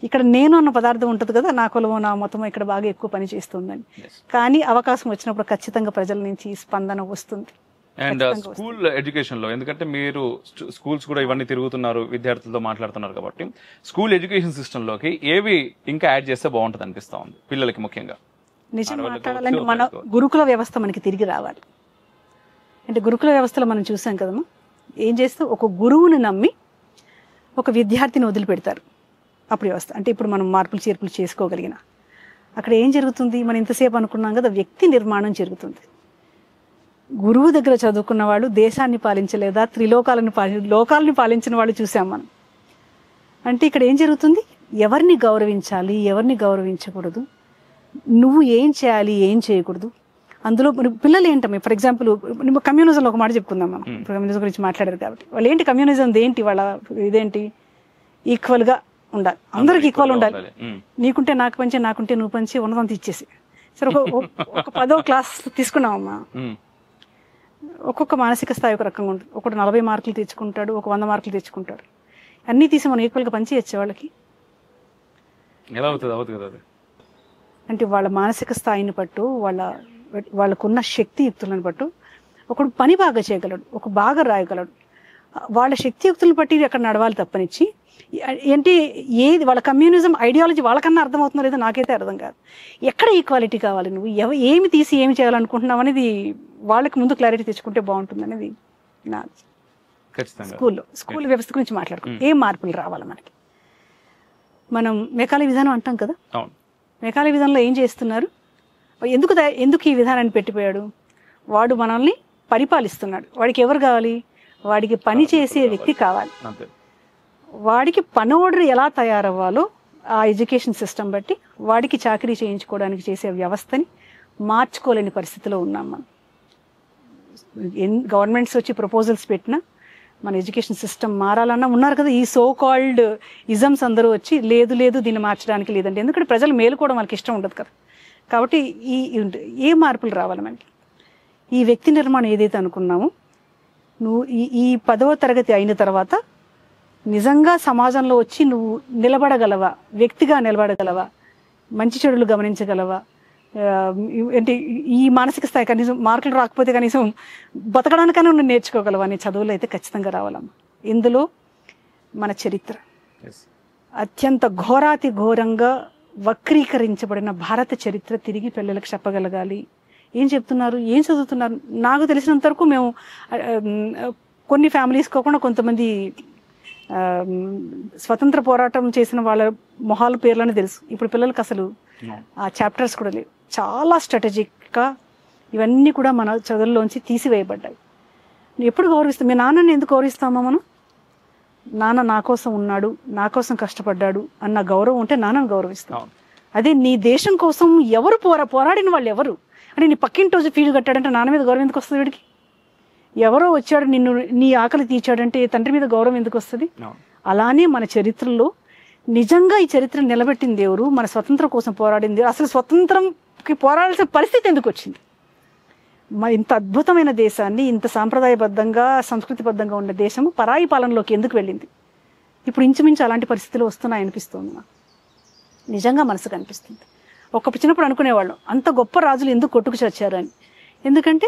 ఇక్కడ నేను అన్న పదార్థం ఉంటుంది కదా, నా కులమో నా మతమో ఇక్కడ బాగా ఎక్కువ పని చేస్తుందని. కానీ అవకాశం వచ్చినప్పుడు ఖచ్చితంగా ప్రజల నుంచి స్పందన వస్తుంది. అండ్ స్కూల్ ఎడ్యుకేషన్ లో, ఎందుకంటే మీరు స్కూల్స్ కూడా ఇవన్నీ తిరుగుతున్నారు, విద్యార్థులతో మాట్లాడుతున్నారు కాబట్టి స్కూల్ ఎడ్యుకేషన్ సిస్టమ్ లోకి ఏవి ఇంకా యాడ్ చేస్తే బాగుంటుంది అనిపిస్తా ఉంది పిల్లలకి ముఖ్యంగా? నిజం మాట్లాడాలంటే మన గురుకుల వ్యవస్థ మనకి తిరిగి రావాలి. అంటే గురుకుల వ్యవస్థలో మనం చూసాం కదమ్మా, ఏం చేస్తే ఒక గురువుని నమ్మి ఒక విద్యార్థిని వదిలిపెడతారు అప్పుడు వ్యవస్థ. అంటే ఇప్పుడు మనం మార్పులు చేర్పులు చేసుకోగలిగిన అక్కడ ఏం జరుగుతుంది, మనం ఇంతసేపు అనుకున్నాం కదా, వ్యక్తి నిర్మాణం జరుగుతుంది. గురువు దగ్గర చదువుకున్న వాళ్ళు దేశాన్ని పాలించలేదా, లోకాలను పాలించిన వాళ్ళు చూసాం మనం. అంటే ఇక్కడ ఏం జరుగుతుంది, ఎవరిని గౌరవించాలి, ఎవరిని గౌరవించకూడదు, నువ్వు ఏం చేయాలి, ఏం చేయకూడదు. అందులో పిల్లలు ఏంటమ్మ, ఫర్ ఎగ్జాంపుల్ కమ్యూనిజంలో ఒక మాట చెప్పుకుందాం మనం, ఇప్పుడు కమ్యూనిజం గురించి మాట్లాడారు కాబట్టి. వాళ్ళు ఏంటి కమ్యూనిజం ఏంటి, వాళ్ళ ఇదేంటి, ఈక్వల్గా ఉండాలి, అందరికి ఈక్వల్ ఉండాలి, నీకుంటే నాకు పంచి, నాకుంటే నువ్వు పంచి, ఉన్నదంతా ఇచ్చేసి. సరే ఒక 10వ క్లాస్ తీసుకున్నామమ్మా, ఒక్కొక్క మానసిక స్థాయి ఒక రకంగా ఉంటుంది. ఒకటి 40 మార్కులు తెచ్చుకుంటాడు, ఒక 100 మార్కులు తెచ్చుకుంటాడు. అన్నీ తీసి మనం ఈక్వల్గా పంచి ఇచ్చే వాళ్ళకి ఎలా అవుతుంది? అంటే వాళ్ళ మానసిక స్థాయిని పట్టు, వాళ్ళకున్న శక్తియుక్తులను పట్టు ఒకడు పని బాగా చేయగలడు, ఒక బాగా రాయగలడు. వాళ్ళ శక్తియుక్తులను బట్టి అక్కడ నడవాలి తప్పనిచ్చి ఏంటి ఏది వాళ్ళ కమ్యూనిజం ఐడియాలజీ వాళ్ళకన్నా అర్థమవుతుందో లేదో నాకైతే అర్థం కాదు. ఎక్కడ ఈక్వాలిటీ కావాలి, నువ్వు ఏమి తీసి ఏమి చేయాలనుకుంటున్నావు అనేది వాళ్ళకి ముందు క్లారిటీ తెచ్చుకుంటే బాగుంటుంది అనేది నా స్కూల్ వ్యవస్థ గురించి మాట్లాడుకుంటాం. ఏం మార్పులు రావాలి మనకి? మనం మెకాలే విధానం అంటాం కదా, మెకాలే విధానంలో ఏం చేస్తున్నారు, ఎందుకు ఈ విధానాన్ని పెట్టిపోయాడు? వాడు మనల్ని పరిపాలిస్తున్నాడు, వాడికి ఎవరు కావాలి, వాడికి పని చేసే వ్యక్తి కావాలి. వాడికి పనోడర్ ఎలా తయారవ్వాలో ఆ ఎడ్యుకేషన్ సిస్టమ్ బట్టి వాడికి చాకరీ చేయించుకోవడానికి చేసే వ్యవస్థని మార్చుకోలేని పరిస్థితిలో ఉన్నాం మనం. గవర్నమెంట్స్ వచ్చి ప్రపోజల్స్ పెట్టినా మన ఎడ్యుకేషన్ సిస్టమ్ మారాలన్నా ఉన్నారు కదా ఈ సో కాల్డ్ ఇజమ్స్ అందరూ వచ్చి లేదు దీన్ని మార్చడానికి లేదండి, ఎందుకంటే ప్రజలు మేలుకోవడం వాళ్ళకి ఇష్టం ఉండదు కదా. కాబట్టి ఏ మార్పులు రావాలి మనకి? ఈ వ్యక్తి నిర్మాణం ఏదైతే అనుకున్నామో, నువ్వు ఈ 10వ తరగతి అయిన తర్వాత నిజంగా సమాజంలో వచ్చి నువ్వు నిలబడగలవా, వ్యక్తిగా నిలబడగలవా, మంచి చెడులు గమనించగలవా, అంటే ఈ మానసిక స్థాయి కనీసం మార్కులు రాకపోతే కనీసం బతకడానికైనా నువ్వు నేర్చుకోగలవా అనే చదువులు అయితే ఖచ్చితంగా రావాలమ్మా. ఇందులో మన చరిత్ర అత్యంత ఘోరాతి ఘోరంగా వక్రీకరించబడిన భారత చరిత్ర తిరిగి పిల్లలకు చెప్పగలగాలి. ఏం చెప్తున్నారు, ఏం చదువుతున్నారు? నాకు తెలిసినంత వరకు మేము కొన్ని ఫ్యామిలీస్ కాకుండా కొంతమంది స్వతంత్ర పోరాటం చేసిన వాళ్ళ మొహాల పేర్లని తెలుసు. ఇప్పుడు పిల్లలకు అసలు ఆ చాప్టర్స్ కూడా లేవు. చాలా స్ట్రాటజిక్గా ఇవన్నీ కూడా మన చదువుల్లోంచి తీసివేయబడ్డాయి. ఎప్పుడు గౌరవిస్తాం? మీ నాన్నని ఎందుకు గౌరవిస్తామా మనం? నాన్న నా కోసం ఉన్నాడు, నా కోసం కష్టపడ్డాడు అన్న గౌరవం ఉంటే నాన్నను గౌరవిస్తాం. అదే నీ దేశం కోసం ఎవరు పోరాడిన వాళ్ళు ఎవరు అంటే, నీ పక్కింటి రోజు ఫీజు కట్టాడంటే నాన్న మీద గౌరవం ఎందుకు వస్తుంది? వీడికి ఎవరో వచ్చాడు నీ ఆకలి తీర్చాడంటే తండ్రి మీద గౌరవం ఎందుకు వస్తుంది? అలానే మన చరిత్రలో నిజంగా ఈ చరిత్ర నిలబెట్టింది ఎవరు, మన స్వతంత్రం కోసం పోరాడింది, అసలు స్వతంత్రంకి పోరాడాల్సిన పరిస్థితి ఎందుకు వచ్చింది? మరి ఇంత అద్భుతమైన దేశాన్ని, ఇంత సాంప్రదాయబద్ధంగా సంస్కృతిబద్ధంగా ఉన్న దేశము పరాయి పాలనలోకి ఎందుకు వెళ్ళింది? ఇప్పుడు ఇంచుమించు అలాంటి పరిస్థితులు వస్తున్నాయనిపిస్తుంది నాకు. నిజంగా మనసుకు అనిపిస్తుంది. చిన్నప్పుడు అనుకునేవాళ్ళం అంత గొప్ప రాజులు ఎందుకు కొట్టుకు చచ్చారు అని. ఎందుకంటే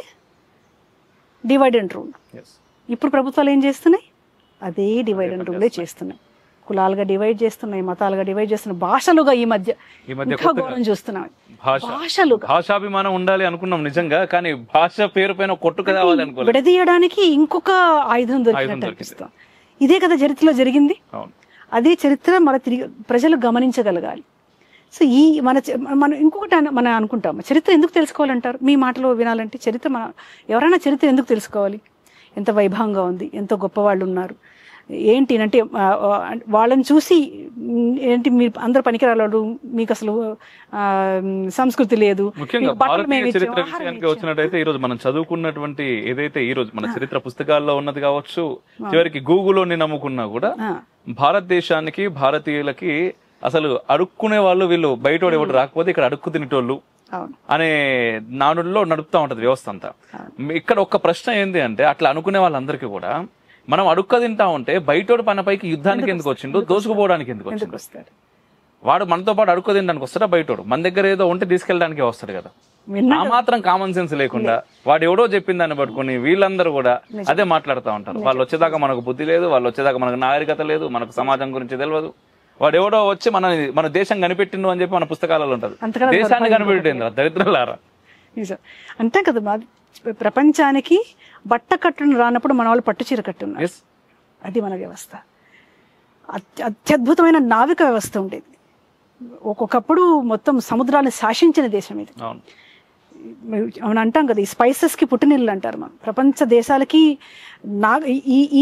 డివైడ్ అండ్ రూల్. ఇప్పుడు ప్రభుత్వాలు ఏం చేస్తున్నాయి? అదే డివైడ్ అండ్ రూలే చేస్తున్నాయి. కులాలుగా డివైడ్ చేస్తున్నాయి, మతాలుగా డివైడ్ చేస్తున్నాయి, భాషలుగా ఈ మధ్య ఇంకా ఘోరం చూస్తున్నాం. భాషలు భాషాభిమానం ఉండాలి అనుకున్నాం నిజంగా, కానీ భాష పేరు పైన కొట్టుకు రావాలి అనుకోలేదు. విడదీయడానికి ఇంకొక ఆయుధం దొరికినట్టు అనిపిస్తాం. ఇదే కదా చరిత్రలో జరిగింది. అదే చరిత్ర మన తిరిగి ప్రజలు గమనించగలగాలి. సో ఈ మన ఇంకొకటి మనం అనుకుంటాం, చరిత్ర ఎందుకు తెలుసుకోవాలంటారు? మీ మాటలో వినాలంటే చరిత్ర ఎవరైనా చరిత్ర ఎందుకు తెలుసుకోవాలి? ఎంత వైభవంగా ఉంది, ఎంతో గొప్పవాళ్ళు ఉన్నారు, ఏంటి అంటే వాళ్ళని చూసి ఏంటి మీరు అందరు పనికిరాడు, మీకు అసలు సంస్కృతి లేదు. ముఖ్యంగా భారతీయ చరిత్ర విషయానికి వచ్చినట్టయితే ఈ రోజు మనం చదువుకున్నటువంటి ఏదైతే ఈ రోజు మన చరిత్ర పుస్తకాల్లో ఉన్నది కావచ్చు, చివరికి గూగుల్లోని నమ్ముకున్నా కూడా భారతదేశానికి భారతీయులకి అసలు అడుక్కునే వాళ్ళు వీళ్ళు బయట ఎవరు రాకపోతే ఇక్కడ అడుక్కు తినేటోళ్ళు అనే నానుడిలో నడుపుతా ఉంటది వ్యవస్థ అంతా. ఇక్కడ ఒక్క ప్రశ్న ఏంది అంటే, అట్లా అనుకునే వాళ్ళందరికీ కూడా మనం అడుక్క తింటా ఉంటే బయటోడు పైకి యుద్ధానికి ఎందుకు వచ్చిండు, దోసుకుపోవడానికి ఎందుకు వచ్చిండు? వాడు మనతో పాటు అడుక్క తినడానికి వస్తాడా? బయటోడు మన దగ్గర ఏదో ఉంటే తీసుకెళ్ళడానికి వస్తాడు కదా. ఆ మాత్రం కామన్ సెన్స్ లేకుండా వాడు ఎవడో చెప్పింది దాన్ని పట్టుకుని వీళ్ళందరూ కూడా అదే మాట్లాడుతూ ఉంటారు. వాళ్ళు వచ్చేదాకా మనకు బుద్ధి లేదు, వాళ్ళు వచ్చేదాకా మనకు నాగరికత లేదు, మనకు సమాజం గురించి తెలియదు. వాడు ఎవడో వచ్చి మన దేశం కనిపెట్టిండు అని చెప్పి మన పుస్తకాలలో ఉంటది. దేశాన్ని కనిపెట్టింది దరిద్రులారా అంతే కదా. ప్రపంచానికి బట్ట కట్టును రానప్పుడు మన వాళ్ళు పట్టు చీర కట్టున్నారు. అది మన వ్యవస్థ. అత్యద్భుతమైన నావిక వ్యవస్థ ఉండేది. ఒక్కొక్కప్పుడు మొత్తం సముద్రాన్ని శాసించిన దేశం ఇది. మనం అంటాం కదా, ఈ స్పైసెస్ కి పుట్టినిల్లు అంటారు. మనం ప్రపంచ దేశాలకి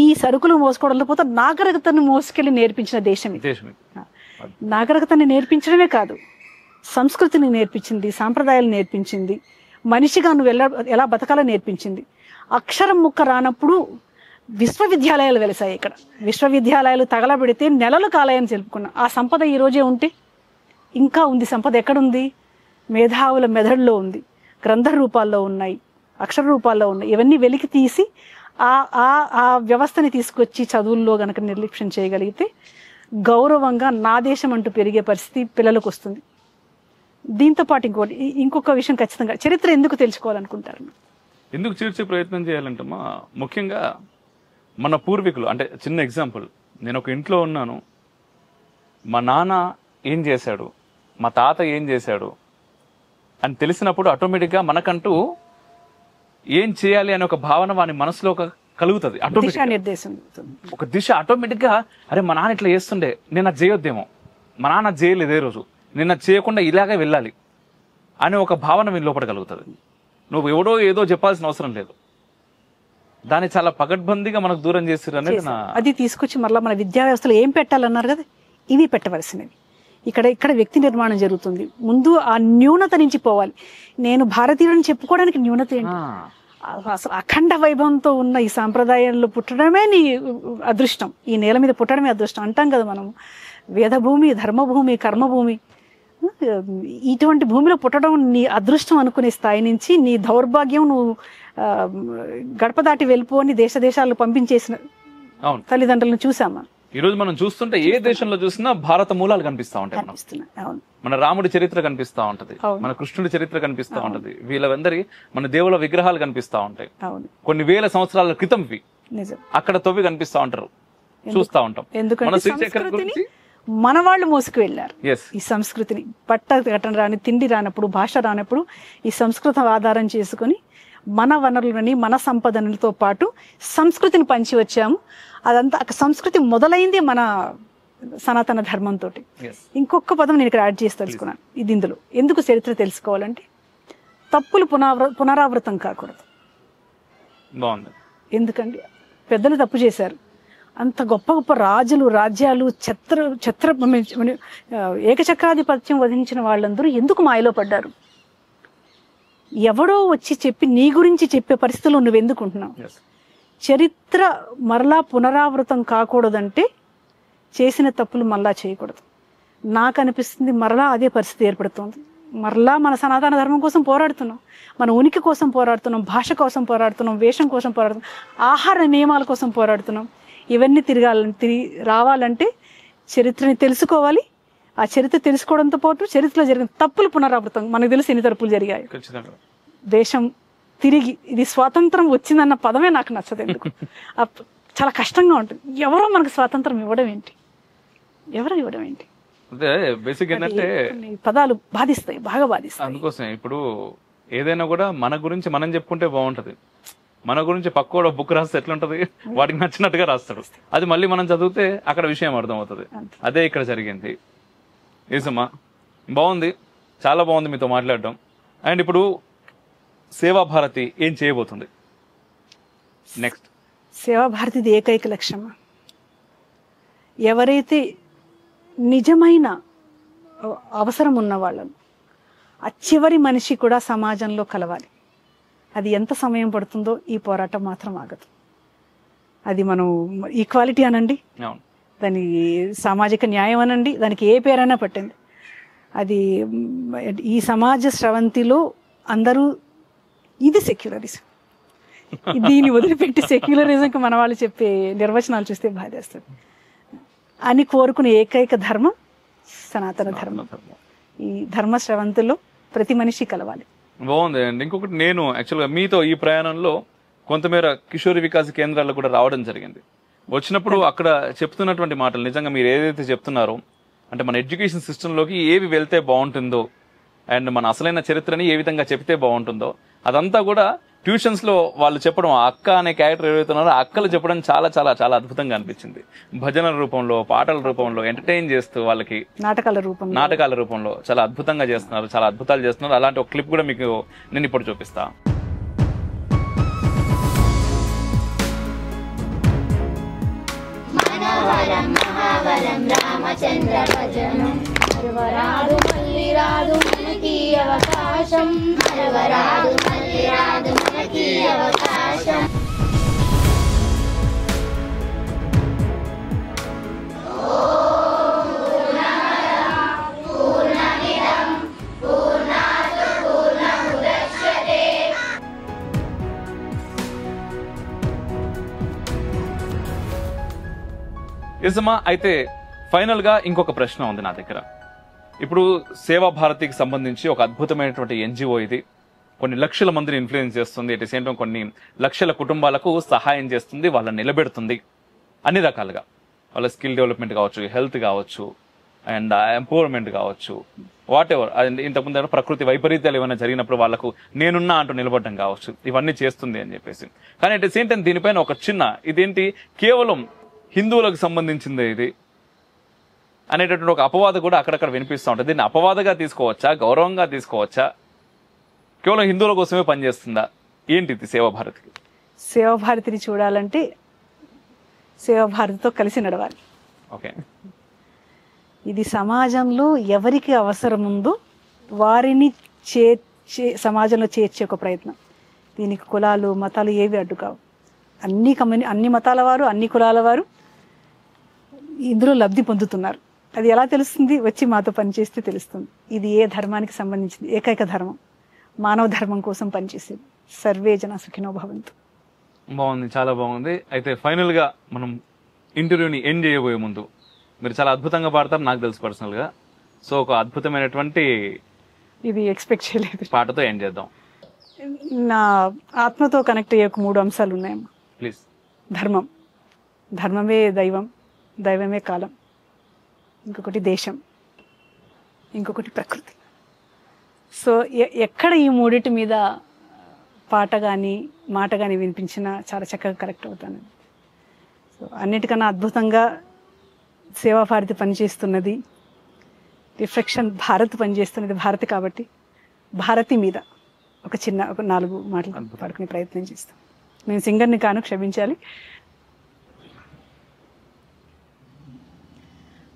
ఈ సరుకులు మోసుకోవడంలో పోతే నాగరికతను మోసుకెళ్ళి నేర్పించిన దేశం ఇది. నాగరికతని నేర్పించడమే కాదు, సంస్కృతిని నేర్పించింది, సాంప్రదాయాలు నేర్పించింది, మనిషిగా నువ్వు ఎలా బతకాలో నేర్పించింది. అక్షరం ముక్క రానప్పుడు విశ్వవిద్యాలయాలు వెలిసాయి. ఇక్కడ విశ్వవిద్యాలయాలు తగలబెడితే నెలలు కాలాయని తెలుపుకున్నాం. ఆ సంపద ఈ రోజే ఉంటే ఇంకా ఉంది. సంపద ఎక్కడుంది? మేధావుల మెదడులో ఉంది, గ్రంథ రూపాల్లో ఉన్నాయి, అక్షర రూపాల్లో ఉన్నాయి. ఇవన్నీ వెలికి తీసి ఆ వ్యవస్థని తీసుకొచ్చి చదువుల్లో గనక నిర్లక్ష్యం చేయగలిగితే గౌరవంగా నా దేశం అంటూ పెరిగే పరిస్థితి పిల్లలకు వస్తుంది. దీంతో పాటు ఇంకొక విషయం ఖచ్చితంగా చరిత్ర ఎందుకు తెలుసుకోవాలనుకుంటారు? ఎందుకు చేర్చే ప్రయత్నం చేయాలంటమ్మా, ముఖ్యంగా మన పూర్వీకులు అంటే చిన్న ఎగ్జాంపుల్, నేను ఒక ఇంట్లో ఉన్నాను, మా నాన్న ఏం చేశాడు, మా తాత ఏం చేశాడు అని తెలిసినప్పుడు ఆటోమేటిక్గా మనకంటూ ఏం చేయాలి అనే ఒక భావన వాని మనసులో కలుగుతుంది. ఒక దిశ ఆటోమేటిక్గా, అరే మా నాన్న ఇట్లా చేస్తుండే, నేను అది చేయొద్దేమో, మా నాన్న చేయలేదు ఏ రోజు, నిన్న చేయకుండా ఇలాగే వెళ్ళాలి అనే ఒక భావన మీ లోపల కలుగుతుంది. నువ్వు ఎవడో ఏదో చెప్పాల్సిన అవసరం లేదు, దాన్ని చాలా పకడ్బందీగా మనకు దూరం చేస్తారు అనేది అది తీసుకొచ్చి మళ్ళీ మన విద్యా వ్యవస్థలో ఏం పెట్టాలన్నారు కదా, ఇవి పెట్టవలసినవి. ఇక్కడ వ్యక్తి నిర్మాణం జరుగుతుంది. ముందు ఆ న్యూనత నుంచి పోవాలి. నేను భారతీయుడిని చెప్పుకోవడానికి న్యూనత ఏంటి? అసలు అఖండ వైభవంతో ఉన్న ఈ సాంప్రదాయంలో పుట్టడమే నీ అదృష్టం, ఈ నేల మీద పుట్టడమే అదృష్టం అంటాం కదా మనం. వేదభూమి, ధర్మభూమి, కర్మభూమి, ఇటువంటి భూమిలో పుట్టడం నీ అదృష్టం అనుకునే స్థాయి నుంచి నీ దౌర్భాగ్యం, నువ్వు గడప దాటి వెళ్ళిపోని దేశాలు పంపించేసిన తల్లిదండ్రులను చూసామా? ఈ రోజు మనం చూస్తుంటే ఏ దేశంలో చూసినా భారత మూలాలు కనిపిస్తా ఉంటాయి. మన రాముడి చరిత్ర కనిపిస్తా ఉంటది, మన కృష్ణుడి చరిత్ర కనిపిస్తా ఉంటది, వీళ్ళందరి మన దేవుల విగ్రహాలు కనిపిస్తా ఉంటాయి. కొన్ని వేల సంవత్సరాల క్రితం అక్కడ తవ్వి కనిపిస్తా ఉంటారు, చూస్తా ఉంటాం. మన శ్రీశేఖర్ గురించి మన వాళ్ళు మోసుకు వెళ్ళారు ఈ సంస్కృతిని. పట్ట కట్టడం రాని, తిండి రానప్పుడు, భాష రానప్పుడు ఈ సంస్కృతం ఆధారం చేసుకుని మన వనరులని, మన సంపదనలతో పాటు సంస్కృతిని పంచి వచ్చాము. అదంతా సంస్కృతి మొదలైంది మన సనాతన ధర్మంతో. ఇంకొక పదం నేను ఇక్కడ యాడ్ చేసి తెలుసుకున్నాను. ఇది ఇందులో ఎందుకు చరిత్ర తెలుసుకోవాలంటే, తప్పులు పునరావృతం కాకూడదు. ఎందుకంటే పెద్దలు తప్పు చేశారు. అంత గొప్ప గొప్ప రాజులు, రాజ్యాలు, ఏకచక్రాధిపత్యం వధించిన వాళ్ళందరూ ఎందుకు మాయలో పడ్డారు? ఎవడో వచ్చి చెప్పి నీ గురించి చెప్పే పరిస్థితుల్లో నువ్వు ఎందుకుంటున్నావు? చరిత్ర మరలా పునరావృతం కాకూడదంటే చేసిన తప్పులు మరలా చేయకూడదు. నాకు అనిపిస్తుంది మరలా అదే పరిస్థితి ఏర్పడుతుంది. మరలా మన సనాతన ధర్మం కోసం పోరాడుతున్నాం, మన ఉనికి కోసం పోరాడుతున్నాం, భాష కోసం పోరాడుతున్నాం, వేషం కోసం పోరాడుతున్నాం, ఆహార నియమాల కోసం పోరాడుతున్నాం. ఇవన్నీ తిరిగి రావాలంటే చరిత్రని తెలుసుకోవాలి. ఆ చరిత్ర తెలుసుకోవడంతో పాటు చరిత్రలో జరిగిన తప్పులు పునరావృతం. మనకు తెలిసి ఎన్ని తప్పులు జరిగాయి. దేశం తిరిగి, ఇది స్వాతంత్రం వచ్చిందన్న పదమే నాకు నచ్చదు. ఎందుకు చాలా కష్టంగా ఉంటుంది. ఎవరో మనకు స్వాతంత్రం ఇవ్వడం ఏంటి? ఎవరు ఇవ్వడం ఏంటి? అంటే బేసిక్ ఏంటంటే పదాలు బాధిస్తాయి, బాగా బాధిస్తాయి. అందుకోసమే ఇప్పుడు ఏదైనా కూడా మన గురించి మనం చెప్పుకుంటే బాగుంటది. మన గురించి పక్కోడు బుక్ రాస్తే ఎట్లుంటది, వాటికి నచ్చినట్టుగా రాస్తాడు. అది మళ్ళీ మనం చదివితే అక్కడ విషయం అర్థమవుతుంది. అదే ఇక్కడ జరిగింది. ఏసమ్మా బాగుంది, చాలా బాగుంది మీతో మాట్లాడడం. అండ్ ఇప్పుడు సేవాభారతి ఏం చేయబోతుంది నెక్స్ట్? సేవాభారతిది ఏకైక లక్ష్యం, ఎవరైతే నిజమైన అవసరం ఉన్న వాళ్ళను ఆ చివరి మనిషి కూడా సమాజంలో కలవాలి. అది ఎంత సమయం పడుతుందో ఈ పోరాటం మాత్రం ఆగదు. అది మనం ఈక్వాలిటీ అనండి, దాని సామాజిక న్యాయం అనండి, దానికి ఏ పేరైనా పట్టింది. అది ఈ సమాజ స్రవంతిలో అందరూ ఇది సెక్యులరిజం, దీన్ని వదిలిపెట్టి సెక్యులరిజంకి మన వాళ్ళు చెప్పే నిర్వచనాలు చూస్తే బాధేస్తుంది అని కోరుకునే ఏకైక ధర్మం సనాతన ధర్మం. ఈ ధర్మ స్రవంతిలో ప్రతి మనిషి కలవాలి. బాగుంది అండి. ఇంకొకటి, నేను యాక్చువల్గా మీతో ఈ ప్రయాణంలో కొంతమేర కిషోరి వికాస్ కేంద్రాల్లో కూడా రావడం జరిగింది. వచ్చినప్పుడు అక్కడ చెప్తున్నటువంటి మాటలు నిజంగా మీరు ఏదైతే చెప్తున్నారో, అంటే మన ఎడ్యుకేషన్ సిస్టంలోకి ఏవి వెళ్తే బాగుంటుందో అండ్ మన అసలైన చరిత్రని ఏ విధంగా చెప్తే బాగుంటుందో అదంతా కూడా ట్యూషన్స్ లో వాళ్ళు చెప్పడం, ఆ అక్క అనే క్యారెక్టర్ ఏవైతున్నారో ఆ అక్కలు చెప్పడం చాలా చాలా చాలా అద్భుతంగా అనిపించింది. భజనల రూపంలో, పాటల రూపంలో, ఎంటర్టైన్ చేస్తూ వాళ్ళకి నాటకాల రూపంలో చాలా అద్భుతంగా చేస్తున్నారు, చాలా అద్భుతాలు చేస్తున్నారు. అలాంటి ఒక క్లిప్ కూడా మీకు నేను ఇప్పుడు చూపిస్తా. రామచంద్ర భజనం మరవరాదు మళ్ళీ రాదు మనకి అవకాశం, మరవరాదు మళ్ళీ రాదు మనకి అవకాశం. యజమా, అయితే ఫైనల్ గా ఇంకొక ప్రశ్న ఉంది నా దగ్గర. ఇప్పుడు సేవా భారతికి సంబంధించి ఒక అద్భుతమైనటువంటి ఎన్జిఓ ఇది. కొన్ని లక్షల మందిని ఇన్ఫ్లుయెన్స్ చేస్తుంది, అట్ ది సేమ్ టైం కొన్ని లక్షల కుటుంబాలకు సహాయం చేస్తుంది, వాళ్ళని నిలబెడుతుంది అన్ని రకాలుగా. వాళ్ళ స్కిల్ డెవలప్మెంట్ కావచ్చు, హెల్త్ కావచ్చు, అండ్ ఎంపవర్మెంట్ కావచ్చు, వాట్ ఎవర్. ఇంతకుముందు ప్రకృతి వైపరీత్యాలు ఏమైనా జరిగినప్పుడు వాళ్ళకు నేనున్నా అంటూ నిలబడడం కావచ్చు, ఇవన్నీ చేస్తుంది అని చెప్పేసి. కానీ అట్ ది సేమ్ టైం దీనిపైన ఒక చిన్న, ఇదేంటి కేవలం హిందువులకు సంబంధించిందే ఇది అనేటటువంటి ఒక అపవాదం కూడా అక్కడక్కడ వినిపిస్తూ ఉంటుంది. దీన్ని అపవాదగా తీసుకోవచ్చా, గౌరవంగా తీసుకోవచ్చా, కేవలం హిందువుల కోసమే పనిచేస్తుందా, ఏంటిది సేవాభారతికి? సేవాభారతిని చూడాలంటే సేవాభారతితో కలిసి నడవాలి. ఓకే, ఇది సమాజంలో ఎవరికి అవసరం ఉందో వారిని సమాజంలో చేర్చే ఒక ప్రయత్నం. దీనికి కులాలు, మతాలు ఏవి అడ్డు కావు. అన్ని మతాల వారు, అన్ని కులాల వారు ఇందులో లబ్ధి పొందుతున్నారు. అది ఎలా తెలుస్తుంది? వచ్చి మాతో పనిచేస్తే తెలుస్తుంది. ఇది ఏ ధర్మానికి సంబంధించింది? ఏకైక ధర్మం, మానవ ధర్మం కోసం పనిచేసేది. సర్వే జన సుఖినో భవంతు. బాగుంది, చాలా బాగుంది. అయితే ఫైనల్ గా మనం ఇంటర్వ్యూని ఎండ్ చేయబోయే ముందు, మీరు చాలా అద్భుతంగా పాడతారు నాకు తెలుసు పర్సనల్ గా. సో ఒక అద్భుతమైనటువంటి ఇది ఎక్స్పెక్ట్ చేయలేదు పాటతో ఎండ్ చేద్దాం. నా ఆత్మతో కనెక్ట్ అయ్యే 3 అంశాలు ఉన్నాయమ్మా. ప్లీజ్. ధర్మం, ధర్మమే దైవం, దైవమే కాలం, ఇంకొకటి దేశం, ఇంకొకటి ప్రకృతి. సో ఎక్కడ ఈ 3 మీద పాట కానీ మాట కానీ వినిపించినా చాలా చక్కగా కరెక్ట్ అవుతాను. సో అన్నిటికన్నా అద్భుతంగా సేవాభారతి పనిచేస్తున్నది, రిఫ్లెక్షన్ భారత్ పనిచేస్తున్నది భారతి. కాబట్టి భారతి మీద ఒక 4 మాటలు పాడుకునే ప్రయత్నం చేస్తాం. నేను సింగర్ని కాను, క్షమించాలి.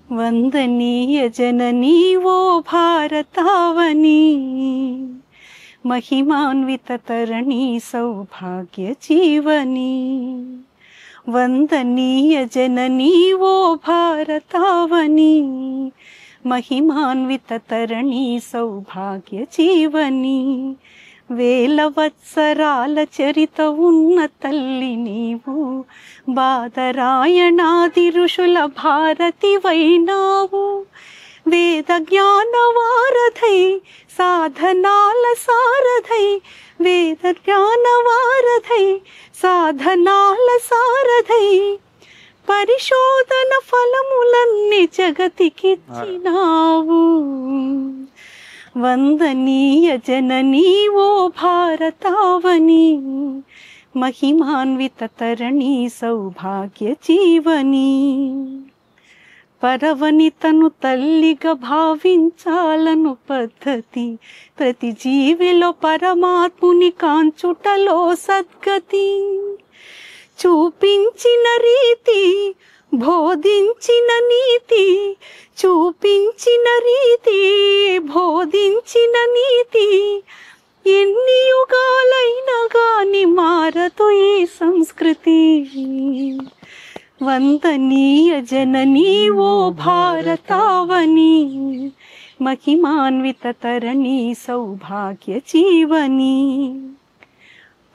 వందనీయ జననీ ఓ భారతావని, महिमान्वित तरणि सौभाग्य जीवनी, वंदनीय जननी वो भारतावनी, महिमान्वित तरणि सौभाग्य जीवनी, వేలవత్సరాల చరిత ఉన్న తల్లి నీవు, బాదరాయణాది ఋషుల భారతివైనావు, వేద జ్ఞాన వారధై సాధనాల సారథై, వేద జ్ఞాన వారధై సాధనాల సారథై, పరిశోధన ఫలములన్నీ జగతికిచ్చినావు. వందనీయ జననీ ఓ భారతావని, మహిమాన్విత తరణి సౌభాగ్య జీవని. పరవనితను తల్లిగా భావించాలను పద్ధతి, ప్రతి జీవిలో పరమాత్ముని కాంచుటలో సద్గతి. చూపించిన రీతి బోధించిన నీతి, చూపించిన రీతి బోధించిన నీతి. ఎన్ని యుగాలైనా గాని మారదు ఈ సంస్కృతి. వందనీయ జననీ ఓ భారతావని, మహిమాన్విత తరణి సౌభాగ్య జీవని.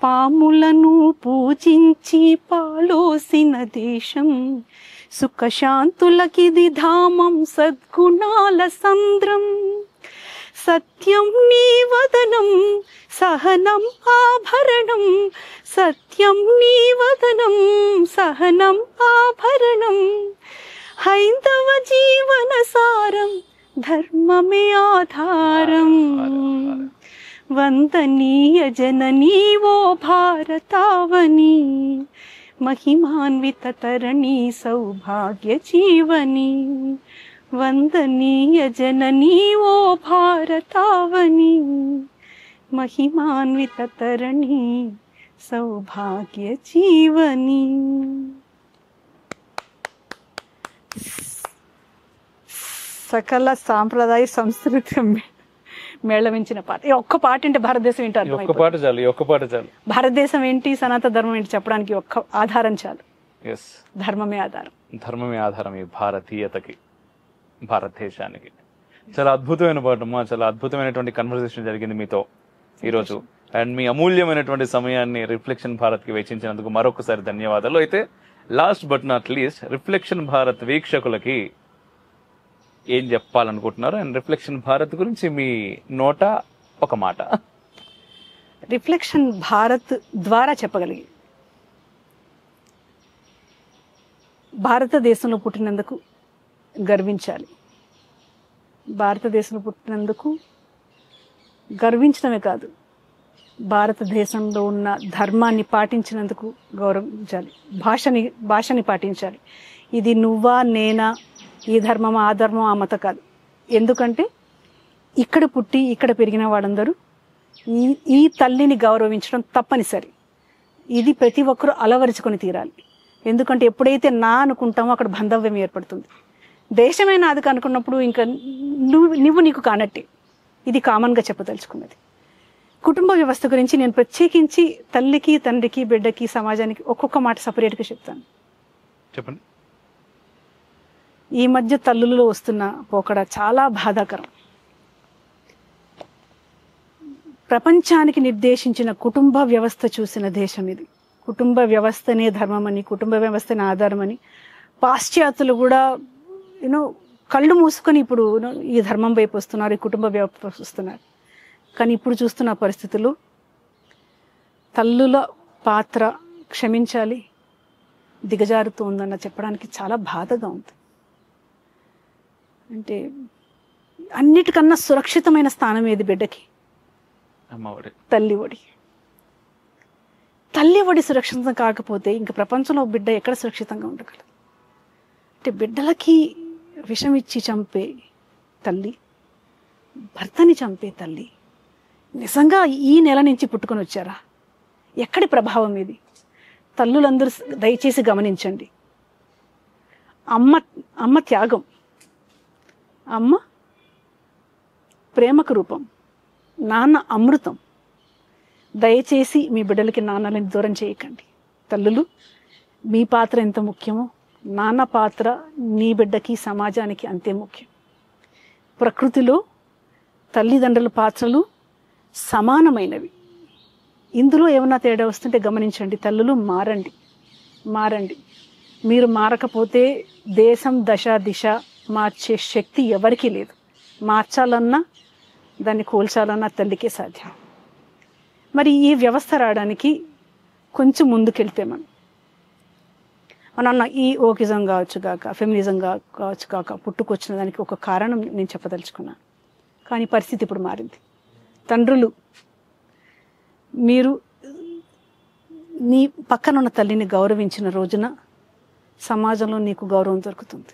పాములను పూజించి పాలోసిన దేశం, సుఖశాంతులకిది ధామం సద్గుణాల సంద్రం. సత్యం నీ వదనం సహనం ఆభరణం, సత్యం నీ వదనం సహనం ఆభరణం. హైందవ జీవన సారం ధర్మమే ఆధారం. వందనీయ జననీ ఓ భారతావని, మహిమాన్విత తరణి సౌభాగ్య జీవని. వందనీయ జననీ ఓ భారతావని, మహిమాన్విత తరణి సౌభాగ్య జీవని. సకల సాంప్రదాయ సంస్కృతి మేళవించిన పాట. ఈ ఒక్క పాట అంటే భారతదేశం ఏంటి అర్థం. ఒక్క పాట చాలు, ఒక్క పాట చాలు. భారతదేశం ఏంటి, సనాతన ధర్మం ఏంటి చెప్పడానికి ఒక్క ఆధారం చాలు. ఎస్, ధర్మమే ఆధారం. ధర్మమే ఆధారం ఈ భారతీయతకి, భారతదేశానికి. చాలా అద్భుతమైన పాట అమ్మా, చాలా అద్భుతమైనటువంటి కన్వర్సేషన్ జరిగింది మీతో ఈరోజు. అండ్ మీ అమూల్యమైనటువంటి సమయాన్ని రిఫ్లెక్షన్ భారత్కి వెచ్చించినందుకు మరొకసారి ధన్యవాదాలు. అయితే last but not least, reflection Bharat వీక్షకులకి ఏం చెప్పాలనుకుంటున్నారు? అండ్ రిఫ్లెక్షన్ భారత్ గురించి మీ నోట ఒక మాట. రిఫ్లెక్షన్ భారత్ ద్వారా చెప్పగలిగి, భారతదేశంలో పుట్టినందుకు గర్వించాలి. భారతదేశంలో పుట్టినందుకు గర్వించడమే కాదు, భారతదేశంలో ఉన్న ధర్మాన్ని పాటించినందుకు గౌరవించాలి. భాషని పాటించాలి. ఇది నువ్వా నేనా, ఈ ధర్మం ఆ ధర్మం ఆ మత కాదు. ఎందుకంటే ఇక్కడ పుట్టి ఇక్కడ పెరిగిన వాళ్ళందరూ ఈ తల్లిని గౌరవించడం తప్పనిసరి. ఇది ప్రతి ఒక్కరూ అలవరుచుకొని తీరాలి. ఎందుకంటే ఎప్పుడైతే నా అనుకుంటామో అక్కడ బాంధవ్యం ఏర్పడుతుంది. దేశమైన అది అనుకున్నప్పుడు ఇంకా నువ్వు నీకు కానట్టే. ఇది కామన్గా చెప్పదలుచుకున్నది. కుటుంబ వ్యవస్థ గురించి నేను ప్రత్యేకించి తల్లికి, తండ్రికి, బిడ్డకి, సమాజానికి ఒక్కొక్క మాట సపరేట్గా చెప్తాను. చెప్పండి. ఈ మధ్య తల్లులలో వస్తున్న పోకడ చాలా బాధాకరం. ప్రపంచానికి నిర్దేశించిన కుటుంబ వ్యవస్థ చూసిన దేశం ఇది. కుటుంబ వ్యవస్థనే ధర్మమని, కుటుంబ వ్యవస్థనే ఆధారమని పాశ్చాత్యులు కూడా కళ్ళు మూసుకొని ఇప్పుడు ఈ ధర్మం వైపు వస్తున్నారు, ఈ కుటుంబ వ్యవస్థ వస్తున్నారు. కానీ ఇప్పుడు చూస్తున్న పరిస్థితులు తల్లుల పాత్ర క్షమించాలి దిగజారుతూ ఉందన్న చెప్పడానికి చాలా బాధగా ఉంది. అంటే అన్నిటికన్నా సురక్షితమైన స్థానం ఏది బిడ్డకి? తల్లి ఒడి. తల్లి ఒడి సురక్షితం కాకపోతే ఇంక ప్రపంచంలో బిడ్డ ఎక్కడ సురక్షితంగా ఉండగలదు? అంటే బిడ్డలకి విషం ఇచ్చి చంపే తల్లి, భర్తని చంపే తల్లి నిజంగా ఈ నెల నుంచి పుట్టుకొని వచ్చారా? ఎక్కడి ప్రభావం ఇది? తల్లులందరూ దయచేసి గమనించండి. అమ్మ త్యాగం, అమ్మ ప్రేమకు రూపం, నాన్న అమృతం. దయచేసి మీ బిడ్డలకి నాన్నలని దూరం చేయకండి. తల్లులు, మీ పాత్ర ఎంత ముఖ్యమో నాన్న పాత్ర నీ బిడ్డకి, సమాజానికి అంతే ముఖ్యం. ప్రకృతిలో తల్లిదండ్రుల పాత్రలు సమానమైనవి. ఇందులో ఏమన్నా తేడా వస్తుంటే గమనించండి. తల్లులు మారండి. మీరు మారకపోతే దేశం దశ దిశ మార్చే శక్తి ఎవరికీ లేదు. మార్చాలన్నా దాన్ని కోల్చాలన్నా తల్లికే సాధ్యం. మరి ఈ వ్యవస్థ రావడానికి కొంచెం ముందుకెళ్తే మనం మన ఈ ఓకిజం కావచ్చు కాక, ఫెమినిజం కావచ్చు కాక పుట్టుకొచ్చిన దానికి ఒక కారణం నేను చెప్పదలుచుకున్నాను. కానీ పరిస్థితి ఇప్పుడు మారింది. తండ్రులు, మీరు నీ పక్కన ఉన్న తల్లిని గౌరవించిన రోజున సమాజంలో నీకు గౌరవం దొరుకుతుంది.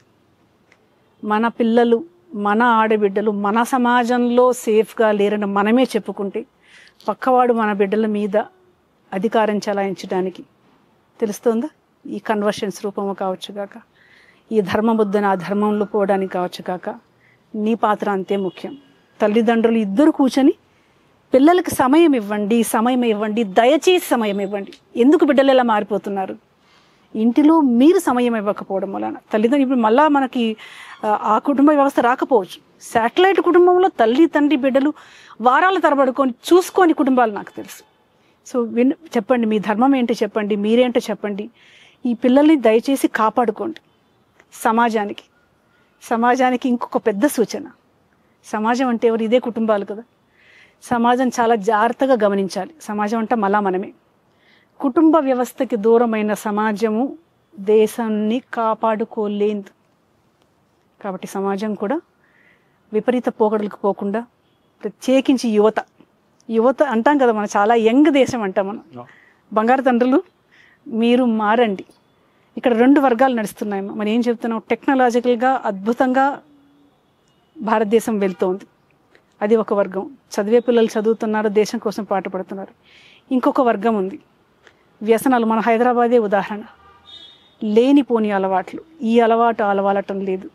మన పిల్లలు, మన ఆడబిడ్డలు మన సమాజంలో సేఫ్గా లేరని మనమే చెప్పుకుంటే పక్కవాడు మన బిడ్డల మీద అధికారం చెలాయించడానికి తెలుస్తుందా? ఈ కన్వర్షన్స్ రూపము కావచ్చు కాక, ఈ ధర్మబుద్ధని ఆ ధర్మంలో పోవడానికి కావచ్చు కాక, నీ పాత్ర అంతే ముఖ్యం. తల్లిదండ్రులు ఇద్దరు కూర్చొని పిల్లలకి సమయం ఇవ్వండి, దయచేసి సమయం ఇవ్వండి. ఎందుకు బిడ్డలు ఎలా మారిపోతున్నారు? ఇంటిలో మీరు సమయం ఇవ్వకపోవడం వలన తల్లిదండ్రులు ఇప్పుడు మళ్ళా మనకి ఆ కుటుంబ వ్యవస్థ రాకపోవచ్చు. శాటిలైట్ కుటుంబంలో తల్లి తండ్రి బిడ్డలు వారాల తరబడుకొని చూసుకొని కుటుంబాలు నాకు తెలుసు. సో చెప్పండి, మీ ధర్మం ఏంటో చెప్పండి, మీరేంటో చెప్పండి. ఈ పిల్లల్ని దయచేసి కాపాడుకోండి. సమాజానికి ఇంకొక పెద్ద సూచన, సమాజం అంటే ఎవరు? ఇదే కుటుంబాలు కదా. సమాజం చాలా జాగ్రత్తగా గమనించాలి. సమాజం అంటే మళ్ళా మనమే. కుటుంబ వ్యవస్థకి దూరమైన సమాజము దేశాన్ని కాపాడుకోలేదు. కాబట్టి సమాజం కూడా విపరీత పోకడలకు పోకుండా, ప్రత్యేకించి యువత అంటాం కదా, మనం చాలా యంగ్ దేశం అంటాం మనం. బంగారు తండ్రులు మీరు మారండి. ఇక్కడ 2 వర్గాలు నడుస్తున్నాయి. మనం ఏం చెప్తున్నాం? టెక్నాలజికల్గా అద్భుతంగా భారతదేశం వెళ్తోంది. అది ఒక వర్గం. చదివే పిల్లలు చదువుతున్నారు, దేశం కోసం పాటుపడుతున్నారు. ఇంకొక వర్గం ఉంది, వ్యసనాలు. మన హైదరాబాదే ఉదాహరణ. లేనిపోని అలవాట్లు. ఈ అలవాటం లేదు.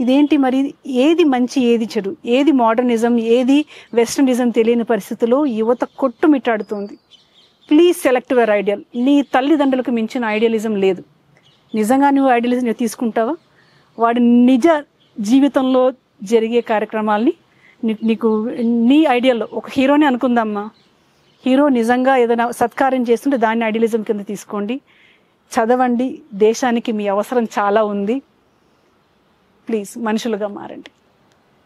ఇదేంటి మరి? ఏది మంచి, ఏది చెడు, ఏది మోడర్నిజం, ఏది వెస్టర్నిజం తెలియని పరిస్థితుల్లో యువత కొట్టుమిట్టాడుతోంది. Please select your ideal. నీ తల్లిదండ్రులకు మించిన ఐడియలిజం లేదు. నిజంగా నువ్వు ఐడియలిజం తీసుకుంటావా? వాడి నిజ జీవితంలో జరిగే కార్యక్రమాల్ని నీకు నీ ఐడియల్లో ఒక హీరోని అనుకుందామ్మా. హీరో నిజంగా ఏదైనా సత్కార్యం చేస్తుంటే దాన్ని ఐడియలిజం కింద తీసుకోండి. చదవండి. దేశానికి మీ అవసరం చాలా ఉంది. ప్లీజ్ మనుషులుగా మారండి.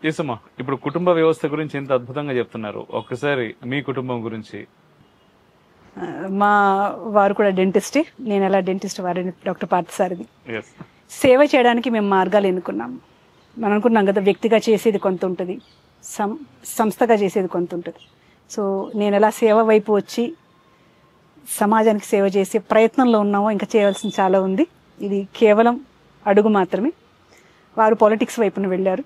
ఏసమ్మా, ఇప్పుడు కుటుంబ వ్యవస్థ గురించి ఎంత అద్భుతంగా చెప్తున్నారు. ఒక్కసారి మీ కుటుంబం గురించి. మా వారు కూడా డెంటిస్టే. నేను ఎలా డెంటిస్ట్, వారిని డాక్టర్ పార్థసారథి. సేవ చేయడానికి మేము మార్గాలు ఎన్నుకున్నాము. మనం అనుకున్నాం కదా, వ్యక్తిగా చేసేది కొంత ఉంటుంది, సంస్థగా చేసేది కొంత ఉంటుంది. సో నేను ఎలా సేవ వైపు వచ్చి సమాజానికి సేవ చేసే ప్రయత్నంలో ఉన్నామో ఇంకా చేయవలసింది చాలా ఉంది. ఇది కేవలం అడుగు మాత్రమే. వారు పాలిటిక్స్ వైపున వెళ్ళారు.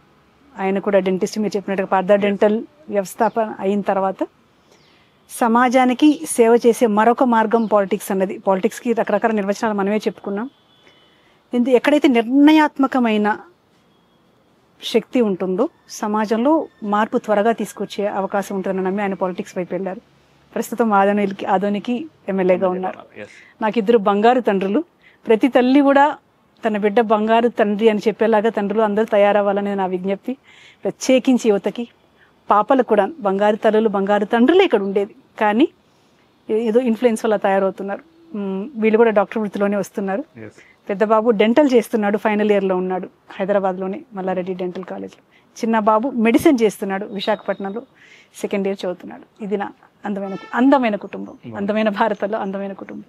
ఆయన కూడా డెంటిస్ట్, మీరు చెప్పినట్టుగా పార్థ డెంటల్ వ్యవస్థాపన అయిన తర్వాత సమాజానికి సేవ చేసే మరొక మార్గం పాలిటిక్స్ అన్నది. పాలిటిక్స్కి రకరకాల నిర్వచనాలు మనమే చెప్పుకున్నాం. ఎక్కడైతే నిర్ణయాత్మకమైన శక్తి ఉంటుందో సమాజంలో మార్పు త్వరగా తీసుకొచ్చే అవకాశం ఉంటుందని నమ్మి ఆయన పాలిటిక్స్ వైపు వెళ్ళారు. ప్రస్తుతం ఆదోనికి ఎమ్మెల్యేగా ఉన్నారు. నాకు 2 బంగారు తండ్రులు. ప్రతి తల్లి కూడా తన బిడ్డ బంగారు తండ్రి అని చెప్పేలాగా తండ్రులు అందరూ తయారవ్వాలని నా విజ్ఞప్తి. ప్రత్యేకించి యువతకి, పాపలకు కూడా బంగారు తల్లులు బంగారు తండ్రులే ఇక్కడ ఉండేది, కానీ ఏదో ఇన్ఫ్లుయెన్స్ వల్ల తయారవుతున్నారు. వీళ్ళు కూడా డాక్టర్ వృత్తిలోనే వస్తున్నారు. పెద్ద బాబు డెంటల్ చేస్తున్నాడు, ఫైనల్ ఇయర్లో ఉన్నాడు హైదరాబాద్లోనే మల్లారెడ్డి డెంటల్ కాలేజ్లో. చిన్న బాబు మెడిసిన్ చేస్తున్నాడు, విశాఖపట్నంలో సెకండ్ ఇయర్ చదువుతున్నాడు. ఇది నా అందమైన కుటుంబం, అందమైన భారతంలో అందమైన కుటుంబం.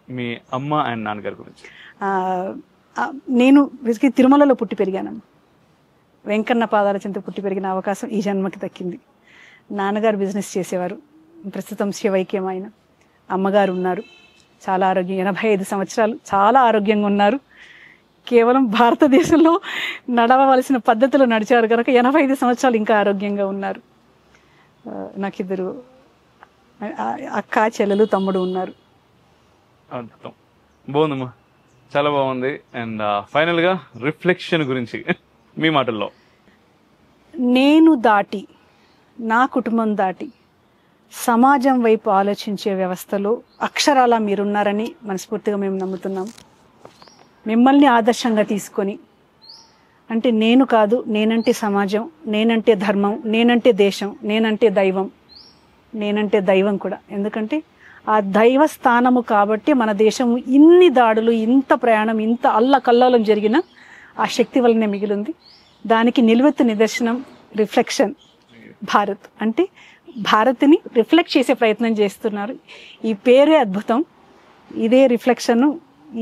మీ అమ్మ అండ్ నాన్నగారి గురించి? నేను తిరుమలలో పుట్టి పెరిగానమ్మ. వెంకన్న పాదాల చెంత పుట్టి పెరిగిన అవకాశం ఈ జన్మకి దక్కింది. నాన్నగారు బిజినెస్ చేసేవారు, ప్రస్తుతం శివైక్యం ఆయన. అమ్మగారు ఉన్నారు, చాలా ఆరోగ్యం, 85 సంవత్సరాలు, చాలా ఆరోగ్యంగా ఉన్నారు. కేవలం భారతదేశంలో నడవవలసిన పద్ధతిలో నడిచారు కనుక 85 సంవత్సరాలు ఇంకా ఆరోగ్యంగా ఉన్నారు. నాకు 2 అక్క, చెల్లెలు, తమ్ముడు ఉన్నారు. అద్భుతం, బాగుందమ్మా, చాలా బాగుంది. అండ్ ఫైనల్గా రిఫ్లెక్షన్ గురించి మీ మాటల్లో. నేను దాటి, నా కుటుంబం దాటి సమాజం వైపు ఆలోచించే వ్యవస్థలో అక్షరాల మీరున్నారని మనస్ఫూర్తిగా మేము నమ్ముతున్నాం. మిమ్మల్ని ఆదర్శంగా తీసుకొని, అంటే నేను కాదు, నేనంటే సమాజం, నేనంటే ధర్మం, నేనంటే దేశం, నేనంటే దైవం కూడా. ఎందుకంటే ఆ దైవ స్థానము కాబట్టి మన దేశం ఇన్ని దాడులు, ఇంత ప్రయాణం, ఇంత అల్లకల్లోలం జరిగిన ఆ శక్తి వల్లనే మిగిలింది. దానికి నిలువెత్తు నిదర్శనం రిఫ్లెక్షన్ భారత్. అంటే భారత్ని రిఫ్లెక్ట్ చేసే ప్రయత్నం చేస్తున్నారు. ఈ పేరే అద్భుతం. ఇదే రిఫ్లెక్షన్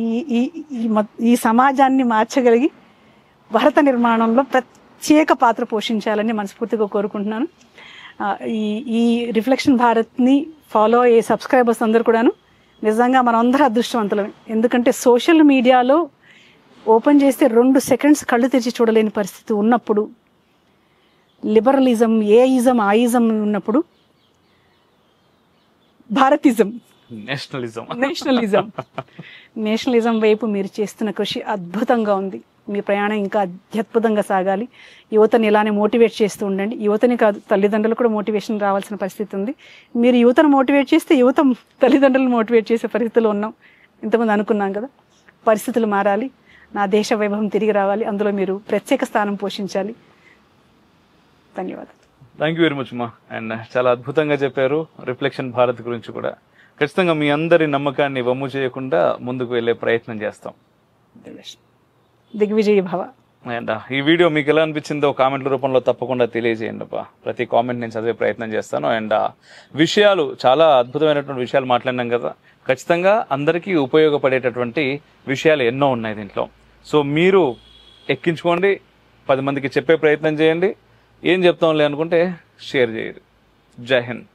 ఈ ఈ ఈ సమాజాన్ని మార్చగలిగి భారత నిర్మాణంలో ప్రత్యేక పాత్ర పోషించాలని మనస్ఫూర్తిగా కోరుకుంటున్నాను. ఈ రిఫ్లెక్షన్ భారత్ని ఫాలో అయ్యే సబ్స్క్రైబర్స్ అందరూ కూడాను నిజంగా మనం అందరూ అదృష్టవంతులమే. ఎందుకంటే సోషల్ మీడియాలో ఓపెన్ చేస్తే 2 సెకండ్స్ కళ్ళు తెరిచి చూడలేని పరిస్థితి ఉన్నప్పుడు, లిబరలిజం, ఏయిజం, ఆయిజం ఉన్నప్పుడు భారతిజం, నేషనలిజం వైపు మీరు చేస్తున్న కృషి అద్భుతంగా ఉంది. మీ ప్రయాణం ఇంకా అత్యద్భుతంగా సాగాలి. యువతని ఇలానే మోటివేట్ చేస్తూ ఉండండి. యువతని కాదు, తల్లిదండ్రులు కూడా మోటివేషన్ రావాల్సిన పరిస్థితి ఉంది. మీరు యువతను మోటివేట్ చేస్తే యువత తల్లిదండ్రులు మోటివేట్ చేసే పరిస్థితిలో ఉన్నాం. ఇంతకుముందు అనుకున్నాం కదా, పరిస్థితులు మారాలి, నా దేశ వైభవం తిరిగి రావాలి, అందులో మీరు ప్రత్యేక స్థానం పోషించాలి. ధన్యవాదాలు. థ్యాంక్ యూ వెరీ మచ్ మా. అండ్ చాలా అద్భుతంగా చెప్పారు రిఫ్లెక్షన్ భారత్ గురించి కూడా. ఖచ్చితంగా మీ అందరి నమ్మకాన్ని వమ్ము చేయకుండా ముందుకు వెళ్ళే ప్రయత్నం చేస్తాం. దిగ్విజయ భవ. అండ్ ఈ వీడియో మీకు ఎలా అనిపించిందో కామెంట్ల రూపంలో తప్పకుండా తెలియజేయండి అబ్బా. ప్రతి కామెంట్ నేను చదివే ప్రయత్నం చేస్తాను. అండ్ విషయాలు చాలా అద్భుతమైనటువంటి విషయాలు మాట్లాడినాం కదా, ఖచ్చితంగా అందరికీ ఉపయోగపడేటటువంటి విషయాలు ఎన్నో ఉన్నాయి దీంట్లో. సో మీరు ఎక్కించుకోండి, 10 మందికి చెప్పే ప్రయత్నం చేయండి. ఏం చెప్తాంలే అనుకుంటే షేర్ చేయరు. జై హింద్.